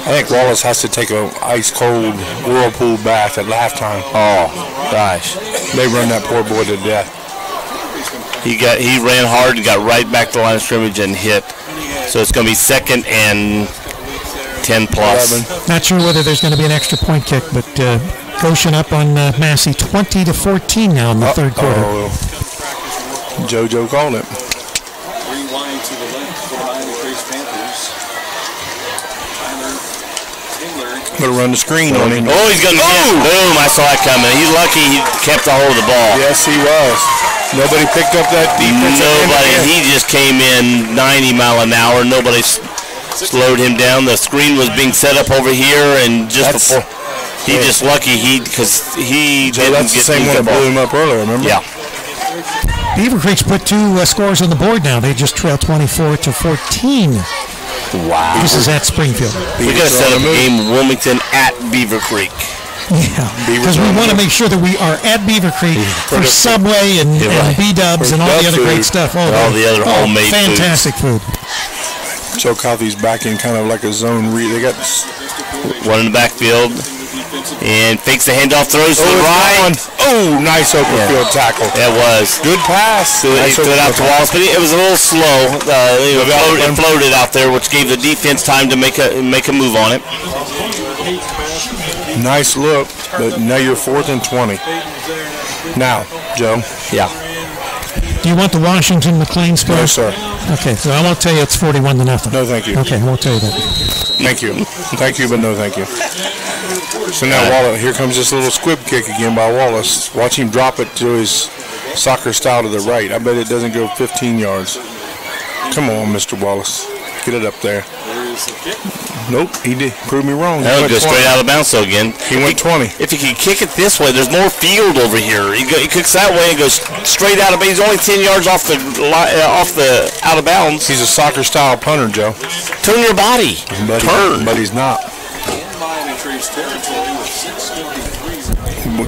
I think Wallace has to take a ice-cold whirlpool bath at halftime. Oh, gosh. They run that poor boy to death. He ran hard and got right back to the line of scrimmage and hit. So it's going to be 2nd and 10 plus. 11. Not sure whether there's going to be an extra point kick, but Goshen up on Massey 20-14 now in the third quarter. JoJo called it. Rewind to the left for the Miami Trace Panthers. Going to run the screen on him. Oh, he's going to get it. Boom, I saw it coming. He's lucky he kept a hold of the ball. Yes, he was. Nobody picked up that defense. Nobody. He just came in 90 mile an hour. Nobody slowed him down. The screen was being set up over here, and just before, he just lucky because he didn't that's get the same one that blew him up earlier, remember? Yeah. Beaver Creek's put 2 scores on the board now. They just trail 24-14. Wow. This is at Springfield. We got to set up a game Wilmington at Beaver Creek. Yeah, because we want to make sure that we are at Beaver Creek for Subway and B-Dubs and all the other great stuff. All the other homemade fantastic food. Chillicothe's back in kind of like a zone read. They got one in the backfield and fakes the handoff, throws to the right. Oh, nice open field tackle. That was good pass. He threw it out to Wallace, but it was a little slow. It floated out there, which gave the defense time to make a move on it. Nice look, but now you're 4th and 20. Now, Joe. Yeah. Do you want the Washington McLean score? No, sir. Okay, so I won't tell you it's 41-0. No, thank you. Okay, I won't tell you that. Thank you. Thank you, but no thank you. So now Wallace, here comes this little squib kick again by Wallace. Watch him drop it to his soccer style to the right. I bet it doesn't go 15 yards. Come on, Mr. Wallace. Get it up there. Nope, he did. Prove me wrong. That would go straight out of bounds so again. He went 20. If he could kick it this way, there's more field over here. He kicks that way and goes straight out of bounds. He's only 10 yards off the out of bounds. He's a soccer style punter, Joe. Turn your body. Turn. But he's not.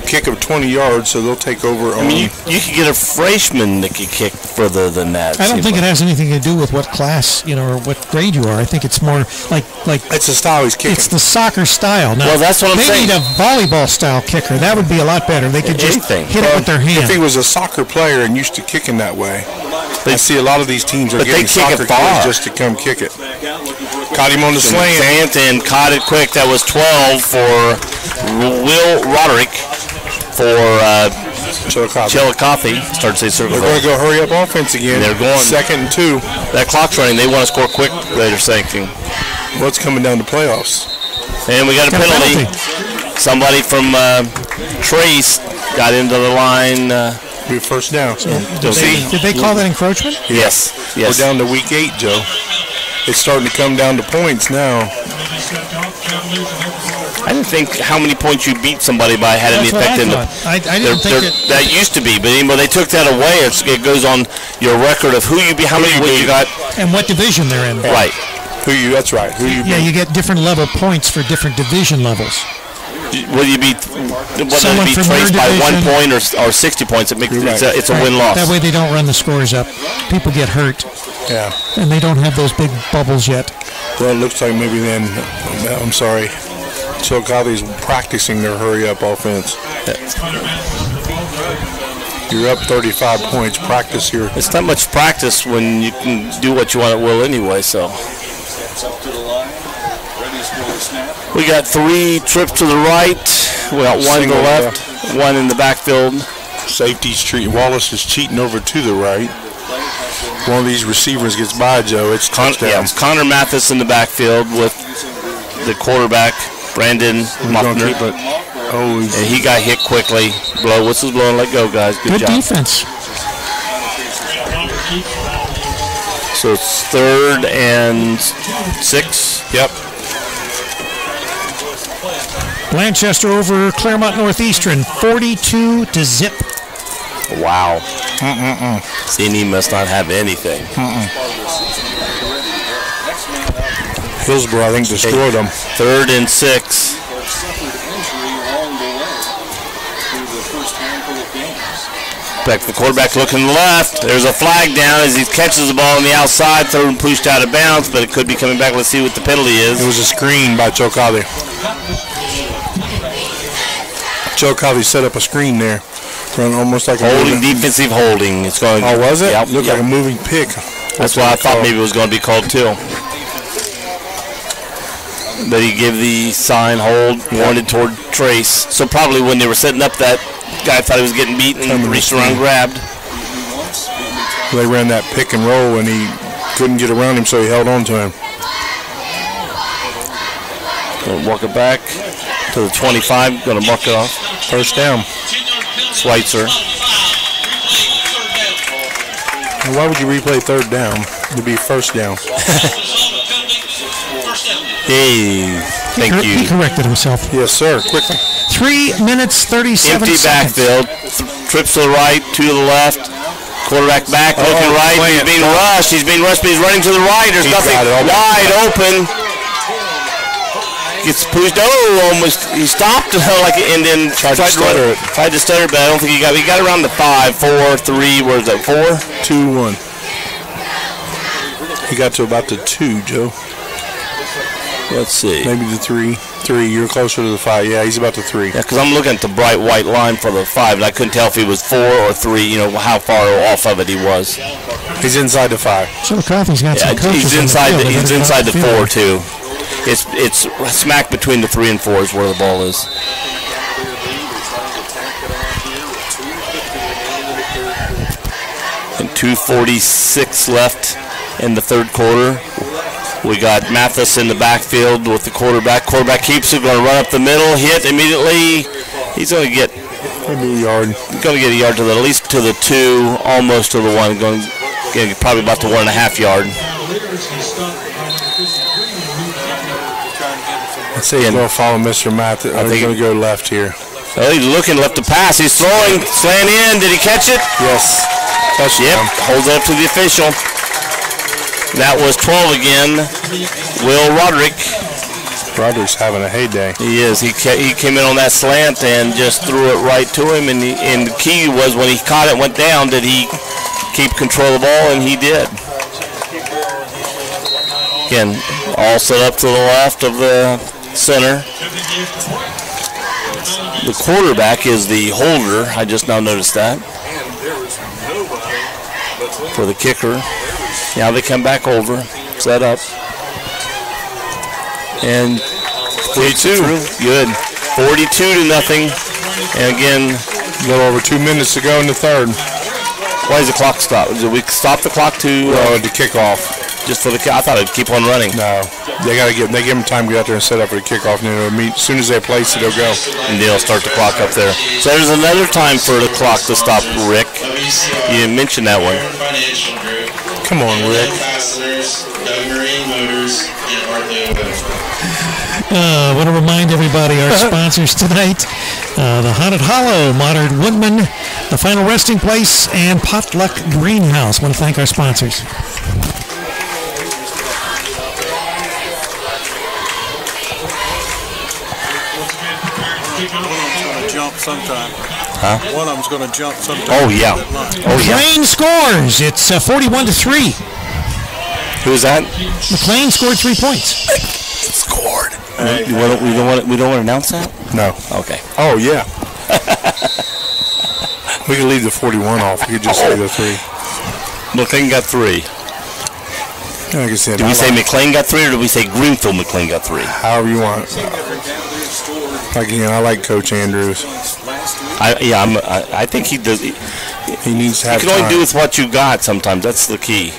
Kick of 20 yards, so they'll take over. I mean, you could get a freshman that could kick further than that. I don't think it has anything to do with what class, or what grade you are. I think it's more like it's the style he's kicking. It's the soccer style. Now, well, that's what I'm saying. They need a volleyball style kicker. That would be a lot better. They could just hit it with their hand. If he was a soccer player and used to kicking that way, I see a lot of these teams are getting soccer kickers just to come kick it. Caught him on the slant and caught it quick. That was 12 for Will Roderick for Chillicothe. Start to say circle. They're going to go hurry up offense again. They're going 2nd and 2. That clock's running. They want to score quick. They're saying. What's coming down to playoffs? And we got a penalty. Somebody from Trace got into the line. Be first down. Did they call that encroachment? Yes. We're down to week 8, Joe. It's starting to come down to points now. I didn't think how many points you beat somebody by had any effect in the. I didn't think that used to be, but anyway, they took that away. It goes on your record of who you beat, how many wins you got, and what division they're in. Right. That's right. Who you beat. Yeah, you get different level points for different division levels. Whether you beat Trace by 1 point or 60 points, it's a win-loss. That way they don't run the scores up. People get hurt. Yeah. And they don't have those big bubbles yet. Well, it looks like maybe then, I'm sorry, Chillicothe's practicing their hurry-up offense. You're up 35 points. Practice here. It's not much practice when you can do what you want at will anyway, so. We got 3 trips to the right. We got 1 to the left, 1 in the backfield. Safety's treating. Wallace is cheating over to the right. One of these receivers gets by, Joe. It's touchdown. Yeah, it's Connor Mathis in the backfield with the quarterback, Brandon Muffner. And he got hit quickly. Blow, whistles blowing, let go, guys. Good job. Defense. So it's 3rd and 6. Yep. Blanchester over Claremont Northeastern, 42-0. Wow. C&E must not have anything. Hillsborough, I think, destroyed them. 3rd and 6. Back to the quarterback looking left. There's a flag down as he catches the ball on the outside, thrown and pushed out of bounds, but it could be coming back. Let's see what the penalty is. It was a screen by Chillicothe. Chillicothe set up a screen there. Almost like holding, defensive holding. It's going. Oh, was it? Yep, Looked like a moving pick. That's why I thought maybe it was going to be called too. But he gave the sign hold, wanted toward Trace. So probably when they were setting up, that guy thought he was getting beaten, reached around, grabbed. They ran that pick and roll, and he couldn't get around him, so he held on to him. Going to walk it back to the 25. Going to mark it off. First down. Schweitzer. Why would you replay 3rd down? It'd be first down. Hey, thank you. He corrected himself. Yes, sir. Quickly. 3 minutes, 37 Empty seconds. backfield. Trips to the right, 2 to the left. Quarterback back, looking right. He's being rushed. He's being rushed, but he's running to the right. There's nothing wide open. Gets pushed. Oh, almost. He stopped and then tried to stutter. Tried to stutter, but I don't think he got. He got around the 5, 4, 3. Where's that? 4, 2, 1. He got to about the 2, Joe. Let's see. Maybe the 3. 3. You're closer to the 5. Yeah, he's about the 3. Yeah, because I'm looking at the bright white line for the 5, and I couldn't tell if he was 4 or 3. You know how far off of it he was. He's inside the 5. Chillicothe's got some coaches. He's inside. He's inside the 4 too. It's smack between the 3 and 4 is where the ball is. And 2:46 left in the 3rd quarter. We got Mathis in the backfield with the quarterback. Quarterback keeps it, going to run up the middle, hit immediately. He's going to get maybe a yard. Going to get a yard to at least to the 2, almost to the 1. Going to get probably about the 1.5 yard. Let's see. He's going to follow Mr. Mathis. I think he's going to go left here. Well, he's looking left to pass. He's throwing, slant in. Did he catch it? Yes. Touchdown. Yep. Holds it up to the official. That was 12 again. Will Roderick. Roderick's having a heyday. He is. He came in on that slant and just threw it right to him. And the key was when he caught it, went down, did he keep control of the ball? And he did. Again, all set up to the left of the center. The quarterback is the holder. I just now noticed that. For the kicker. Now they come back over, set up. And 42. Good. 42-0. And again, a little over 2 minutes to go in the 3rd. Why does the clock stop? Did we stop the clock to the kickoff? Just for the I thought it'd keep on running. No, they give them time to get out there and set up for the kickoff, and then it'll meet. As soon as they place it, they'll go. And they'll start the clock up there. So there's another time for the clock to stop, Rick. You didn't mention that one. Come on, Rick. I want to remind everybody our sponsors tonight, the Haunted Hollow, Modern Woodman, the Final Resting Place, and Potluck Greenhouse. I want to thank our sponsors. Jump sometime. Huh? One of them's going to jump sometime. Oh yeah. McLean scores. It's 41-3. Who's that? McLean scored 3 points. It scored. We don't want to announce that? No. Okay. Oh yeah. We could leave the 41 off. We could just say the 3. McLean got 3. Like I said, Did we say McLean got 3, or did we say Greenfield McLean got 3? However you want. Again, I like Coach Andrews. I think he does. He needs to have You can only time. do with what you got sometimes. That's the key.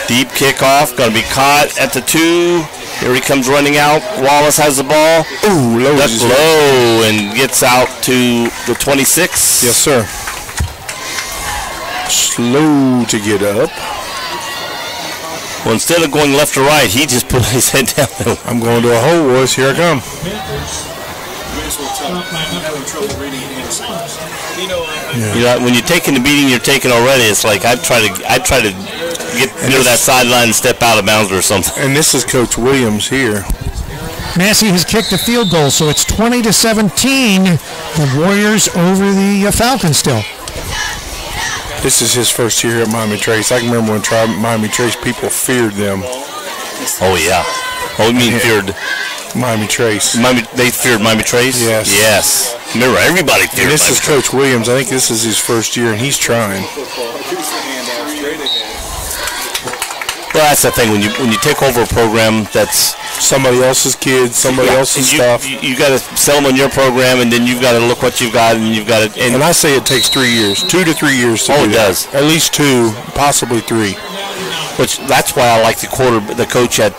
Deep kickoff, going to be caught at the 2. Here he comes running out. Wallace has the ball. Ooh, low. That's low and gets out to the 26. Yes, sir. Slow to get up. Well, instead of going left or right, he just put his head down. I'm going to a hole, boys. Here I come. You know, when you're taking the beating you're taking already, it's like I try to get near that sideline and step out of bounds or something. And this is Coach Williams here. Massey has kicked a field goal, so it's 20-17. The Warriors over the Falcons still. This is his first year at Miami Trace. I can remember when Miami Trace people feared them. Oh, yeah. Oh, you mean feared Miami Trace? They feared Miami Trace? Yes. Yes. Remember, everybody feared And this Miami is Coach Williams. I think this is his first year, and he's trying. Well, that's the thing. When you take over a program that's somebody else's kids, somebody else's stuff, you got to sell them on your program, and then you've got to look what you've got, and you've got to. And I say it takes 3 years, 2 to 3 years to do it that. does. At least 2, possibly 3. Which that's why I like the coach at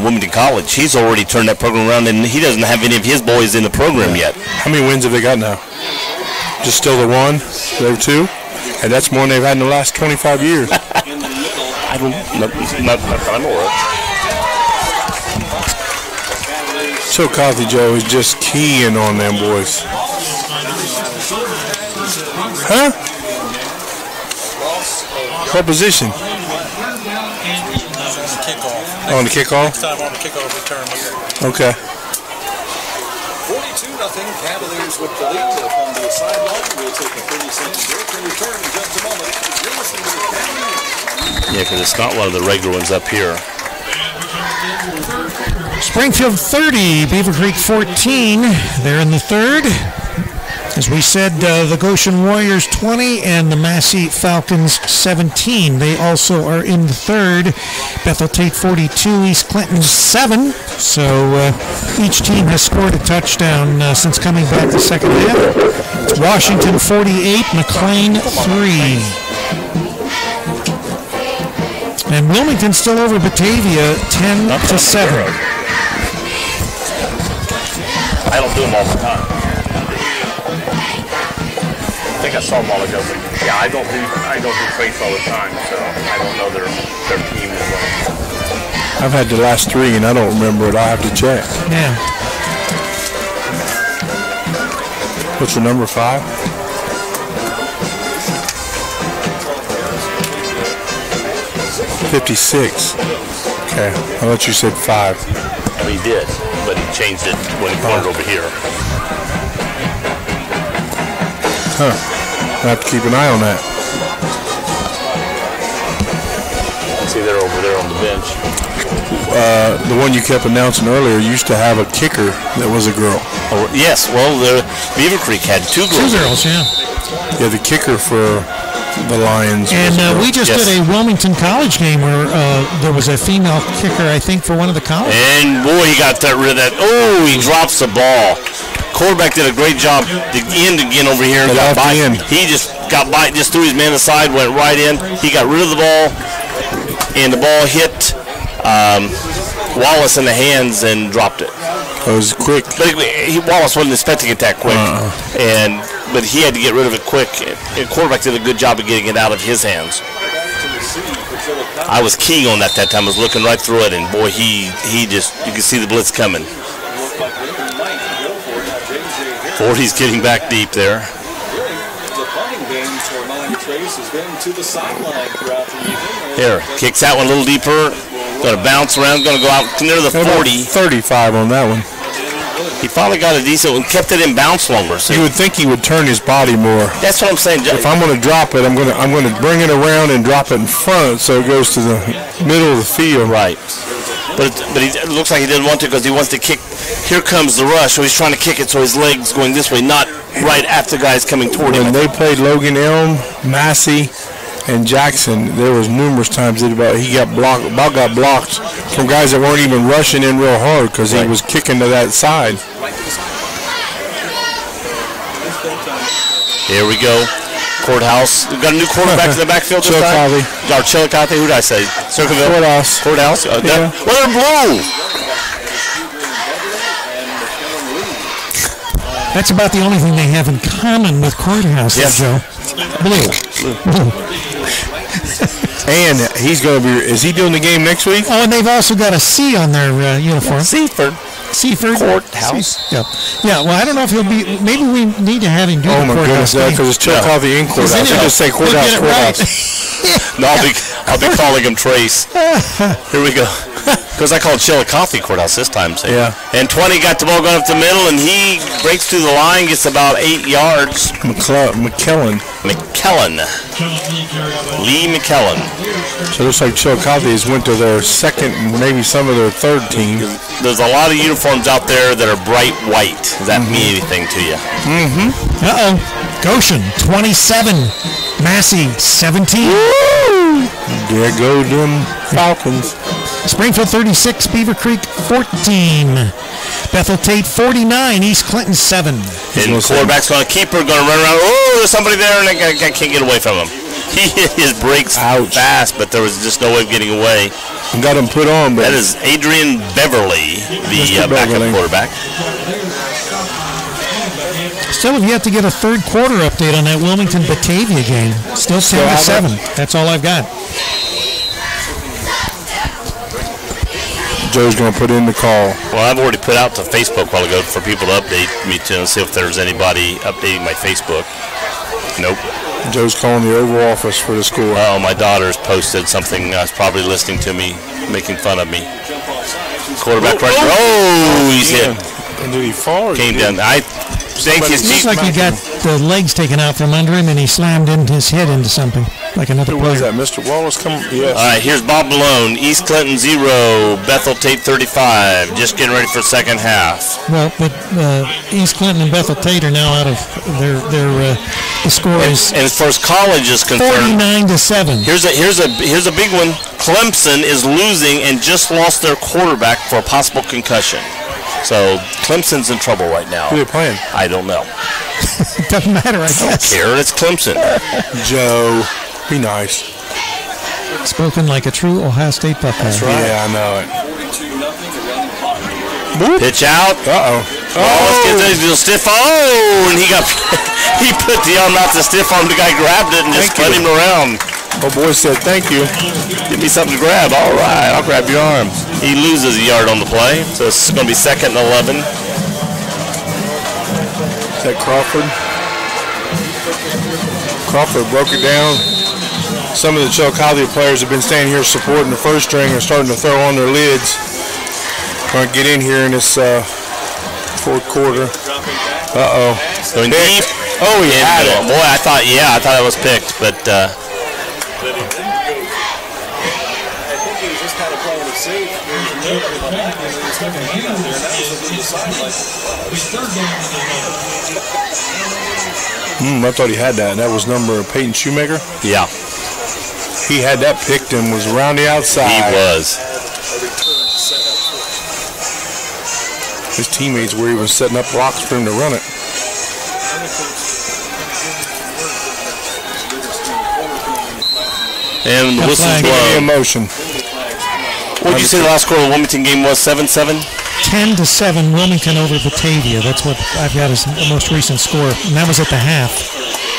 Wilmington College. He's already turned that program around, and he doesn't have any of his boys in the program yet. How many wins have they got now? Just still the 1? They're 2, and that's more than they've had in the last 25 years. I don't. Not I'm aware. Chillicothe Joe is just keying on them boys. Huh? What position? On the kickoff. Next time on the kickoff return. Okay. 42-0 Cavaliers with the lead upon the sideline. We'll take a 30-second break and return in just a moment. You're listening to the Cavaliers. Yeah, because it's not one of the regular ones up here. Springfield 30, Beaver Creek 14. They're in the third. As we said, the Goshen Warriors 20 and the Massey Falcons 17. They also are in the third. Bethel Tate 42, East Clinton 7. So each team has scored a touchdown since coming back the second half. It's Washington 48, McLean 3. And Wilmington still over Batavia 10-7. I don't do them all the time. I think I saw them all ago, but yeah, I don't do trace all the time, so I don't know their team as well. I've had the last 3, and I don't remember it. I have to check. Yeah. What's your number 5? $56. Okay, I thought you said 5. He did, but he changed it when he put it over here. Huh. I have to keep an eye on that. See, they're over there on the bench. The one you kept announcing earlier used to have a kicker that was a girl. Oh, yes, well, Beaver Creek had 2 girls. 2 girls, yeah. Yeah, the kicker for the Lions. And we just did a Wilmington College game where there was a female kicker, I think, for one of the colleges. And boy, he got rid of that. Oh, he drops the ball. Quarterback did a great job to end again over here. And got by. He just got by, just threw his man aside, went right in. He got rid of the ball, and the ball hit Wallace in the hands and dropped it. It was quick. But Wallace wasn't expecting it that quick, but he had to get rid of it quick. And quarterback did a good job of getting it out of his hands. I was keying on that time. I was looking right through it, and boy, he just, you could see the blitz coming. 40's getting back deep there. The punting game for Miami Trace has been to the sideline throughout the evening. Here, kicks that one a little deeper. Going to bounce around, going to go out near the 40. 35 on that one. He finally got a decent one, kept it in bounce longer. So you would think he would turn his body more. That's what I'm saying. If I'm going to drop it, I'm going to bring it around and drop it in front so it goes to the middle of the field. Right. But it looks like he didn't want to because he wants to kick. Here comes the rush, so he's trying to kick it so his leg's going this way, not right after guys coming toward him. When they played Logan Elm, Massey, and Jackson, there was numerous times that he got blocked from guys that weren't even rushing in real hard because he was kicking to that side. Here we go. Courthouse. We've got a new quarterback in the backfield this time. Or Chillicothe. Who did I say? Circleville. Courthouse. Yeah. Well, they're blue. That's about the only thing they have in common with Courthouse, Joe. Blue. And he's going to be. Is he doing the game next week? Oh, and they've also got a C on their uniform. Seaford Courthouse. Yeah. Well, I don't know if he'll be. Maybe we need to have him do the Courthouse. Oh my goodness, because it's Chillicothe in Courthouse. I just say Courthouse. No, I'll be calling him Trace. Here we go. Because I called Chillicothe Courthouse this time. So. Yeah. And 20 got the ball going up the middle, and he breaks through the line, gets about 8 yards. McKellen. Lee McKellen. So it looks like Chillicothe has went to their second, maybe some of their third team. There's a lot of uniforms out there that are bright white. Does that mean anything to you? Uh-oh. Goshen, 27. Massey, 17. Woo! There go them Falcons. Springfield, 36. Beaver Creek, 14. Bethel Tate, 49. East Clinton, 7. And quarterback's going to keep her, going to run around. Oh, there's somebody there, and I can't get away from him. He hit his brakes fast, but there was just no way of getting away. Got him put on. But that is Adrian Beverly, the backup quarterback. Still have yet to get a third quarter update on that Wilmington-Batavia game. Still 10-7. That's all I've got. Joe's going to put in the call. Well, I've already put out to Facebook a while ago for people to update me to see if there's anybody updating my Facebook. Nope. Joe's calling the Oval Office for the school. Oh, my daughter's posted something. Probably listening to me, making fun of me. Quarterback pressure. Oh, he's hit. And did he fall? Came down. I think his looks like he got the legs taken out from under him, and he slammed his head into something, like another player. Who was that? Mr. Wallace coming? Yes. All right, here's Bob Malone. East Clinton 0, Bethel Tate 35. Just getting ready for second half. Well, but East Clinton and Bethel Tate are now out of their the score is. And as far as college is concerned, 49-7. Here's a big one. Clemson is losing and just lost their quarterback for a possible concussion. So Clemson's in trouble right now. Who are they playing? I don't know. It doesn't matter, I guess. I don't care. It's Clemson. Joe, be nice. Spoken like a true Ohio State Buckeye. That's right. Yeah, I know it. Pitch out. Uh-oh. Let's get this little stiff arm. Oh, and he put the arm out to stiff arm. The guy grabbed it and just spun him around. Oh, boy said, thank you. Give me something to grab. All right, I'll grab your arm. He loses a yard on the play, so it's going to be 2nd and 11. Is that Crawford? Crawford broke it down. Some of the Chillicothe players have been staying here supporting the first string and starting to throw on their lids. Trying to get in here in this fourth quarter. Uh-oh. Going deep. Oh, he had it. Boy, I thought it was picked, but... I think he was just kind of playing it safe. I thought he had that. And that was number Peyton Shoemaker? Yeah. He had that picked and was around the outside. He was. His teammates were even setting up blocks for him to run it. And the whistle's blown. Emotion. What did you say the last score of the Wilmington game was? 7-7? 10-7, Wilmington over Batavia. That's what I've got as the most recent score, and that was at the half.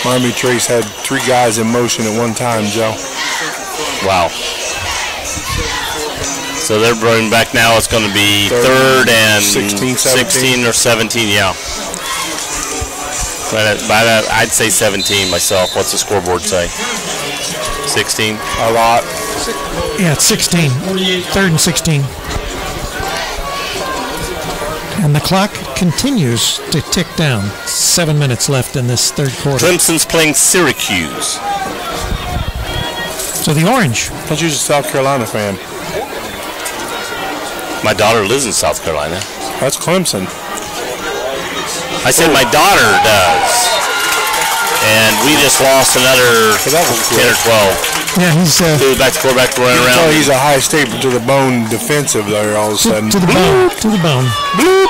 Miami Trace had 3 guys in motion at one time, Joe. Wow. So they're running back now. It's going to be third and 16 or 17, yeah. But I'd say 17 myself. What's the scoreboard say? 16? A lot. Yeah, it's 16. 3rd and 16. And the clock continues to tick down. 7 minutes left in this third quarter. Clemson's playing Syracuse. So the Orange. I thought you was a South Carolina fan. My daughter lives in South Carolina. That's Clemson. I said my daughter does. And we just lost another 10 or 12. Yeah, he's back to quarterback running around. He's a high state to the bone defensive there all of a sudden. To the bone. To the bone. Bloop.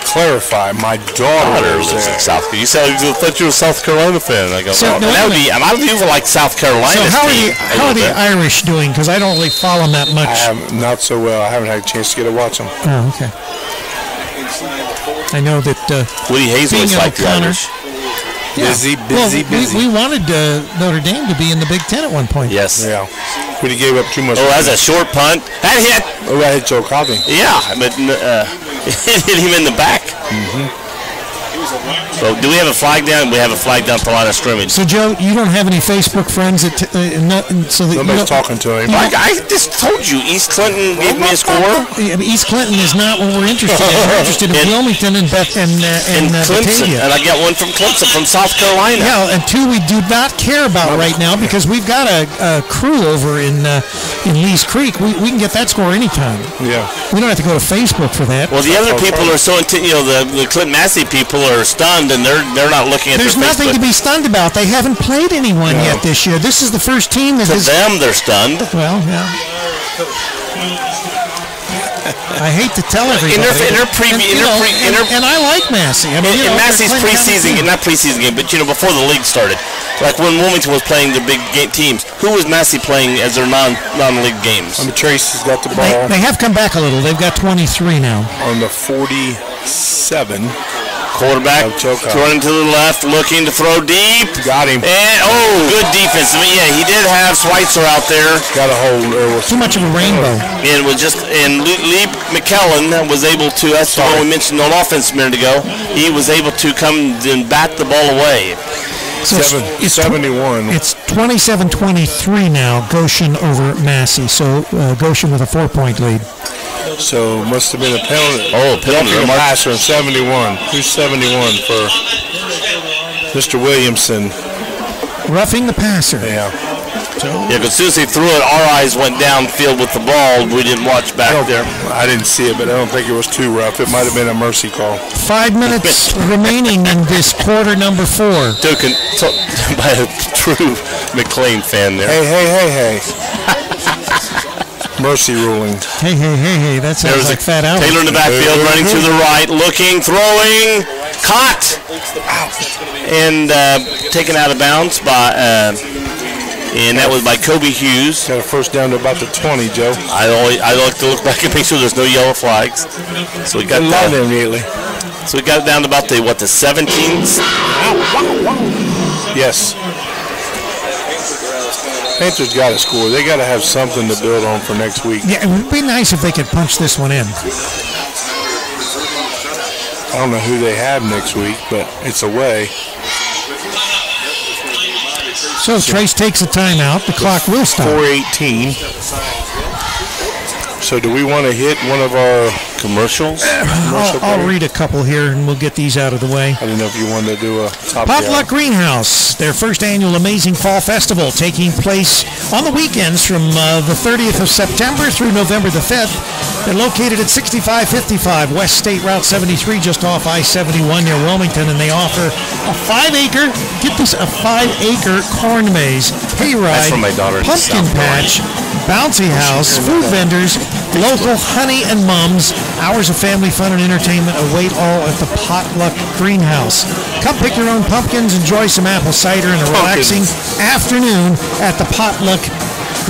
Clarify, my daughter lives in South Carolina. You said you thought you were a South Carolina fan. I go, So, well, no, that would be. A lot of people like South Carolina. So how are the Irish doing? Because I don't really follow them that much. Not so well. I haven't had a chance to get to watch them. Oh, okay. I know that Woody Hayes always liked the Irish. Busy. We wanted Notre Dame to be in the Big Ten at one point. Yes. Yeah. But he gave up too much. Oh, that's a short punt. That hit. Oh, that hit Chillicothe. Yeah, but it hit him in the back. So, do we have a flag down? We have a flag down at the line of scrimmage. So, Joe, you don't have any Facebook friends that nobody's talking to him. I just told you, East Clinton gave me a score. East Clinton is not what we're interested in. We're interested in Wilmington and Clemson, Batavia. and I got one from Clemson, from South Carolina. Yeah, and two we do not care about right now because we've got a crew over in Lee's Creek. We can get that score anytime. Yeah. We don't have to go to Facebook for that. Well, the other people are so the Clinton Massey people are stunned, and they're not looking at There's their nothing to be stunned about. They haven't played anyone yet this year. This is the first team that To them, they're stunned. Well, yeah. I hate to tell everybody. And I like Massey. I mean, in Massey's preseason, not preseason game, but before the league started, like when Wilmington was playing their big teams, who was Massey playing as their non-league games? Trace has got the ball. They have come back a little. They've got 23 now. On the 47. Quarterback throwing to the left, looking to throw deep. Got him. And good defense. I mean, yeah, he did have Schweitzer out there. Got a hold. Too much of a rainbow. And Lee McKellen was able to. That's the one we mentioned on offense a minute ago. He was able to come and bat the ball away. So it's 71. It's 27-23 now. Goshen over Massey. So Goshen with a 4-point lead. So must have been a penalty. Penalty. A passer in 71. Who's 71 for Mr. Williamson? Roughing the passer. Yeah. Because as soon as he threw it, our eyes went downfield with the ball. We didn't watch back there. I didn't see it, but I don't think it was too rough. It might have been a mercy call. 5 minutes remaining in this quarter number 4. Taken by a true McLean fan there. Hey. Mercy ruling. Hey. That sounds like Fat Albert. Taylor in the backfield, running to the right, looking, throwing, caught, and taken out of bounds by, and that was by Kobe Hughes. Got a first down to about the 20, Joe. I like to look back and make sure there's no yellow flags. So we got that immediately. So we got it down to about the 17s. Yes. Panthers got to score. They got to have something to build on for next week. Yeah, it would be nice if they could punch this one in. I don't know who they have next week, but it's away. So Trace takes a timeout. The clock will stop. 4:18. So do we want to hit one of our commercials? I'll read a couple here, and we'll get these out of the way. I didn't know if you wanted to do a top Potluck Greenhouse, their first annual Amazing Fall Festival, taking place on the weekends from the 30th of September through November the 5th. They're located at 6555 West State Route 73, just off I-71 near Wilmington, and they offer a 5-acre, get this, a 5-acre corn maze, hayride, pumpkin patch, bouncy house, food vendors, local honey and mums. Hours of family fun and entertainment await all at the Potluck Greenhouse. Come pick your own pumpkins, enjoy some apple cider, and a relaxing afternoon at the Potluck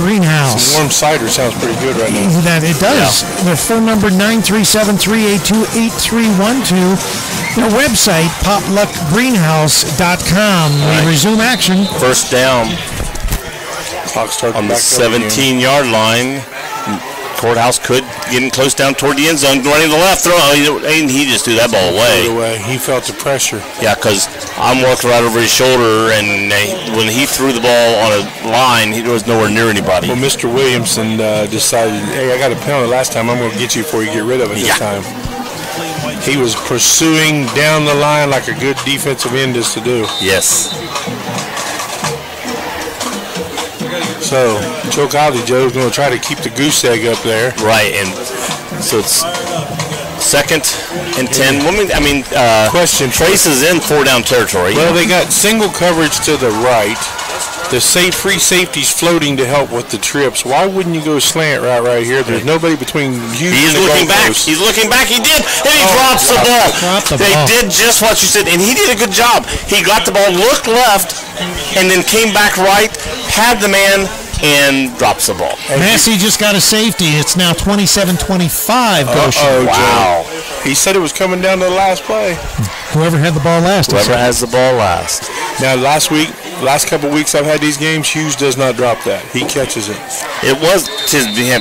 Greenhouse. Some warm cider sounds pretty good right now. That it does. Yeah. Their phone number 937-382-8312. Their website potluckgreenhouse.com. We resume action. First down. Clock starts on the 17-yard line. Courthouse could getting close down toward the end zone, running to the left, throw, and he just threw that ball away. He felt the pressure. Yeah, because I'm working right over his shoulder, and when he threw the ball on a line, he was nowhere near anybody. Well, Mr. Williamson decided, hey, I got a penalty last time. I'm going to get you before you get rid of it this time. He was pursuing down the line like a good defensive end is to do. Yes. So Chillicothe Joe's going to try to keep the goose egg up there. Right, and so it's 2nd and 10. Question. Trace is in 4-down territory. Well, they got single coverage to the right. The free safety's floating to help with the trips. Why wouldn't you go slant right here? There's nobody between you He's and the looking back. goalpost. He's looking back. He did. And he drops the ball. They did just what you said. And he did a good job. He got the ball, looked left, and then came back right, had the man, and drops the ball. Massey just got a safety. It's now 27-25 Goshen. Wow. He said it was coming down to the last play. Whoever had the ball last. Whoever has the ball last. Now, last couple weeks I've had these games, Hughes does not drop that. He catches it. It was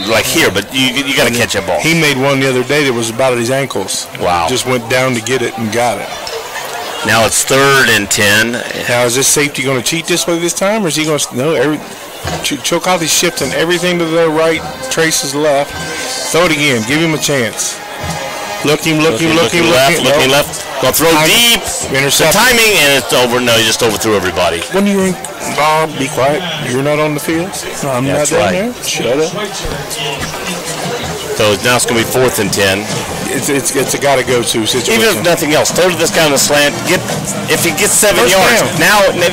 like here, but you got to catch a ball. He made one the other day that was about at his ankles. Wow. Just went down to get it and got it. Now it's 3rd and 10. Now, is this safety going to cheat this way this time, or is he going to... No, Chillicothe's shifting everything to the right, Trace's left. Throw it again. Give him a chance. Looking left. Gonna throw deep. Intercept. The timing, and it's over. No, he just overthrew everybody. When you're in... Bob, be quiet. You're not on the field. No, I'm not down there. Shut up. So now it's going to be 4th and 10. It's a gotta-go-to situation. Even if nothing else, throw to this guy on the slant. If he gets 7 yards, now then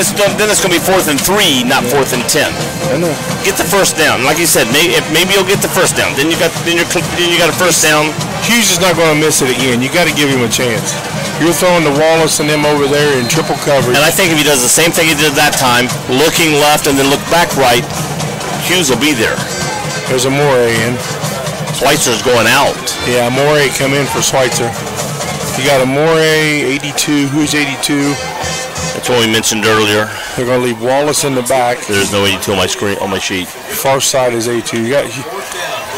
it's going to be 4th and 3, not 4th and 10. I know. Get the first down. Like you said, maybe you'll get the first down. Then you got a first down. Hughes is not going to miss it again. You got to give him a chance. You're throwing to Wallace and them over there in triple coverage. And I think if he does the same thing he did that time, looking left and then look back right, Hughes will be there. There's a Morey in. Schweitzer's going out. Yeah, Morey come in for Schweitzer. You got a Morey, 82. Who's 82? That's what we mentioned earlier. They're going to leave Wallace in the back. There's no 82 on my screen, on my sheet. Far side is 82. You got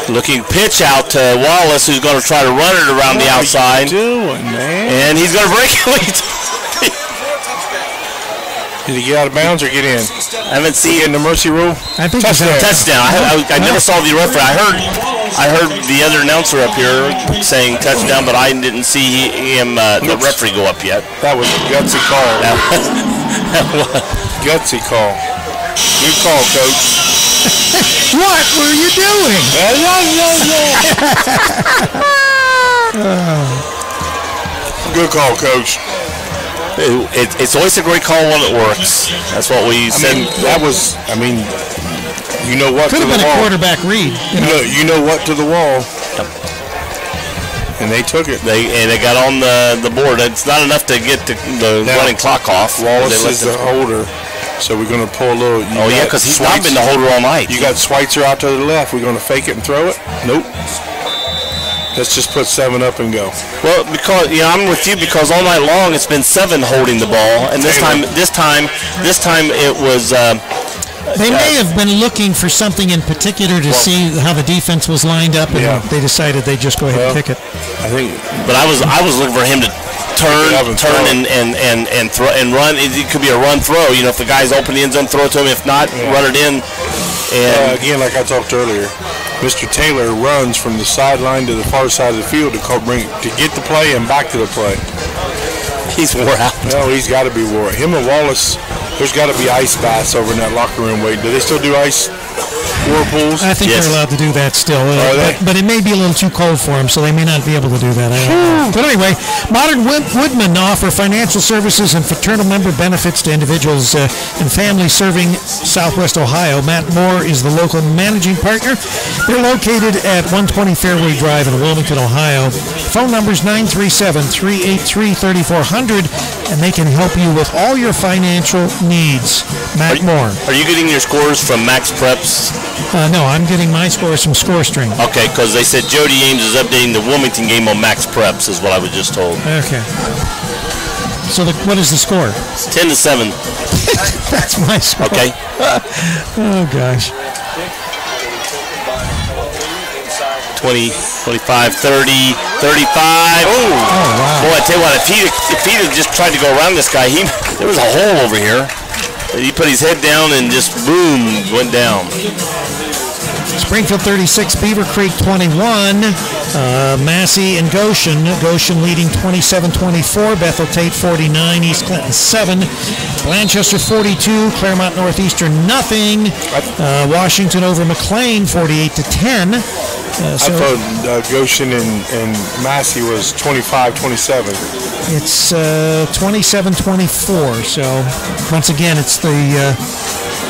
looking pitch out to Wallace, who's going to try to run it around the outside. What are you doing, man? And he's going to break it. Did he get out of bounds or get in? I haven't seen in the mercy rule. I think touchdown. I never saw the referee. I heard the other announcer up here saying touchdown, but I didn't see him the referee go up yet. That was a gutsy call. Gutsy call. Good call, Coach. What were you doing? Good call, Coach. It's always a great call when it works. That's what we said. You know what could to have the been wall. a quarterback read. You know what to the wall. And they took it. They got on the board. It's not enough to get the running clock off. Wallace is the holder. So we're going to pull a little... because he's not been the holder all night. You got Schweitzer out to the left. We're going to fake it and throw it? Nope. Let's just put 7 up and go. Well, because I'm with you because all night long it's been 7 holding the ball, and this time it was. They may have been looking for something in particular to see how the defense was lined up, and they decided they'd just go ahead and kick it. I think. But I was looking for him to turn and throw and run. It could be a run throw. If the guy's open the end zone, throw it to him. If not, run it in. And again, like I talked earlier, Mr. Taylor runs from the sideline to the far side of the field to get the play and back to the play. He's wore out. No, he's got to be wore out. Him and Wallace, there's got to be ice baths over in that locker room. Wait, do they still do ice whirlpools? I think they're allowed to do that still. But it may be a little too cold for them, so they may not be able to do that. I don't know. But anyway, Modern Woodmen offer financial services and fraternal member benefits to individuals and families serving Southwest Ohio. Matt Moore is the local managing partner. They're located at 120 Fairway Drive in Wilmington, Ohio. Phone number is 937-383-3400, and they can help you with all your financial needs. Matt Moore. Are you getting your scores from Max Preps? No, I'm getting my scores from ScoreString. Okay, because they said Jody Ames is updating the Wilmington game on Max Preps, is what I was just told. Okay. So what is the score? 10-7. That's my score. Okay. Oh, gosh. 20, 25, 30, 35. Oh, wow. Boy, I tell you what, if he'd have just tried to go around this guy, there was a hole over here. He put his head down and just boom, went down. Springfield 36, Beaver Creek 21, Massey and Goshen. Goshen leading 27-24, Bethel Tate 49, East Clinton 7, Blanchester 42, Claremont Northeastern nothing, Washington over McLean 48-10. I thought Goshen and Massey was 25-27. It's 27-24. So once again, it's the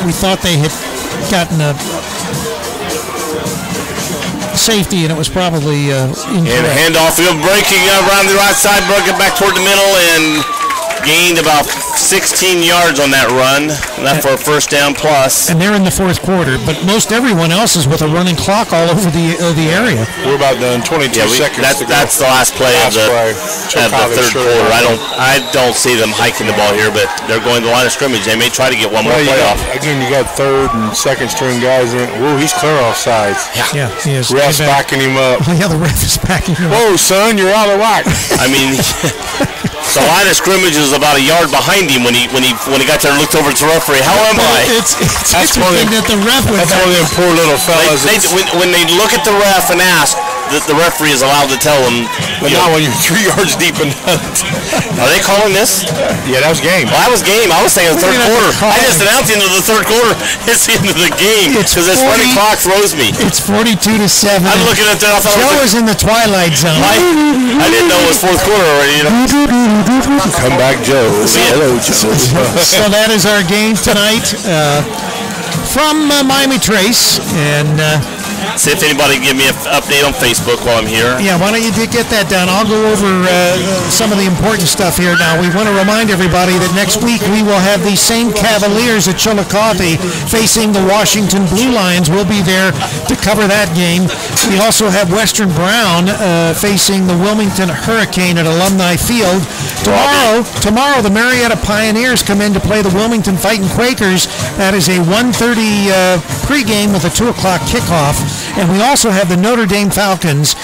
we thought they had gotten a safety, and it was probably incorrect. And handoff, breaking around the right side, broke it back toward the middle, and gained about 16 yards on that run. Enough for a first down plus. And they're in the fourth quarter, but most everyone else is with a running clock all over the area. We're about done. 22 seconds to go. That's the last play of the third quarter. I don't see them hiking the ball here, but they're going to the line of scrimmage. They may try to get one more play off. Again, you got third and second string guys in. Whoa, he's clear off sides. Yeah, he is. Ref's backing him up. Oh, yeah, the ref is backing him up. Whoa, son, you're out of whack. I mean, the line of scrimmage is about a yard behind him when he got there and looked over to the referee. How am I? That's one of them poor little fellas. When they look at the ref and ask, the referee is allowed to tell them. But not when you're 3 yards deep in that. Are they calling this? Yeah, that was game. Well, that was game. I was saying the third quarter. I just announced the end of the third quarter. It's the end of the game because this running clock throws me. It's 42-7. I'm looking at that. I thought Joe is in the twilight zone. I didn't know it was fourth quarter already. Come back, Joe. Hello, Joe. So that is our game tonight from Miami Trace, and see if anybody can give me an update on Facebook while I'm here. Yeah, why don't you get that done? I'll go over some of the important stuff here now. We want to remind everybody that next week we will have the same Cavaliers at Chillicothe facing the Washington Blue Lions. We'll be there to cover that game. We also have Western Brown facing the Wilmington Hurricane at Alumni Field. Tomorrow the Marietta Pioneers come in to play the Wilmington Fighting Quakers. That is a 1:30 pregame with a 2 o'clock kickoff. And we also have the Notre Dame Falcons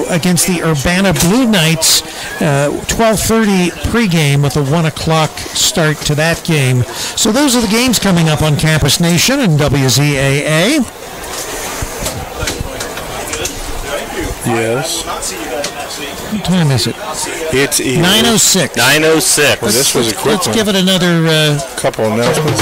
against the Urbana Blue Knights, 12:30 pregame with a 1 o'clock start to that game. So those are the games coming up on Campus Nation and WZAA. Yes. What time is it? It's 9:06. 9:06. Well, this was a quick one. Let's give it another couple announcements.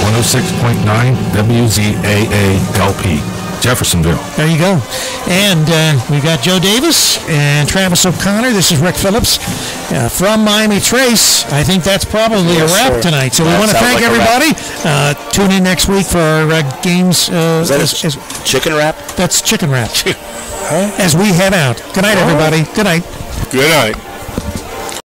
106.9 WZAA LP, Jeffersonville. There you go. And we've got Joe Davis and Travis O'Connor. This is Rick Phillips from Miami Trace. I think that's probably a wrap tonight. So we want to thank everybody. Tune in next week for our games. Is that chicken wrap? That's chicken wrap. As we head out. Good night, everybody. Good night. Good night.